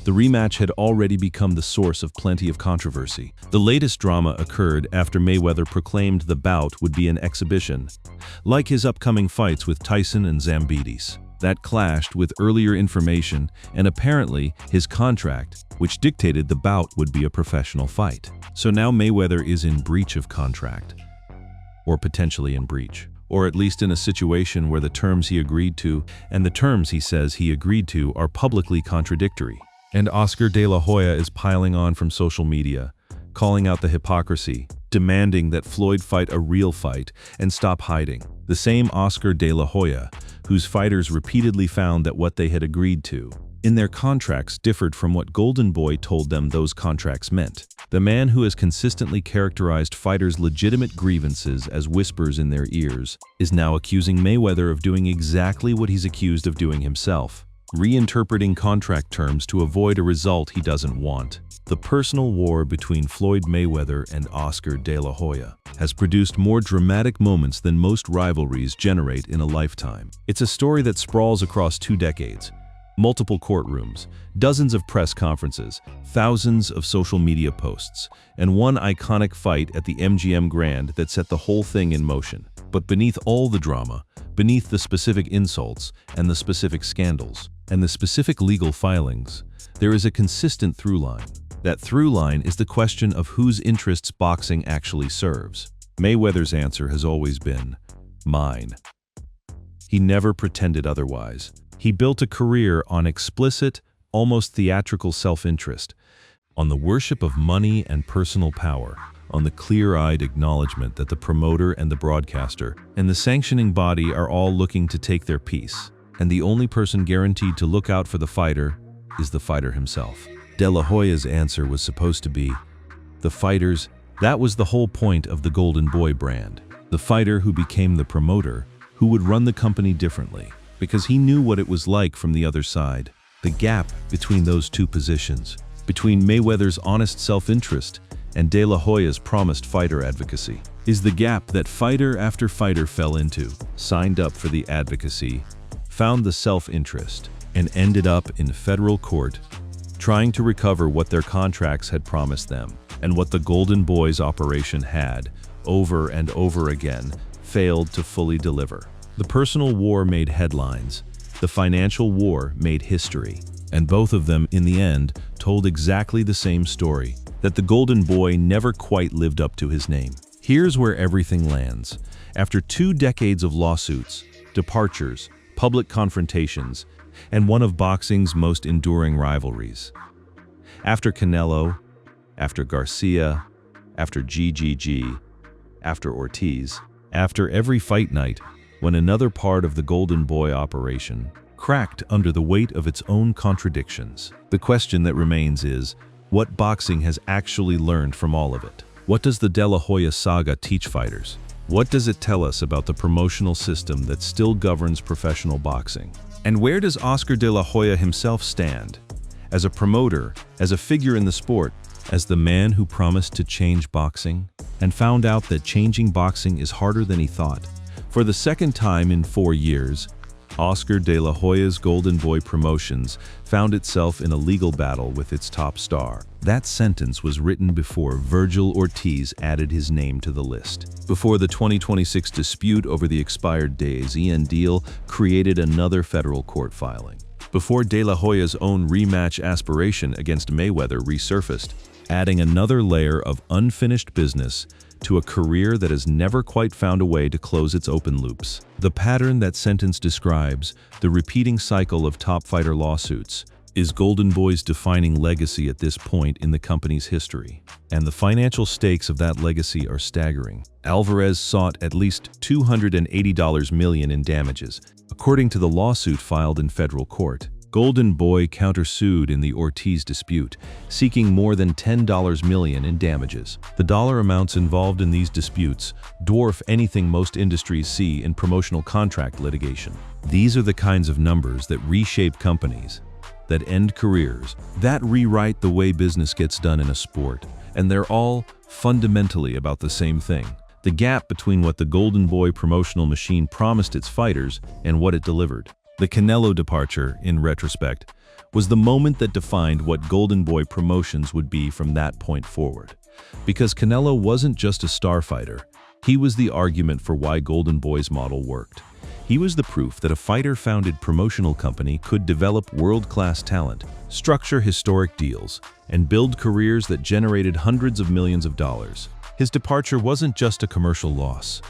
the rematch had already become the source of plenty of controversy. The latest drama occurred after Mayweather proclaimed the bout would be an exhibition, like his upcoming fights with Tyson and Zambidis. That clashed with earlier information and apparently his contract, which dictated the bout would be a professional fight. So now Mayweather is in breach of contract, or potentially in breach, or at least in a situation where the terms he agreed to and the terms he says he agreed to are publicly contradictory. And Oscar De La Hoya is piling on from social media, calling out the hypocrisy, demanding that Floyd fight a real fight and stop hiding. The same Oscar De La Hoya, whose fighters repeatedly found that what they had agreed to in their contracts differed from what Golden Boy told them those contracts meant. The man who has consistently characterized fighters' legitimate grievances as whispers in their ears is now accusing Mayweather of doing exactly what he's accused of doing himself, reinterpreting contract terms to avoid a result he doesn't want. The personal war between Floyd Mayweather and Oscar De La Hoya has produced more dramatic moments than most rivalries generate in a lifetime. It's a story that sprawls across 2 decades, multiple courtrooms, dozens of press conferences, thousands of social media posts, and one iconic fight at the MGM Grand that set the whole thing in motion. But beneath all the drama, beneath the specific insults and the specific scandals and the specific legal filings, there is a consistent through line. That through line is the question of whose interests boxing actually serves. Mayweather's answer has always been, mine. He never pretended otherwise. He built a career on explicit, almost theatrical self-interest, on the worship of money and personal power, on the clear-eyed acknowledgement that the promoter and the broadcaster and the sanctioning body are all looking to take their piece, and the only person guaranteed to look out for the fighter is the fighter himself. De La Hoya's answer was supposed to be, the fighters, that was the whole point of the Golden Boy brand. The fighter who became the promoter, who would run the company differently, because he knew what it was like from the other side. The gap between those two positions, between Mayweather's honest self-interest and De La Hoya's promised fighter advocacy, is the gap that fighter after fighter fell into, signed up for the advocacy, found the self-interest, and ended up in federal court trying to recover what their contracts had promised them, and what the Golden Boys operation had, over and over again, failed to fully deliver. The personal war made headlines, the financial war made history, and both of them, in the end, told exactly the same story, that the Golden Boy never quite lived up to his name. Here's where everything lands. After 2 decades of lawsuits, departures, public confrontations, and one of boxing's most enduring rivalries. After Canelo, after Garcia, after GGG, after Ortiz, after every fight night, when another part of the Golden Boy operation cracked under the weight of its own contradictions. The question that remains is, what boxing has actually learned from all of it? What does the De La Hoya saga teach fighters? What does it tell us about the promotional system that still governs professional boxing? And where does Oscar De La Hoya himself stand? As a promoter, as a figure in the sport, as the man who promised to change boxing, and found out that changing boxing is harder than he thought. For the second time in 4 years, Oscar De La Hoya's Golden Boy Promotions found itself in a legal battle with its top star. That sentence was written before Virgil Ortiz added his name to the list. Before the 2026 dispute over the expired DAZN deal created another federal court filing. Before De La Hoya's own rematch aspiration against Mayweather resurfaced, adding another layer of unfinished business to a career that has never quite found a way to close its open loops. The pattern that sentence describes, the repeating cycle of top fighter lawsuits, is Golden Boy's defining legacy at this point in the company's history. And the financial stakes of that legacy are staggering. Alvarez sought at least $280 million in damages, according to the lawsuit filed in federal court. Golden Boy countersued in the Ortiz dispute, seeking more than $10 million in damages. The dollar amounts involved in these disputes dwarf anything most industries see in promotional contract litigation. These are the kinds of numbers that reshape companies, that end careers, that rewrite the way business gets done in a sport, and they're all fundamentally about the same thing: the gap between what the Golden Boy promotional machine promised its fighters and what it delivered. The Canelo departure, in retrospect, was the moment that defined what Golden Boy Promotions would be from that point forward. Because Canelo wasn't just a star fighter, he was the argument for why Golden Boy's model worked. He was the proof that a fighter-founded promotional company could develop world-class talent, structure historic deals, and build careers that generated hundreds of millions of dollars. His departure wasn't just a commercial loss.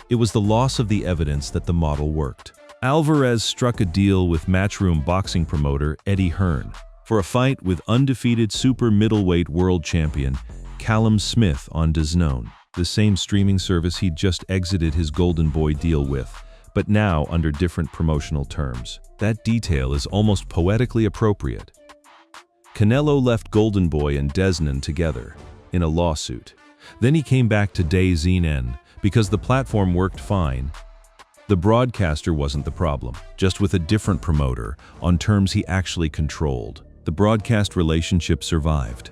It was the loss of the evidence that the model worked. Alvarez struck a deal with Matchroom boxing promoter Eddie Hearn for a fight with undefeated super middleweight world champion Callum Smith on DAZN, the same streaming service he'd just exited his Golden Boy deal with, but now under different promotional terms. That detail is almost poetically appropriate. Canelo left Golden Boy and DAZN together in a lawsuit. Then he came back to DAZN because the platform worked fine. The broadcaster wasn't the problem, just with a different promoter, on terms he actually controlled. The broadcast relationship survived.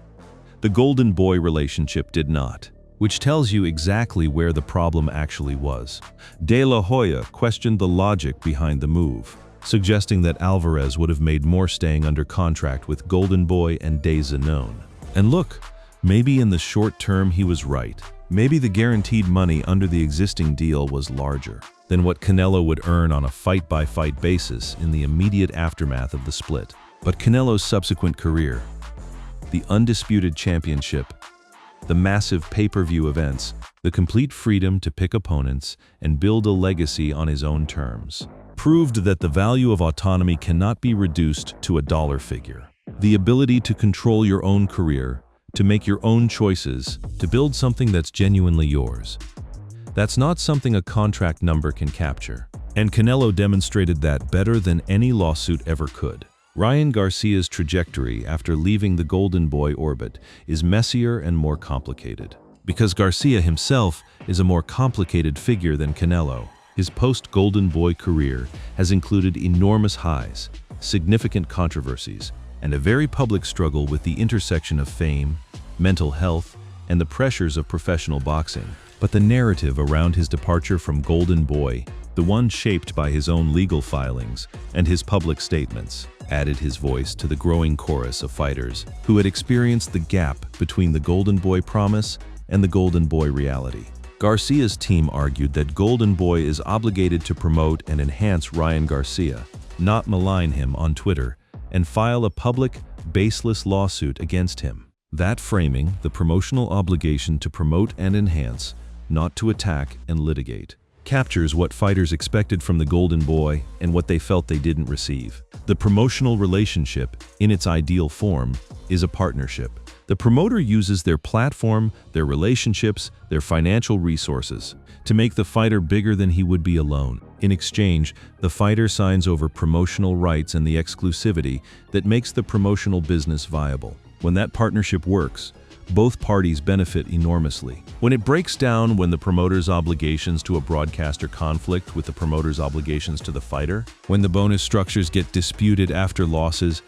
The Golden Boy relationship did not, which tells you exactly where the problem actually was. De La Hoya questioned the logic behind the move, suggesting that Alvarez would have made more staying under contract with Golden Boy and DAZN. And look, maybe in the short term he was right. Maybe the guaranteed money under the existing deal was larger than what Canelo would earn on a fight-by-fight basis in the immediate aftermath of the split. But Canelo's subsequent career, the undisputed championship, the massive pay-per-view events, the complete freedom to pick opponents and build a legacy on his own terms, proved that the value of autonomy cannot be reduced to a dollar figure. The ability to control your own career, to make your own choices, to build something that's genuinely yours. That's not something a contract number can capture. And Canelo demonstrated that better than any lawsuit ever could. Ryan Garcia's trajectory after leaving the Golden Boy orbit is messier and more complicated. Because Garcia himself is a more complicated figure than Canelo, his post-Golden Boy career has included enormous highs, significant controversies, and a very public struggle with the intersection of fame, mental health, and the pressures of professional boxing. But the narrative around his departure from Golden Boy, the one shaped by his own legal filings and his public statements, added his voice to the growing chorus of fighters who had experienced the gap between the Golden Boy promise and the Golden Boy reality. Garcia's team argued that Golden Boy is obligated to promote and enhance Ryan Garcia, not malign him on Twitter, and file a public, baseless lawsuit against him. That framing, the promotional obligation to promote and enhance, not to attack and litigate, captures what fighters expected from the Golden Boy and what they felt they didn't receive. The promotional relationship, in its ideal form, is a partnership. The promoter uses their platform, their relationships, their financial resources to make the fighter bigger than he would be alone. In exchange, the fighter signs over promotional rights and the exclusivity that makes the promotional business viable. When that partnership works, both parties benefit enormously. When it breaks down, when the promoter's obligations to a broadcaster conflict with the promoter's obligations to the fighter, when the bonus structures get disputed after losses,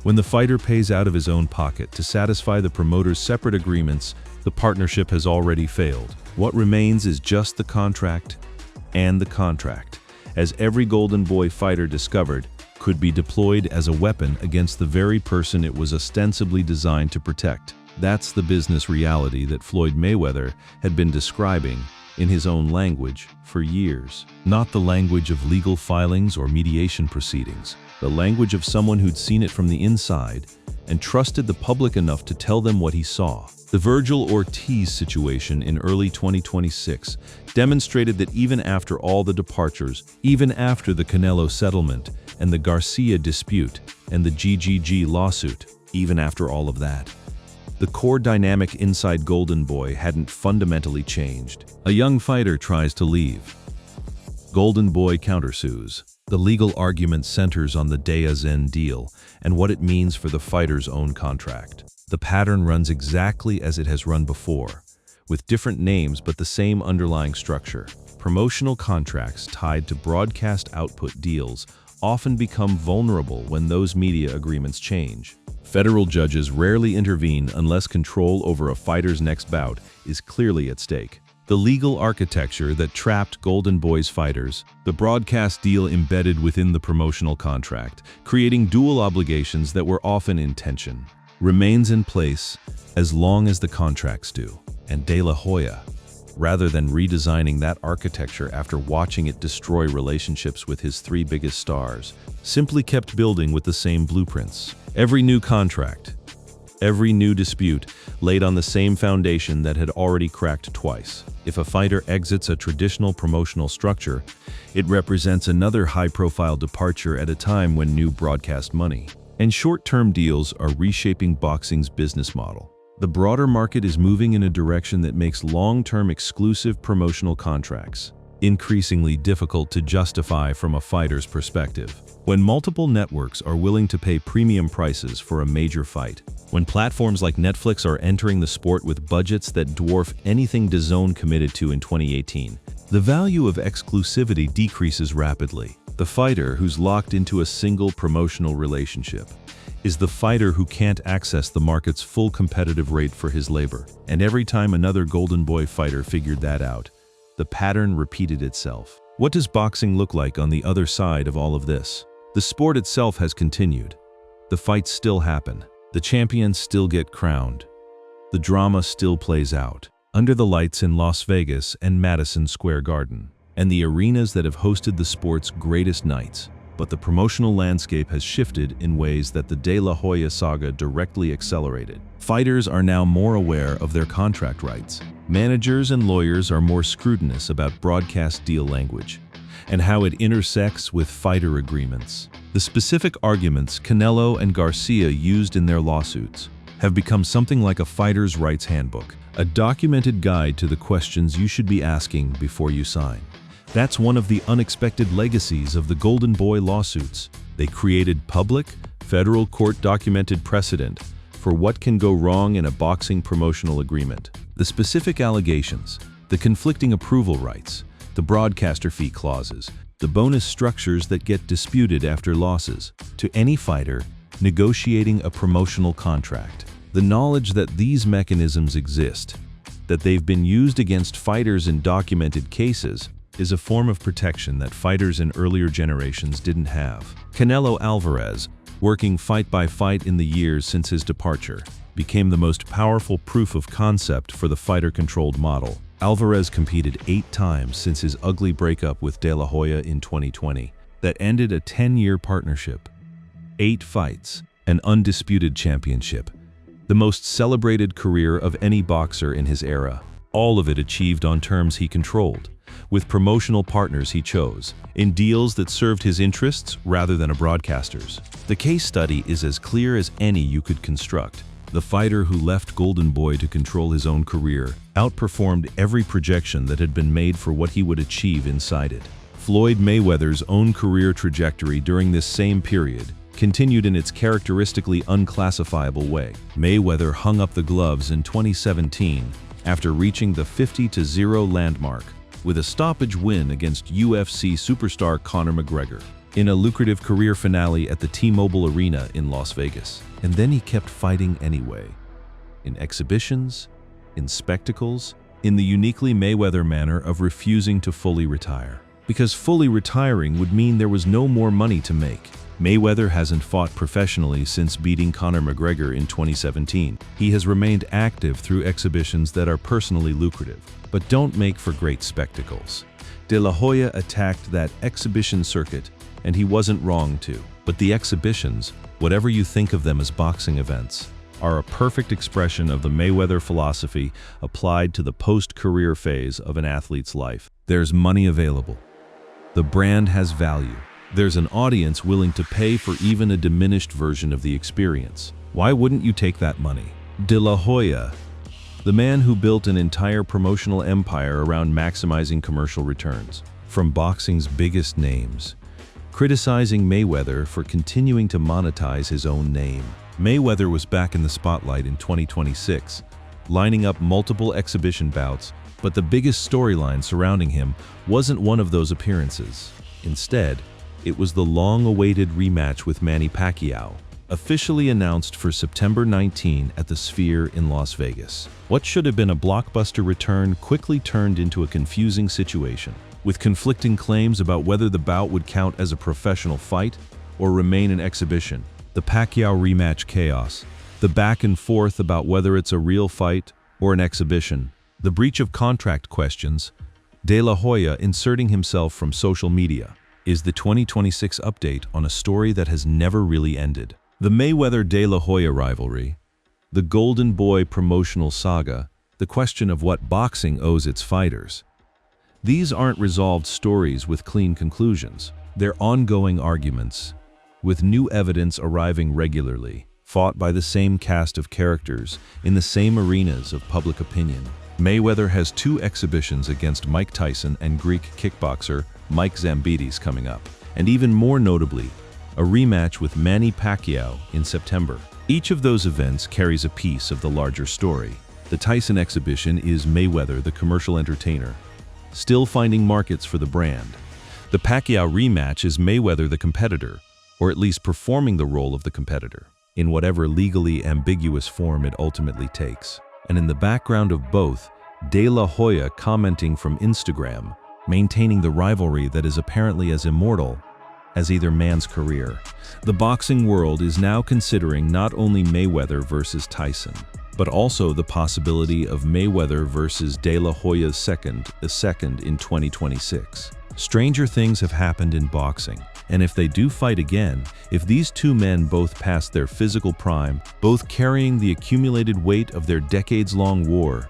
when the fighter pays out of his own pocket to satisfy the promoter's separate agreements, the partnership has already failed. What remains is just the contract and the contract, as every Golden Boy fighter discovered, could be deployed as a weapon against the very person it was ostensibly designed to protect. That's the business reality that Floyd Mayweather had been describing in his own language for years. Not the language of legal filings or mediation proceedings, the language of someone who'd seen it from the inside and trusted the public enough to tell them what he saw. The Virgil Ortiz situation in early 2026 demonstrated that even after all the departures, even after the Canelo settlement and the Garcia dispute and the GGG lawsuit, even after all of that, the core dynamic inside Golden Boy hadn't fundamentally changed. A young fighter tries to leave. Golden Boy countersues. The legal argument centers on the Diaz-En deal and what it means for the fighter's own contract. The pattern runs exactly as it has run before, with different names but the same underlying structure. Promotional contracts tied to broadcast output deals often become vulnerable when those media agreements change. Federal judges rarely intervene unless control over a fighter's next bout is clearly at stake. The legal architecture that trapped Golden Boy's fighters, the broadcast deal embedded within the promotional contract, creating dual obligations that were often in tension, remains in place as long as the contracts do. And De La Hoya, rather than redesigning that architecture after watching it destroy relationships with his three biggest stars, simply kept building with the same blueprints. Every new contract, every new dispute laid on the same foundation that had already cracked twice. If a fighter exits a traditional promotional structure, it represents another high-profile departure at a time when new broadcast money and short-term deals are reshaping boxing's business model. The broader market is moving in a direction that makes long-term exclusive promotional contracts increasingly difficult to justify from a fighter's perspective. When multiple networks are willing to pay premium prices for a major fight, when platforms like Netflix are entering the sport with budgets that dwarf anything DAZN committed to in 2018, the value of exclusivity decreases rapidly. The fighter who's locked into a single promotional relationship is the fighter who can't access the market's full competitive rate for his labor. And every time another Golden Boy fighter figured that out, the pattern repeated itself. What does boxing look like on the other side of all of this? The sport itself has continued. The fights still happen. The champions still get crowned. The drama still plays out under the lights in Las Vegas and Madison Square Garden, and the arenas that have hosted the sport's greatest nights. But the promotional landscape has shifted in ways that the De La Hoya saga directly accelerated. Fighters are now more aware of their contract rights. Managers and lawyers are more scrutinous about broadcast deal language and how it intersects with fighter agreements. The specific arguments Canelo and Garcia used in their lawsuits have become something like a fighter's rights handbook, a documented guide to the questions you should be asking before you sign. That's one of the unexpected legacies of the Golden Boy lawsuits. They created public, federal court-documented precedent for what can go wrong in a boxing promotional agreement. The specific allegations, the conflicting approval rights, the broadcaster fee clauses, the bonus structures that get disputed after losses, to any fighter negotiating a promotional contract. The knowledge that these mechanisms exist, that they've been used against fighters in documented cases, is a form of protection that fighters in earlier generations didn't have. Canelo Alvarez, working fight by fight in the years since his departure, became the most powerful proof of concept for the fighter-controlled model. Alvarez competed 8 times since his ugly breakup with De La Hoya in 2020 that ended a 10-year partnership. 8 fights, an undisputed championship, the most celebrated career of any boxer in his era. All of it achieved on terms he controlled, with promotional partners he chose, in deals that served his interests rather than a broadcaster's. The case study is as clear as any you could construct. The fighter who left Golden Boy to control his own career outperformed every projection that had been made for what he would achieve inside it. Floyd Mayweather's own career trajectory during this same period continued in its characteristically unclassifiable way. Mayweather hung up the gloves in 2017 after reaching the 50-0 landmark with a stoppage win against UFC superstar Conor McGregor in a lucrative career finale at the T-Mobile Arena in Las Vegas. And then he kept fighting anyway. In exhibitions, in spectacles, in the uniquely Mayweather manner of refusing to fully retire. Because fully retiring would mean there was no more money to make. Mayweather hasn't fought professionally since beating Conor McGregor in 2017. He has remained active through exhibitions that are personally lucrative, but don't make for great spectacles. De La Hoya attacked that exhibition circuit, and he wasn't wrong to. But the exhibitions, whatever you think of them as boxing events, are a perfect expression of the Mayweather philosophy applied to the post-career phase of an athlete's life. There's money available. The brand has value. There's an audience willing to pay for even a diminished version of the experience. Why wouldn't you take that money? De La Hoya, the man who built an entire promotional empire around maximizing commercial returns, from boxing's biggest names, criticizing Mayweather for continuing to monetize his own name. Mayweather was back in the spotlight in 2026, lining up multiple exhibition bouts, but the biggest storyline surrounding him wasn't one of those appearances. Instead, it was the long-awaited rematch with Manny Pacquiao, officially announced for September 19 at the Sphere in Las Vegas. What should have been a blockbuster return quickly turned into a confusing situation, with conflicting claims about whether the bout would count as a professional fight or remain an exhibition. The Pacquiao rematch chaos, the back and forth about whether it's a real fight or an exhibition, the breach of contract questions, De La Hoya inserting himself from social media, is the 2026 update on a story that has never really ended. The Mayweather-De La Hoya rivalry, the Golden Boy promotional saga, the question of what boxing owes its fighters. These aren't resolved stories with clean conclusions. They're ongoing arguments, with new evidence arriving regularly, fought by the same cast of characters in the same arenas of public opinion. Mayweather has 2 exhibitions against Mike Tyson and Greek kickboxer Mike Zambides coming up, and even more notably, a rematch with Manny Pacquiao in September. Each of those events carries a piece of the larger story. The Tyson exhibition is Mayweather, the commercial entertainer, still finding markets for the brand. The Pacquiao rematch is Mayweather, the competitor, or at least performing the role of the competitor, in whatever legally ambiguous form it ultimately takes. And in the background of both, De La Hoya commenting from Instagram, maintaining the rivalry that is apparently as immortal as either man's career. The boxing world is now considering not only Mayweather versus Tyson, but also the possibility of Mayweather versus De La Hoya's second in 2026. Stranger things have happened in boxing, and if they do fight again, if these 2 men both pass their physical prime, both carrying the accumulated weight of their decades-long war,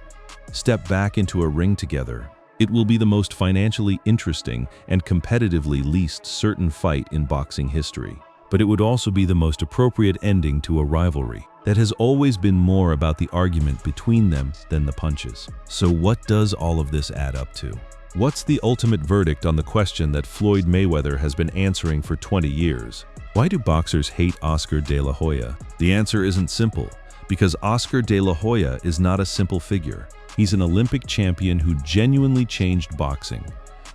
step back into a ring together, it will be the most financially interesting and competitively least certain fight in boxing history. But it would also be the most appropriate ending to a rivalry that has always been more about the argument between them than the punches. So what does all of this add up to? What's the ultimate verdict on the question that Floyd Mayweather has been answering for 20 years? Why do boxers hate Oscar De La Hoya? The answer isn't simple, because Oscar De La Hoya is not a simple figure. He's an Olympic champion who genuinely changed boxing,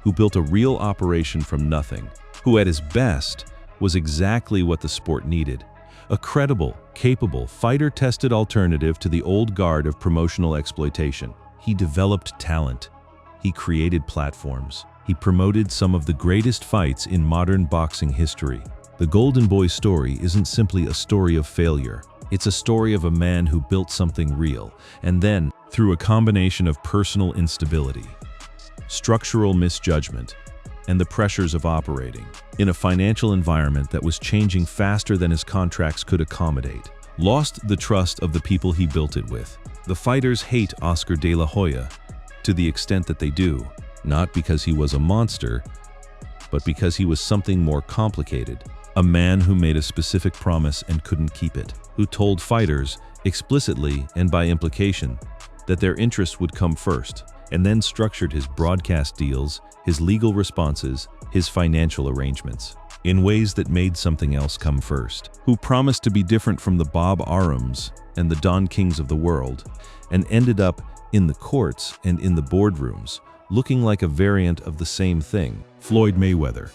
who built a real operation from nothing, who at his best was exactly what the sport needed. A credible, capable, fighter-tested alternative to the old guard of promotional exploitation. He developed talent. He created platforms. He promoted some of the greatest fights in modern boxing history. The Golden Boy story isn't simply a story of failure. It's a story of a man who built something real, and then, through a combination of personal instability, structural misjudgment, and the pressures of operating in a financial environment that was changing faster than his contracts could accommodate, lost the trust of the people he built it with. The fighters hate Oscar De La Hoya to the extent that they do, not because he was a monster, but because he was something more complicated. A man who made a specific promise and couldn't keep it, who told fighters, explicitly and by implication, that their interests would come first, and then structured his broadcast deals, his legal responses, his financial arrangements, in ways that made something else come first, who promised to be different from the Bob Arums and the Don Kings of the world, and ended up in the courts and in the boardrooms, looking like a variant of the same thing. Floyd Mayweather,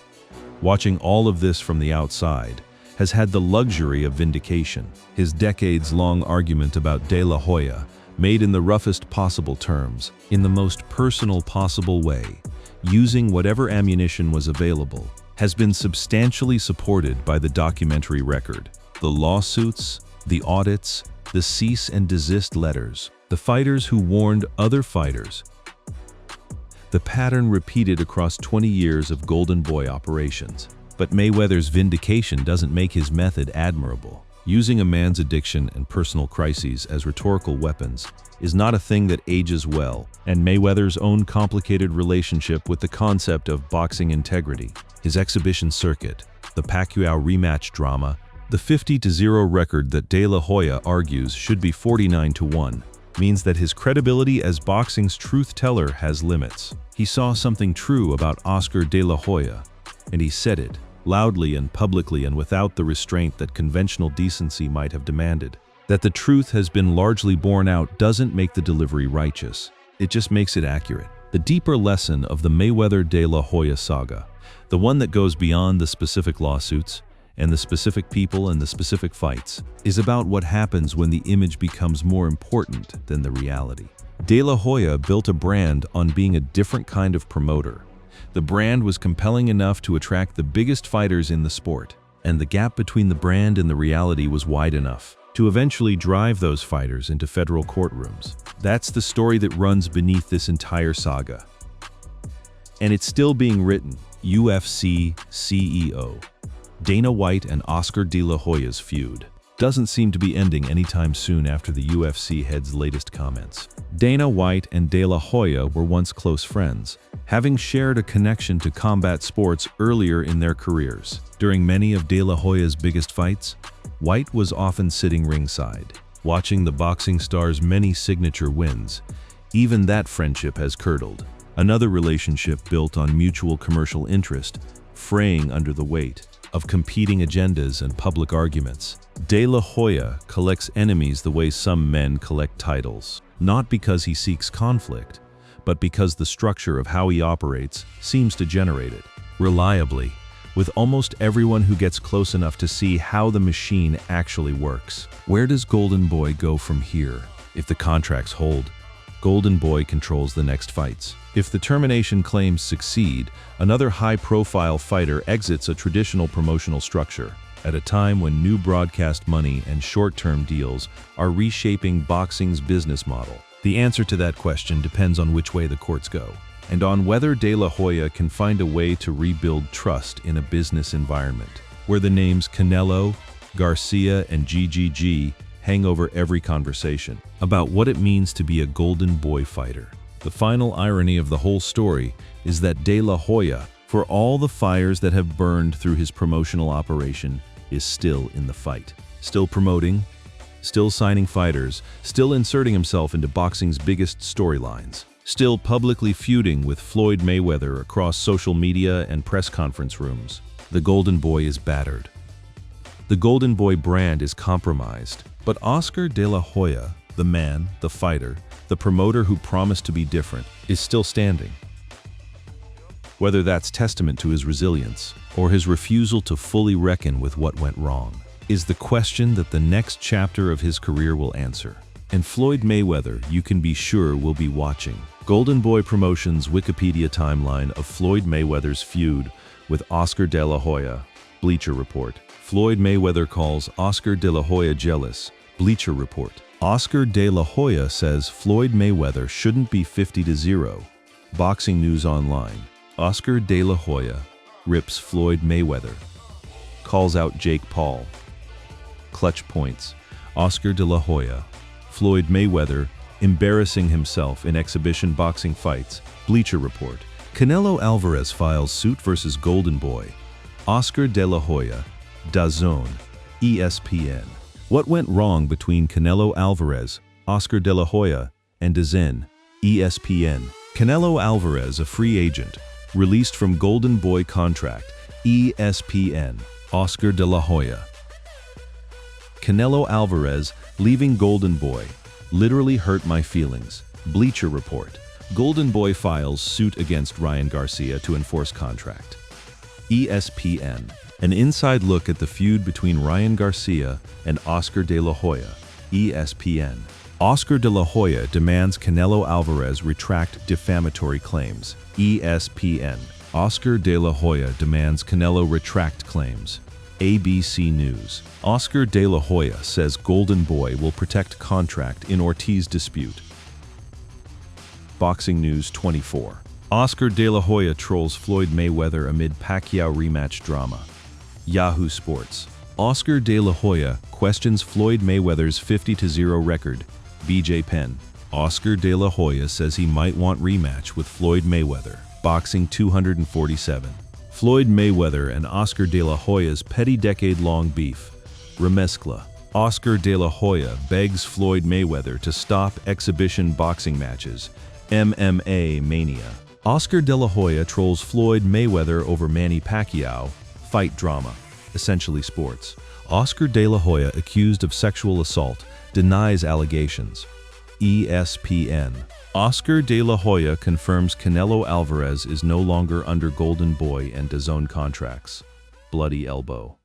watching all of this from the outside, has had the luxury of vindication. His decades-long argument about De La Hoya, made in the roughest possible terms, in the most personal possible way, using whatever ammunition was available, has been substantially supported by the documentary record, the lawsuits, the audits, the cease and desist letters, the fighters who warned other fighters. The pattern repeated across 20 years of Golden Boy operations. But Mayweather's vindication doesn't make his method admirable. Using a man's addiction and personal crises as rhetorical weapons is not a thing that ages well, and Mayweather's own complicated relationship with the concept of boxing integrity, his exhibition circuit, the Pacquiao rematch drama, the 50-0 record that De La Hoya argues should be 49-1, means that his credibility as boxing's truth teller has limits. He saw something true about Oscar De La Hoya, and he said it, loudly and publicly and without the restraint that conventional decency might have demanded. That the truth has been largely borne out doesn't make the delivery righteous. It just makes it accurate. The deeper lesson of the Mayweather-De La Hoya saga, the one that goes beyond the specific lawsuits and the specific people and the specific fights, is about what happens when the image becomes more important than the reality. De La Hoya built a brand on being a different kind of promoter. The brand was compelling enough to attract the biggest fighters in the sport, and the gap between the brand and the reality was wide enough to eventually drive those fighters into federal courtrooms. That's the story that runs beneath this entire saga. And it's still being written. UFC CEO Dana White and Oscar De La Hoya's feud doesn't seem to be ending anytime soon after the UFC head's latest comments. Dana White and De La Hoya were once close friends, having shared a connection to combat sports earlier in their careers. During many of De La Hoya's biggest fights, White was often sitting ringside, watching the boxing star's many signature wins. Even that friendship has curdled. Another relationship built on mutual commercial interest, fraying under the weight of competing agendas and public arguments. De La Hoya collects enemies the way some men collect titles, not because he seeks conflict, but because the structure of how he operates seems to generate it, reliably, with almost everyone who gets close enough to see how the machine actually works. Where does Golden Boy go from here? If the contracts hold, Golden Boy controls the next fights. If the termination claims succeed, another high-profile fighter exits a traditional promotional structure, at a time when new broadcast money and short-term deals are reshaping boxing's business model. The answer to that question depends on which way the courts go, and on whether De La Hoya can find a way to rebuild trust in a business environment, where the names Canelo, Garcia, and GGG hang over every conversation about what it means to be a Golden Boy fighter. The final irony of the whole story is that De La Hoya, for all the fires that have burned through his promotional operation, is still in the fight. Still promoting, still signing fighters, still inserting himself into boxing's biggest storylines, still publicly feuding with Floyd Mayweather across social media and press conference rooms. The Golden Boy is battered. The Golden Boy brand is compromised, but Oscar De La Hoya, the man, the fighter, the promoter who promised to be different, is still standing. Whether that's testament to his resilience or his refusal to fully reckon with what went wrong is the question that the next chapter of his career will answer. And Floyd Mayweather, you can be sure, will be watching. Golden Boy Promotions Wikipedia timeline of Floyd Mayweather's feud with Oscar De La Hoya. Bleacher Report. Floyd Mayweather calls Oscar De La Hoya jealous. Bleacher Report. Oscar De La Hoya says Floyd Mayweather shouldn't be 50-0. Boxing News Online. Oscar De La Hoya rips Floyd Mayweather. Calls out Jake Paul. Clutch points. Oscar De La Hoya. Floyd Mayweather embarrassing himself in exhibition boxing fights. Bleacher Report. Canelo Alvarez files suit versus Golden Boy. Oscar De La Hoya. DAZN. ESPN. What went wrong between Canelo Alvarez, Oscar De La Hoya, and DAZN, ESPN? Canelo Alvarez, a free agent, released from Golden Boy contract, ESPN, Oscar De La Hoya. Canelo Alvarez leaving Golden Boy literally hurt my feelings. Bleacher Report. Golden Boy files suit against Ryan Garcia to enforce contract. ESPN. An inside look at the feud between Ryan Garcia and Oscar De La Hoya. ESPN. Oscar De La Hoya demands Canelo Alvarez retract defamatory claims. ESPN. Oscar De La Hoya demands Canelo retract claims. ABC News. Oscar De La Hoya says Golden Boy will protect contract in Ortiz dispute. Boxing News 24. Oscar De La Hoya trolls Floyd Mayweather amid Pacquiao rematch drama. Yahoo Sports. Oscar De La Hoya questions Floyd Mayweather's 50-0 record. BJ Penn. Oscar De La Hoya says he might want rematch with Floyd Mayweather. Boxing 247. Floyd Mayweather and Oscar De La Hoya's petty decade-long beef. Remezcla. Oscar De La Hoya begs Floyd Mayweather to stop exhibition boxing matches. MMA Mania. Oscar De La Hoya trolls Floyd Mayweather over Manny Pacquiao. Fight drama. Essentially Sports. Oscar De La Hoya, accused of sexual assault, denies allegations. ESPN. Oscar De La Hoya confirms Canelo Alvarez is no longer under Golden Boy and DAZN contracts. Bloody Elbow.